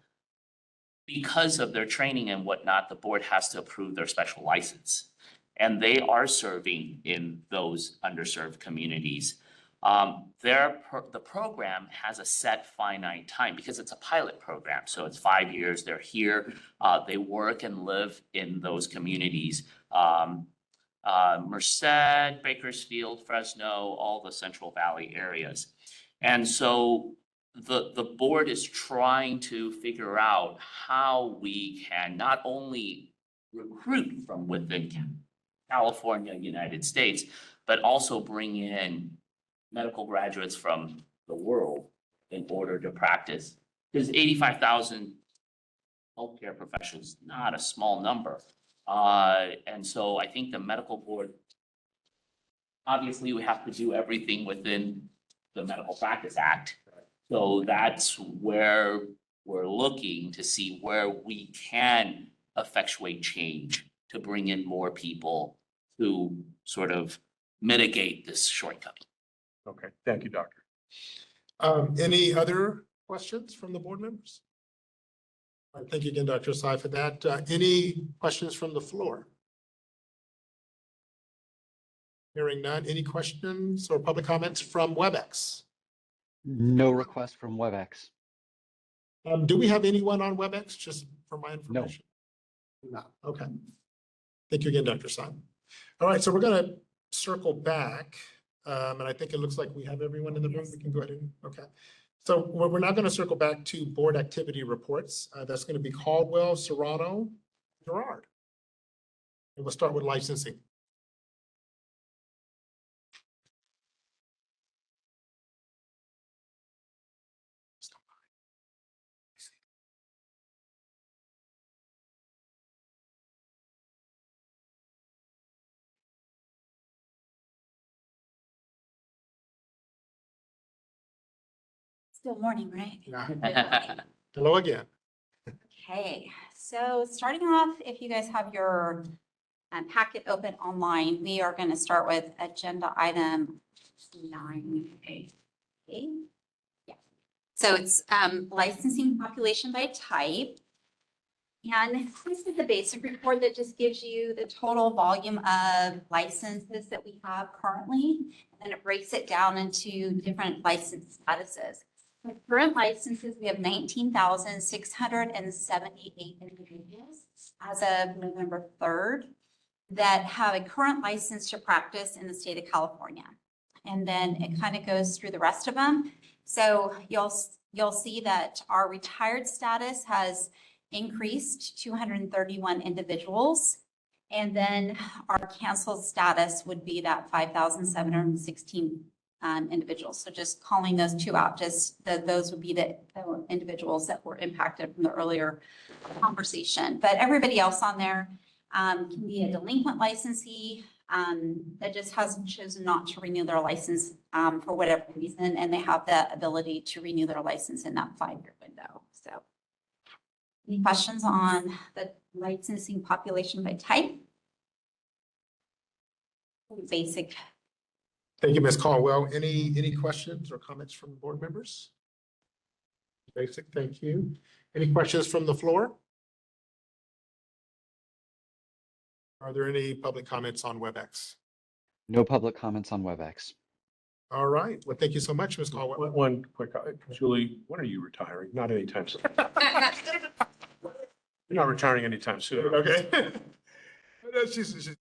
Because of their training and whatnot, the board has to approve their special license. And they are serving in those underserved communities. The program has a set finite time because it's a pilot program. So it's 5 years. They're here. They work and live in those communities. Merced, Bakersfield, Fresno, all the Central Valley areas. And so the board is trying to figure out how we can not only recruit from within California, United States, but also bring in medical graduates from the world in order to practice. Because 85,000 healthcare professionals, not a small number. And so I think the medical board, obviously we have to do everything within the Medical Practice Act. So that's where we're looking to see where we can effectuate change to bring in more people to sort of mitigate this shortcoming. Okay, thank you, Doctor. Any other questions from the board members? All right, thank you again, Dr. Sy, for that. Any questions from the floor? Hearing none. Any questions or public comments from WebEx? No request from WebEx. Do we have anyone on WebEx, just for my information? No. Okay. Thank you again, Dr. Sy. All right, so we're going to circle back. And I think it looks like we have everyone in the room. We can go ahead and, okay. So we're now going to circle back to board activity reports. That's going to be Caldwell, Serrano, Gerard. And we'll start with licensing. Still morning, right? Hello again. Okay, so starting off, if you guys have your packet open online, we are going to start with agenda item 9A. Yeah. So it's licensing population by type. And this is the basic report that just gives you the total volume of licenses that we have currently. And it breaks it down into different license statuses. The current licenses, we have 19,678 individuals as of November 3rd that have a current license to practice in the state of California. And then it kind of goes through the rest of them. So you'll see that our retired status has increased 231 individuals. And then our canceled status would be that 5,716 individuals. So just calling those two out, those would be the individuals that were impacted from the earlier conversation. But everybody else on there can be a delinquent licensee that just has chosen not to renew their license for whatever reason, and they have the ability to renew their license in that 5-year window. So any questions on the licensing population by type? Basic. Thank you, Ms. Caldwell. Any questions or comments from board members? Basic, thank you. Any questions from the floor? Are there any public comments on WebEx? No public comments on WebEx. All right. Well, thank you so much, Ms. Caldwell. One quick, Julie, when are you retiring? Not anytime soon. You're not retiring anytime soon. Okay. She's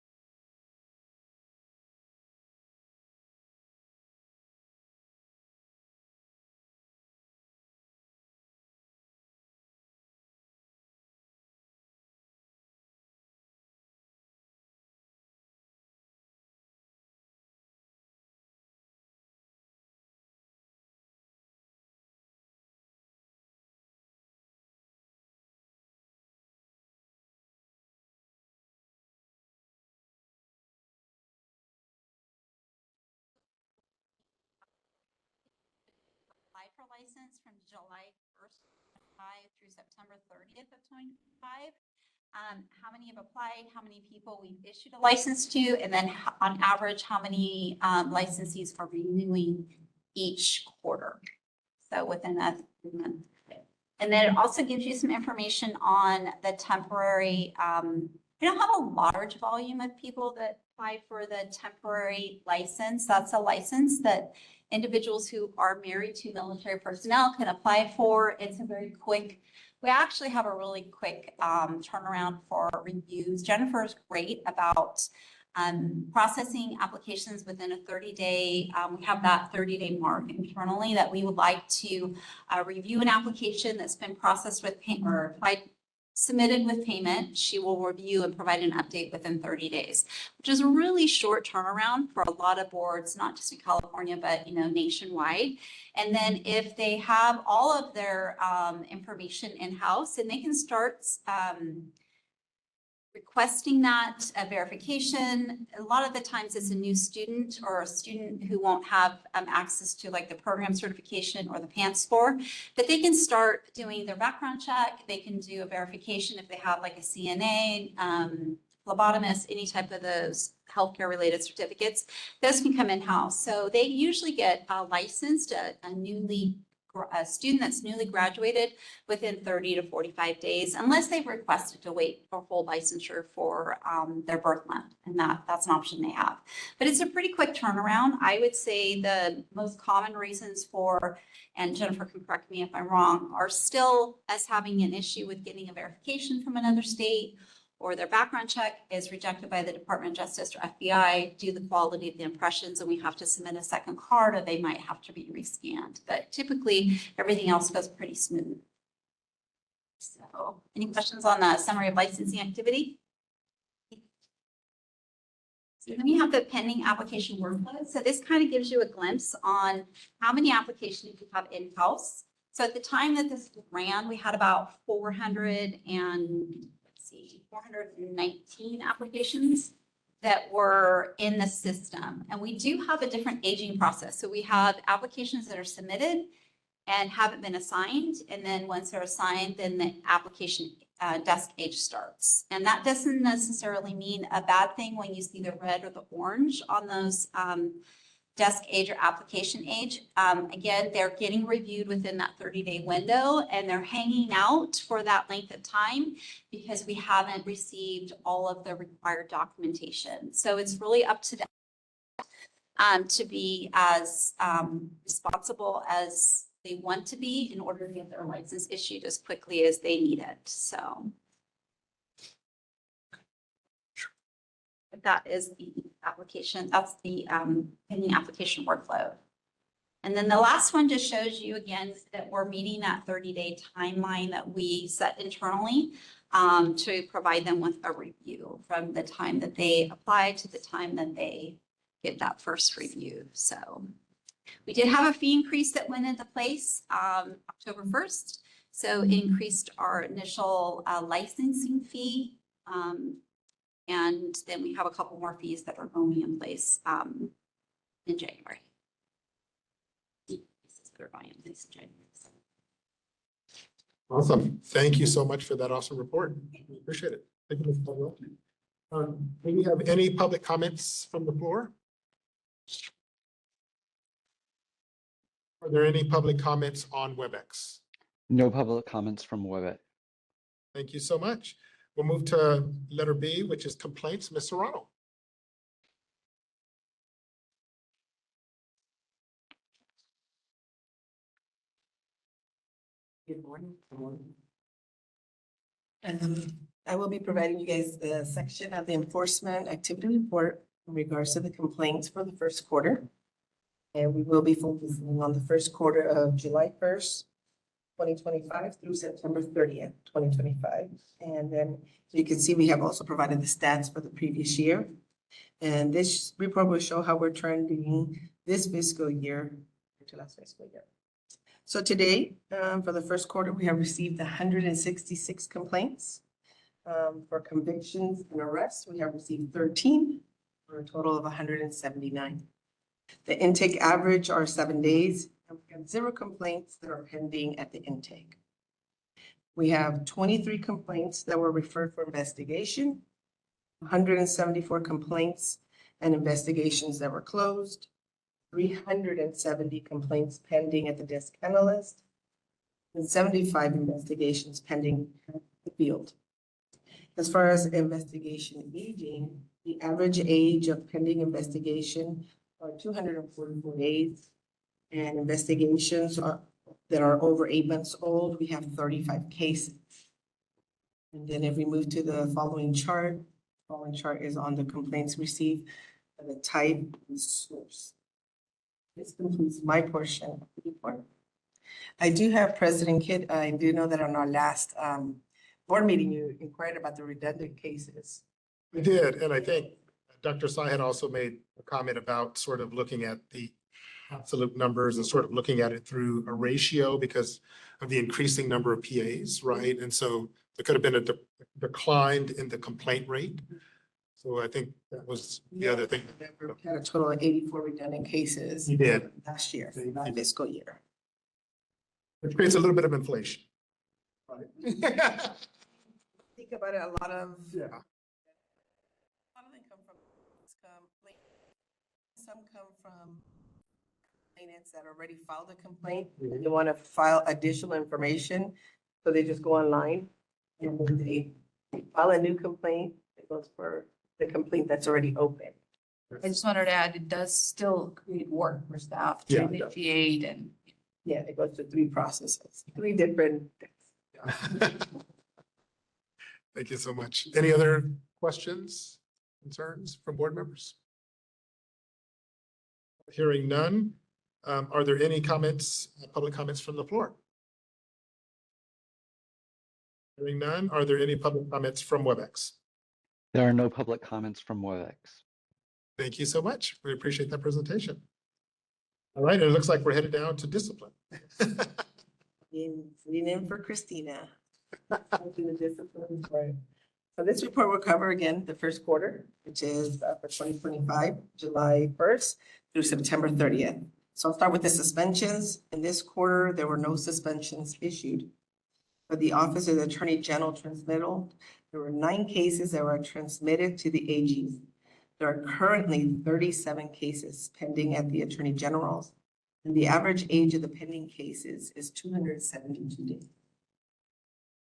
Apply for license from July 1st, 2025 through September 30th of 2025. How many have applied, how many people we've issued a license to, and then on average, how many licensees are renewing each quarter. So within that month. And then it also gives you some information on the temporary, we don't have a large volume of people that apply for the temporary license. That's a license that individuals who are married to military personnel can apply for. It's a very quick, we actually have a really quick turnaround for reviews. Jennifer is great about processing applications within a 30-day. We have that 30-day mark internally that we would like to review an application that's been processed with payment or applied, submitted with payment. She will review and provide an update within 30 days, which is a really short turnaround for a lot of boards, not just in California, but nationwide. And then if they have all of their information in-house, and they can start requesting that verification. A lot of the times it's a new student or a student who won't have access to like the program certification or the PANCE score, but they can start doing their background check. They can do a verification if they have like a CNA, phlebotomist, any type of those healthcare related certificates. Those can come in-house. So they usually get licensed, a student that's newly graduated within 30 to 45 days, unless they've requested to wait for full licensure for their birth month. And that's an option they have. But it's a pretty quick turnaround. I would say the most common reasons for, and Jennifer can correct me if I'm wrong, are still us having an issue with getting a verification from another state, or their background check is rejected by the Department of Justice or FBI due to the quality of the impressions, and we have to submit a second card, or they might have to be rescanned. But typically, everything else goes pretty smooth. So, any questions on the summary of licensing activity? So then you have the pending application workload. So this kind of gives you a glimpse on how many applications you have in-house. So at the time that this ran, we had about 419 applications that were in the system. And we do have a different aging process. So we have applications that are submitted and haven't been assigned. And then once they're assigned, then the application desk age starts. And that doesn't necessarily mean a bad thing when you see the red or the orange on those desk age or application age. Again, they're getting reviewed within that 30-day window, and they're hanging out for that length of time because we haven't received all of the required documentation. So it's really up to them to be as responsible as they want to be in order to get their license issued as quickly as they need it. So that is the application. That's the pending application workload. And then the last one just shows you again that we're meeting that 30-day timeline that we set internally to provide them with a review from the time that they apply to the time that they get that first review. So we did have a fee increase that went into place October 1st. So it increased our initial licensing fee. And then we have a couple more fees that are going in place in January. They're going in place in January. Awesome. Thank you so much for that awesome report. We appreciate it. Thank you, Ms. Caldwell. Do we have any public comments from the floor? Are there any public comments on WebEx? No public comments from WebEx. Thank you so much. We'll move to letter B, which is complaints. Ms. Serrano. Good morning. Good morning. I will be providing you guys the section of the enforcement activity report in regards to the complaints for the first quarter. And we will be focusing on the first quarter of July 1st, 2025 through September 30th, 2025. And then you can see we have also provided the stats for the previous year. And this report will show how we're trending this fiscal year to last fiscal year. So today, for the first quarter, we have received 166 complaints. For convictions and arrests, we have received 13 for a total of 179. The intake average are 7 days, and we have 0 complaints that are pending at the intake. We have 23 complaints that were referred for investigation, 174 complaints and investigations that were closed, 370 complaints pending at the desk analyst, and 75 investigations pending at the field. As far as investigation aging, the average age of pending investigation are 244 days, and investigations that are over 8 months old, we have 35 cases. And then if we move to the following chart is on the complaints received, and the type and source. This concludes my portion of the report. I do have President Kidd. I do know that on our last board meeting, you inquired about the redundant cases. We did, and I think Dr. Sai had also made a comment about sort of looking at the absolute numbers and sort of looking at it through a ratio because of the increasing number of PAs, right? And so there could have been a decline in the complaint rate. So I think that was the other thing. We had a total of 84 redundant cases. You did. Last year, fiscal year. Which creates a little bit of inflation. Right? Think about it, a lot of them come from, some come from complainants that already filed a complaint. They want to file additional information, so they just go online and then they file a new complaint. It goes for the complaint that's already open. I just wanted to add, it does still create work for staff to Yeah. initiate and. Yeah, it goes through 3 processes, 3 different. Thank you so much. Any other questions, concerns from board members? Hearing none, are there any comments, public comments from the floor? Hearing none, are there any public comments from WebEx? There are no public comments from WebEx. Thank you so much. We appreciate that presentation. All right, and it looks like we're headed down to discipline. Sitting in for Christina. The discipline. Right. So this report will cover again the first quarter, which is for 2025, July 1st through September 30th. So I'll start with the suspensions. In this quarter, there were no suspensions issued. For the Office of the Attorney General transmittal, there were 9 cases that were transmitted to the AGs. There are currently 37 cases pending at the Attorney General's, and the average age of the pending cases is 272 days.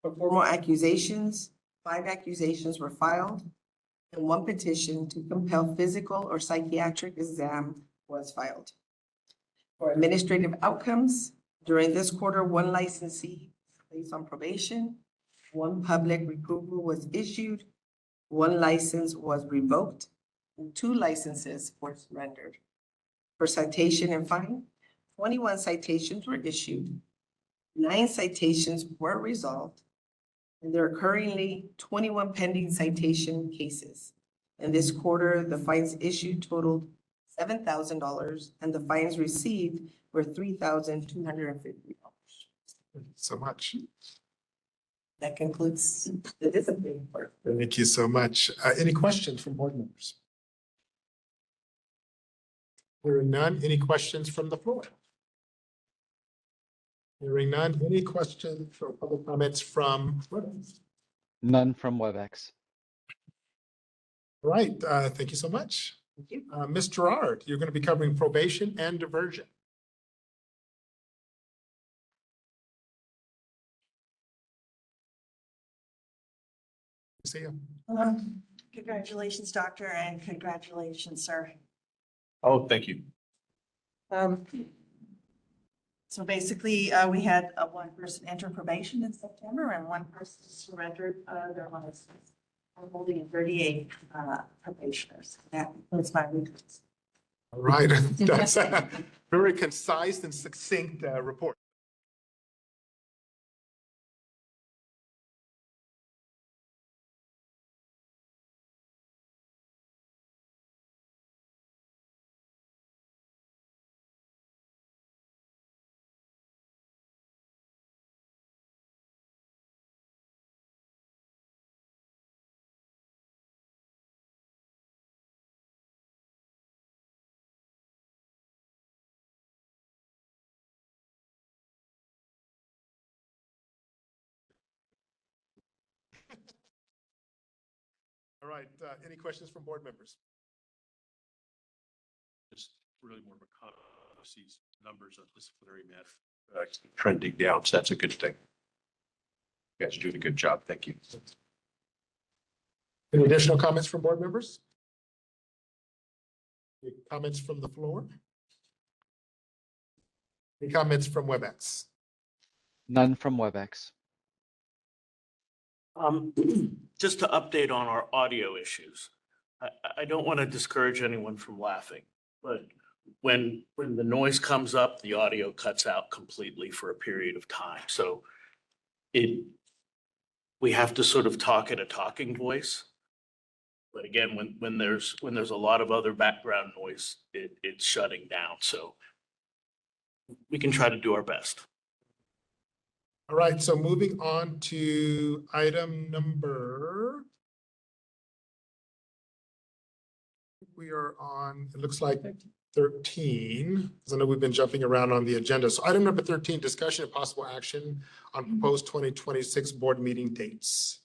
For formal accusations, 5 accusations were filed, and 1 petition to compel physical or psychiatric exam was filed. For administrative outcomes, during this quarter, 1 licensee placed on probation, 1 public reproval was issued, 1 license was revoked, and 2 licenses were surrendered. For citation and fine, 21 citations were issued, 9 citations were resolved, and there are currently 21 pending citation cases. In this quarter, the fines issued totaled $7,000, and the fines received were $3,250. So much. That concludes the discipline part. Thank you so much. Any questions from board members? Hearing none, any questions from the floor? Hearing none, any questions or public comments from? None from WebEx. Right, thank you so much. Thank you. Ms. Gerard, you're going to be covering probation and diversion. See you. Congratulations, doctor, and congratulations, sir. Oh, thank you. So basically, we had 1 person enter probation in September and 1 person surrendered their license. I'm holding 38 probationers. That was my weakness. All right, that's a very concise and succinct report. All right, any questions from board members? Just really more of a comment. These numbers of disciplinary matter trending down, so that's a good thing. You guys are doing a good job. Thank you. Any additional comments from board members? Any comments from the floor? Any comments from WebEx? None from WebEx. Just to update on our audio issues. I don't want to discourage anyone from laughing, but when the noise comes up, the audio cuts out completely for a period of time. So we have to sort of talk at a talking voice. But again, when there's a lot of other background noise, it's shutting down. So we can try to do our best. All right, so moving on to item number. We are on, it looks like 13, because I know we've been jumping around on the agenda. So item number 13, discussion and possible action on proposed 2026 board meeting dates.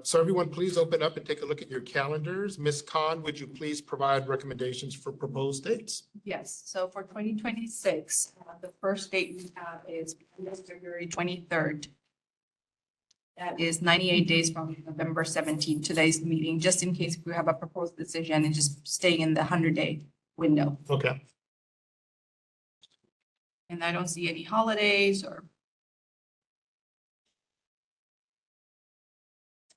So everyone, please open up and take a look at your calendars. Ms. Khan, would you please provide recommendations for proposed dates? Yes, so for 2026, the first date we have is February 23rd. That is 98 days from November 17th, today's meeting, just in case we have a proposed decision and just staying in the 100-day window. Okay. And I don't see any holidays or.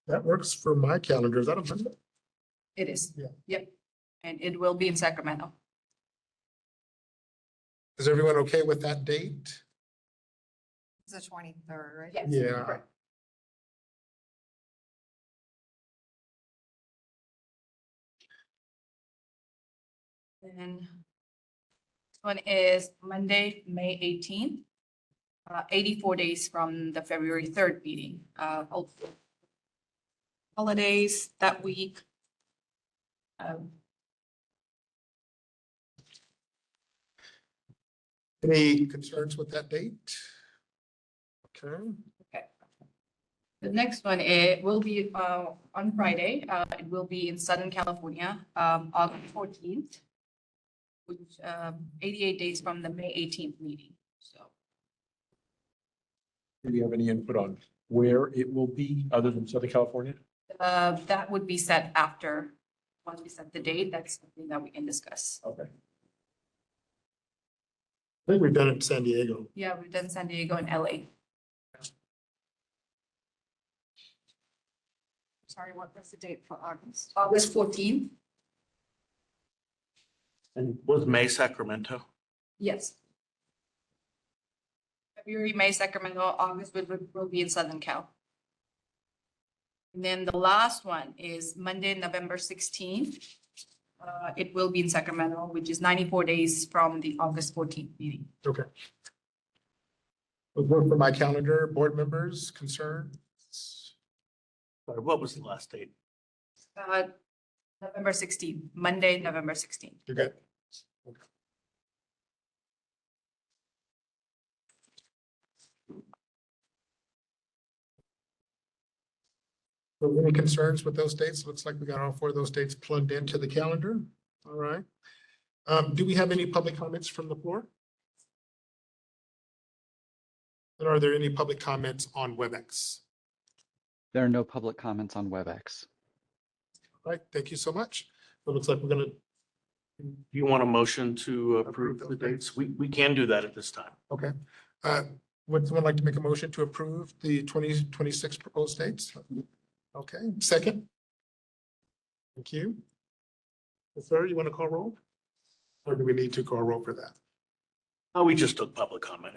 That works for my calendar. Is that a Monday? It is. Yeah. Yep. And it will be in Sacramento. Is everyone okay with that date? It's the 23rd, right? Yes. Yeah. correct. And this one is Monday, May 18th, 84 days from the February 3rd meeting. Holidays that week. Any concerns with that date? Okay. Okay. The next one, it will be on Friday. It will be in Southern California, August 14th, which 88 days from the May 18th meeting. So Do you have any input on where it will be other than Southern California? that would be set after, once we set the date, that's something that we can discuss. Okay. I think we've done it in San Diego. Yeah, we've done San Diego and LA. Sorry, what was the date for August? August 14th? And was May Sacramento? Yes. February, May, Sacramento, August will be in Southern Cal. And then the last one is Monday, November 16th. It will be in Sacramento, which is 94 days from the August 14th meeting. Okay. Would work for my calendar, board members, concerns? Sorry, what was the last date? November 16th, Monday, November 16th. You're good. So any concerns with those dates? Looks like we got all four of those dates plugged into the calendar. All right. Do we have any public comments from the floor? And are there any public comments on WebEx? There are no public comments on WebEx. All right, thank you so much. It looks like we're gonna, Do you want a motion to approve the dates? We can do that at this time. okay. Would someone like to make a motion to approve the 2026 proposed dates? Okay, second. Thank you. Sir, you want to call roll? Or do we need to call roll for that? Oh, we just took public comment.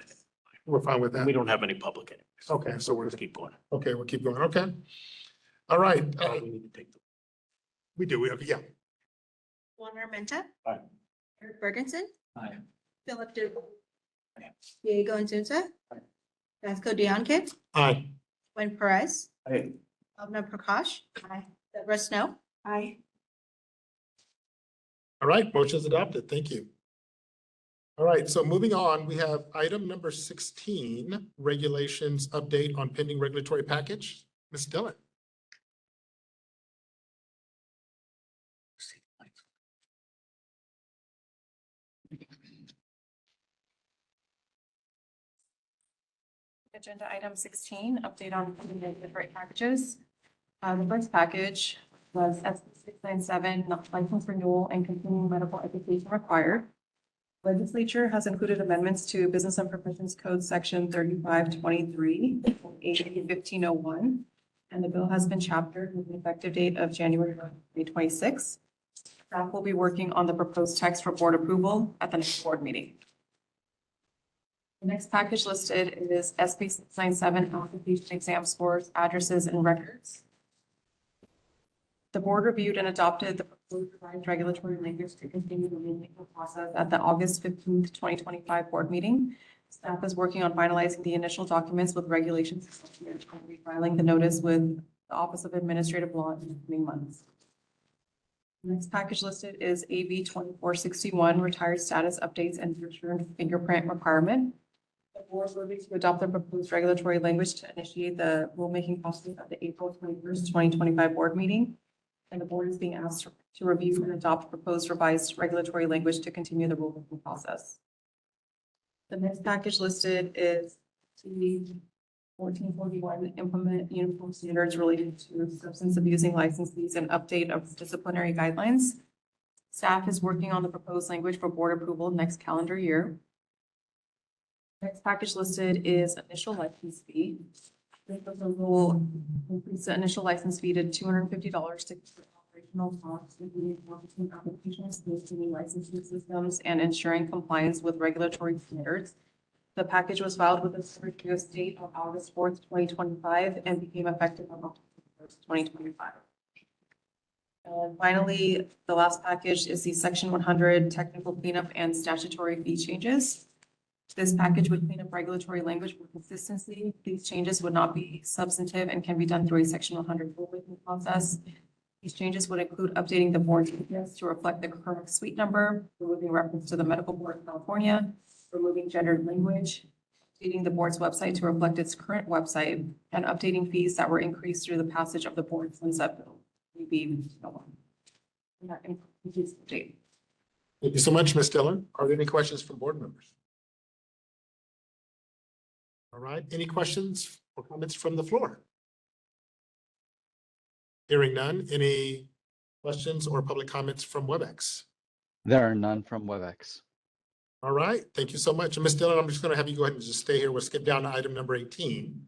We're fine with that. We don't have any public anyways. Okay, so we're, Let's keep going. okay, we'll keep going. Okay. All right, We need to take the we do, yeah. Juan Armenta. Aye. Eric Bergensen. Aye. Philip Diego Insunza. Vasco Diankit. Aye. Gwen Perez. Aye. Alvin Prakash. Aye. Deborah Snow. Aye. All right, motion is adopted. Thank you. All right, so moving on, we have item number 16, regulations update on pending regulatory package. Ms. Dillon. Agenda item 16, update on regulatory packages. The first package was SB 697, license renewal and continuing medical education required. Legislature has included amendments to Business and Professions Code Section 3523, AB 1501, and the bill has been chaptered with an effective date of January 2026. Staff will be working on the proposed text for board approval at the next board meeting. The next package listed is SB 697, application exam scores, addresses, and records. The board reviewed and adopted the proposed revised regulatory language to continue the rulemaking process at the August 15th, 2025 board meeting. Staff is working on finalizing the initial documents with regulations and refiling the notice with the Office of Administrative Law in the coming months. The next package listed is AB 2461, retired status updates and returned fingerprint requirement. The board will be to adopt the proposed regulatory language to initiate the rulemaking process at the April 21st, 2025 board meeting. And the board is being asked to review and adopt proposed revised regulatory language to continue the rulemaking process. The next package listed is TD 1441, implement uniform standards related to substance abusing licensees and update of disciplinary guidelines. Staff is working on the proposed language for board approval next calendar year. Next package listed is initial license fee. This proposal increase the initial license fee to $250 to cover operational costs, including marketing applications, maintaining licensing systems, and ensuring compliance with regulatory standards. The package was filed with the Secretary of State on August 4th, 2025, and became effective on October 1st, 2025. And finally, the last package is the Section 100 technical cleanup and statutory fee changes. This package would clean up regulatory language for consistency. These changes would not be substantive and can be done through a Section 100 rulemaking process. These changes would include updating the board's business to reflect the current suite number, removing reference to the Medical Board of California, removing gendered language, updating the board's website to reflect its current website, and updating fees that were increased through the passage of the board's sunset bill. That concludes the update. Thank you so much, Ms. Dillon. Are there any questions from board members? All right, any questions or comments from the floor? Hearing none, any questions or public comments from WebEx? There are none from WebEx. All right, thank you so much. And Ms. Dillon, I'm just going to have you go ahead and just stay here. We'll skip down to item number 18.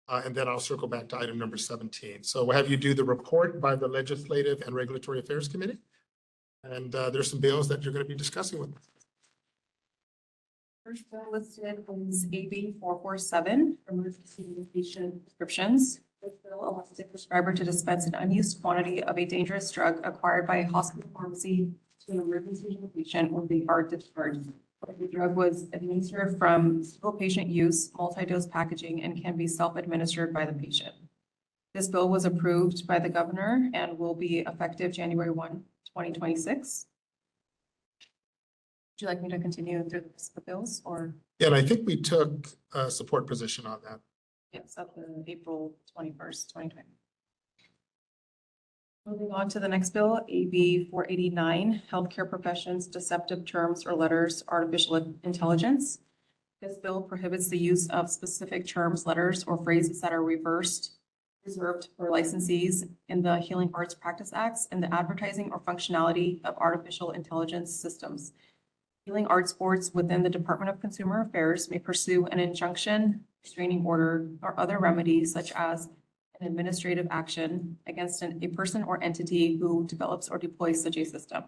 And then I'll circle back to item number 17. So we'll have you do the report by the Legislative and Regulatory Affairs Committee. And there's some bills that you're going to be discussing with us. First bill listed is AB 447, emergency medication prescriptions. This bill allows a prescriber to dispense an unused quantity of a dangerous drug acquired by a hospital pharmacy to an emergency patient when they are discharged. The drug was administered from single patient use, multi-dose packaging, and can be self-administered by the patient. This bill was approved by the governor and will be effective January 1, 2026. Would you like me to continue through the rest of the bills or? Yeah, and I think we took a support position on that. Yes, up to April 21st, 2020. Moving on to the next bill, AB 489, Healthcare Professions, Deceptive Terms or Letters, Artificial Intelligence. This bill prohibits the use of specific terms, letters, or phrases that are reserved for licensees in the Healing Arts Practice Acts and the advertising or functionality of artificial intelligence systems. Healing Arts boards within the Department of Consumer Affairs may pursue an injunction, restraining order, or other remedies such as an administrative action against a person or entity who develops or deploys such a system.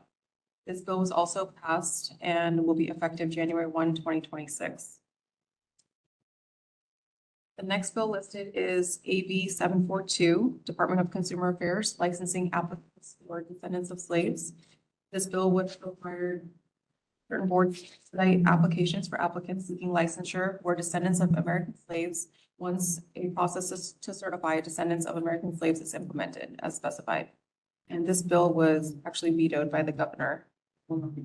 This bill was also passed and will be effective January 1, 2026. The next bill listed is AB 742, Department of Consumer Affairs, licensing applicants for descendants of slaves. This bill would require certain boards to expedite applications for applicants seeking licensure for descendants of American slaves once a process to certify descendants of American slaves is implemented as specified. And this bill was actually vetoed by the governor. And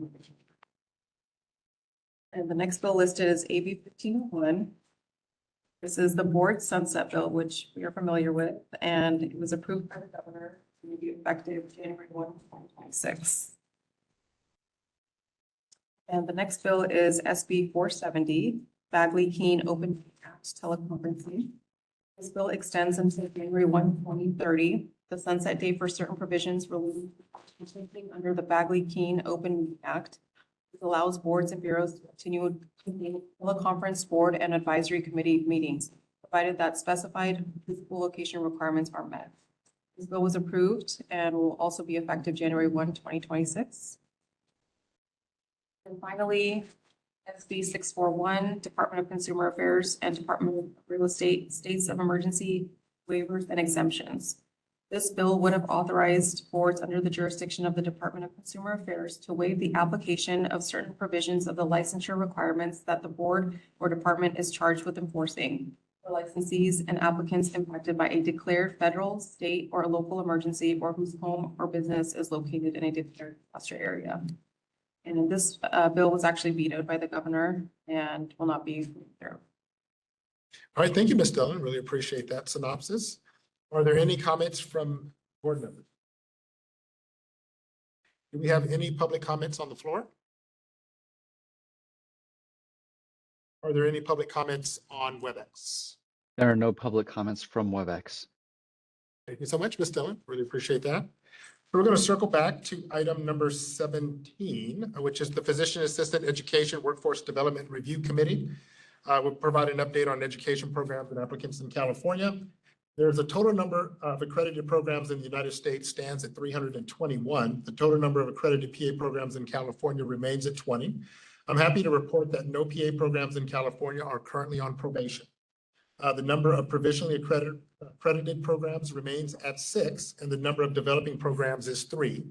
the next bill listed is AB 1501. This is the board sunset bill, which we are familiar with, and it was approved by the governor to be effective January 1, 2026. And the next bill is SB 470, Bagley-Keene Open Act Teleconferencing. This bill extends until January 1, 2030, the sunset date for certain provisions relating to under the Bagley-Keene Open Act. This allows boards and bureaus to continue teleconference board and advisory committee meetings, provided that specified physical location requirements are met. This bill was approved and will also be effective January 1, 2026. And finally, SB 641, Department of Consumer Affairs and Department of Real Estate, States of Emergency Waivers and Exemptions. This bill would have authorized boards under the jurisdiction of the Department of Consumer Affairs to waive the application of certain provisions of the licensure requirements that the board or department is charged with enforcing for licensees and applicants impacted by a declared federal, state, or local emergency or whose home or business is located in a declared disaster area. And this bill was actually vetoed by the governor and will not be there. All right, thank you, Ms. Dillon. Really appreciate that synopsis. Are there any comments from board members? Do we have any public comments on the floor? Are there any public comments on WebEx? There are no public comments from WebEx. Thank you so much, Ms. Dillon. Really appreciate that. We're going to circle back to item number 17, which is the Physician Assistant Education Workforce Development Review Committee. We'll provide an update on education programs and applicants in California. There's a total number of accredited programs in the United States stands at 321. The total number of accredited PA programs in California remains at 20. I'm happy to report that no PA programs in California are currently on probation. The number of provisionally accredited programs remains at 6, and the number of developing programs is 3.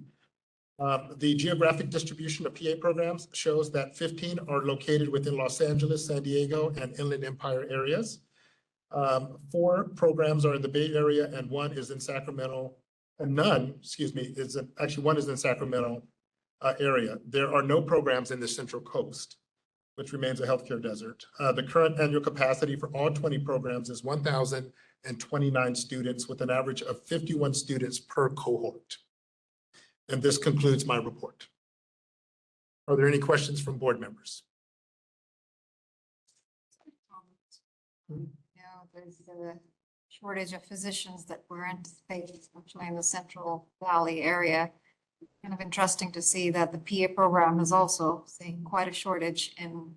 The geographic distribution of PA programs shows that 15 are located within Los Angeles, San Diego, and Inland Empire areas. 4 programs are in the Bay Area, and 1 is in Sacramento, and none, excuse me, actually 1 is in Sacramento area. There are no programs in the Central Coast. which remains a healthcare desert. The current annual capacity for all 20 programs is 1,029 students with an average of 51 students per cohort. And this concludes my report. Are there any questions from board members? There's a shortage of physicians that we're anticipating, especially in the Central Valley area. Kind of interesting to see that the PA program is also seeing quite a shortage in,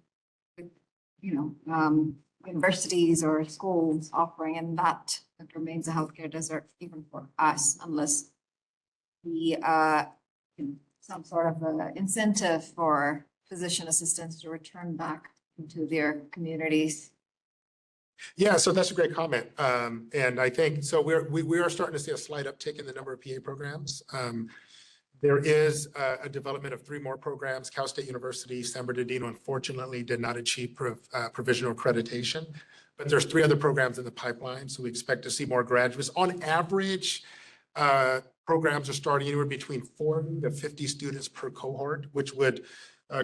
universities or schools offering, and that remains a healthcare desert even for us, unless we, some sort of incentive for physician assistants to return back into their communities. Yeah, so that's a great comment. And I think, so we are starting to see a slight uptick in the number of PA programs. There is a development of 3 more programs. Cal State University, San Bernardino, unfortunately did not achieve provisional accreditation, but there's 3 other programs in the pipeline. So we expect to see more graduates. On average, programs are starting anywhere between 40 to 50 students per cohort, which would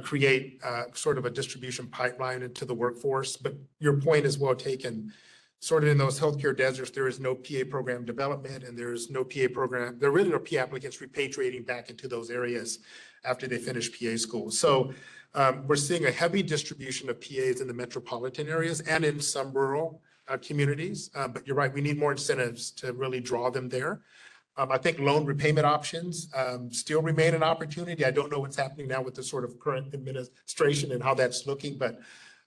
create sort of a distribution pipeline into the workforce. But your point is well taken. Sort of in those healthcare deserts, there is no PA program development and there's no PA program. There are really no PA applicants repatriating back into those areas after they finish PA school. So we're seeing a heavy distribution of PAs in the metropolitan areas and in some rural communities. But you're right, we need more incentives to really draw them there. I think loan repayment options still remain an opportunity. I don't know what's happening now with the sort of current administration and how that's looking, but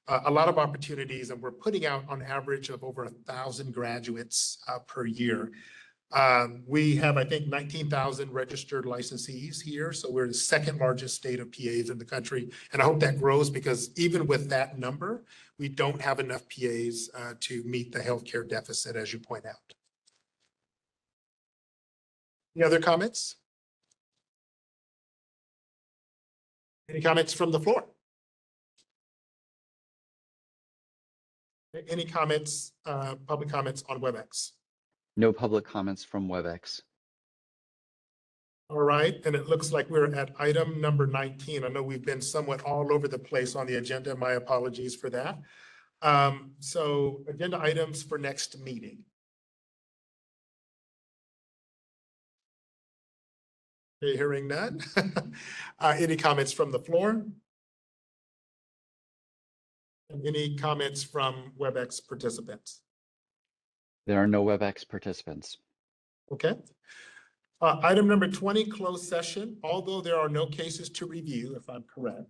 a lot of opportunities, and we're putting out on average of over 1,000 graduates per year. We have, I think, 19,000 registered licensees here, so we're the 2nd largest state of PAs in the country. And I hope that grows because even with that number, we don't have enough PAs to meet the healthcare deficit, as you point out. Any other comments? Any comments from the floor? Any comments, public comments on WebEx? No public comments from WebEx. All right, and it looks like we're at item number 19. I know we've been somewhat all over the place on the agenda. My apologies for that. So agenda items for next meeting. Okay, hearing none. Any comments from the floor? And any comments from WebEx participants? There are no WebEx participants. Okay. Item number 20, closed session. Although there are no cases to review, if I'm correct,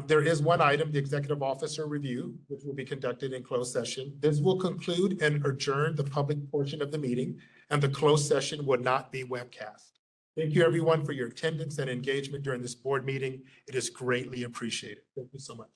there is one item, the executive officer review, which will be conducted in closed session. This will conclude and adjourn the public portion of the meeting, and the closed session will not be webcast. Thank you, everyone, for your attendance and engagement during this board meeting. It is greatly appreciated. Thank you so much.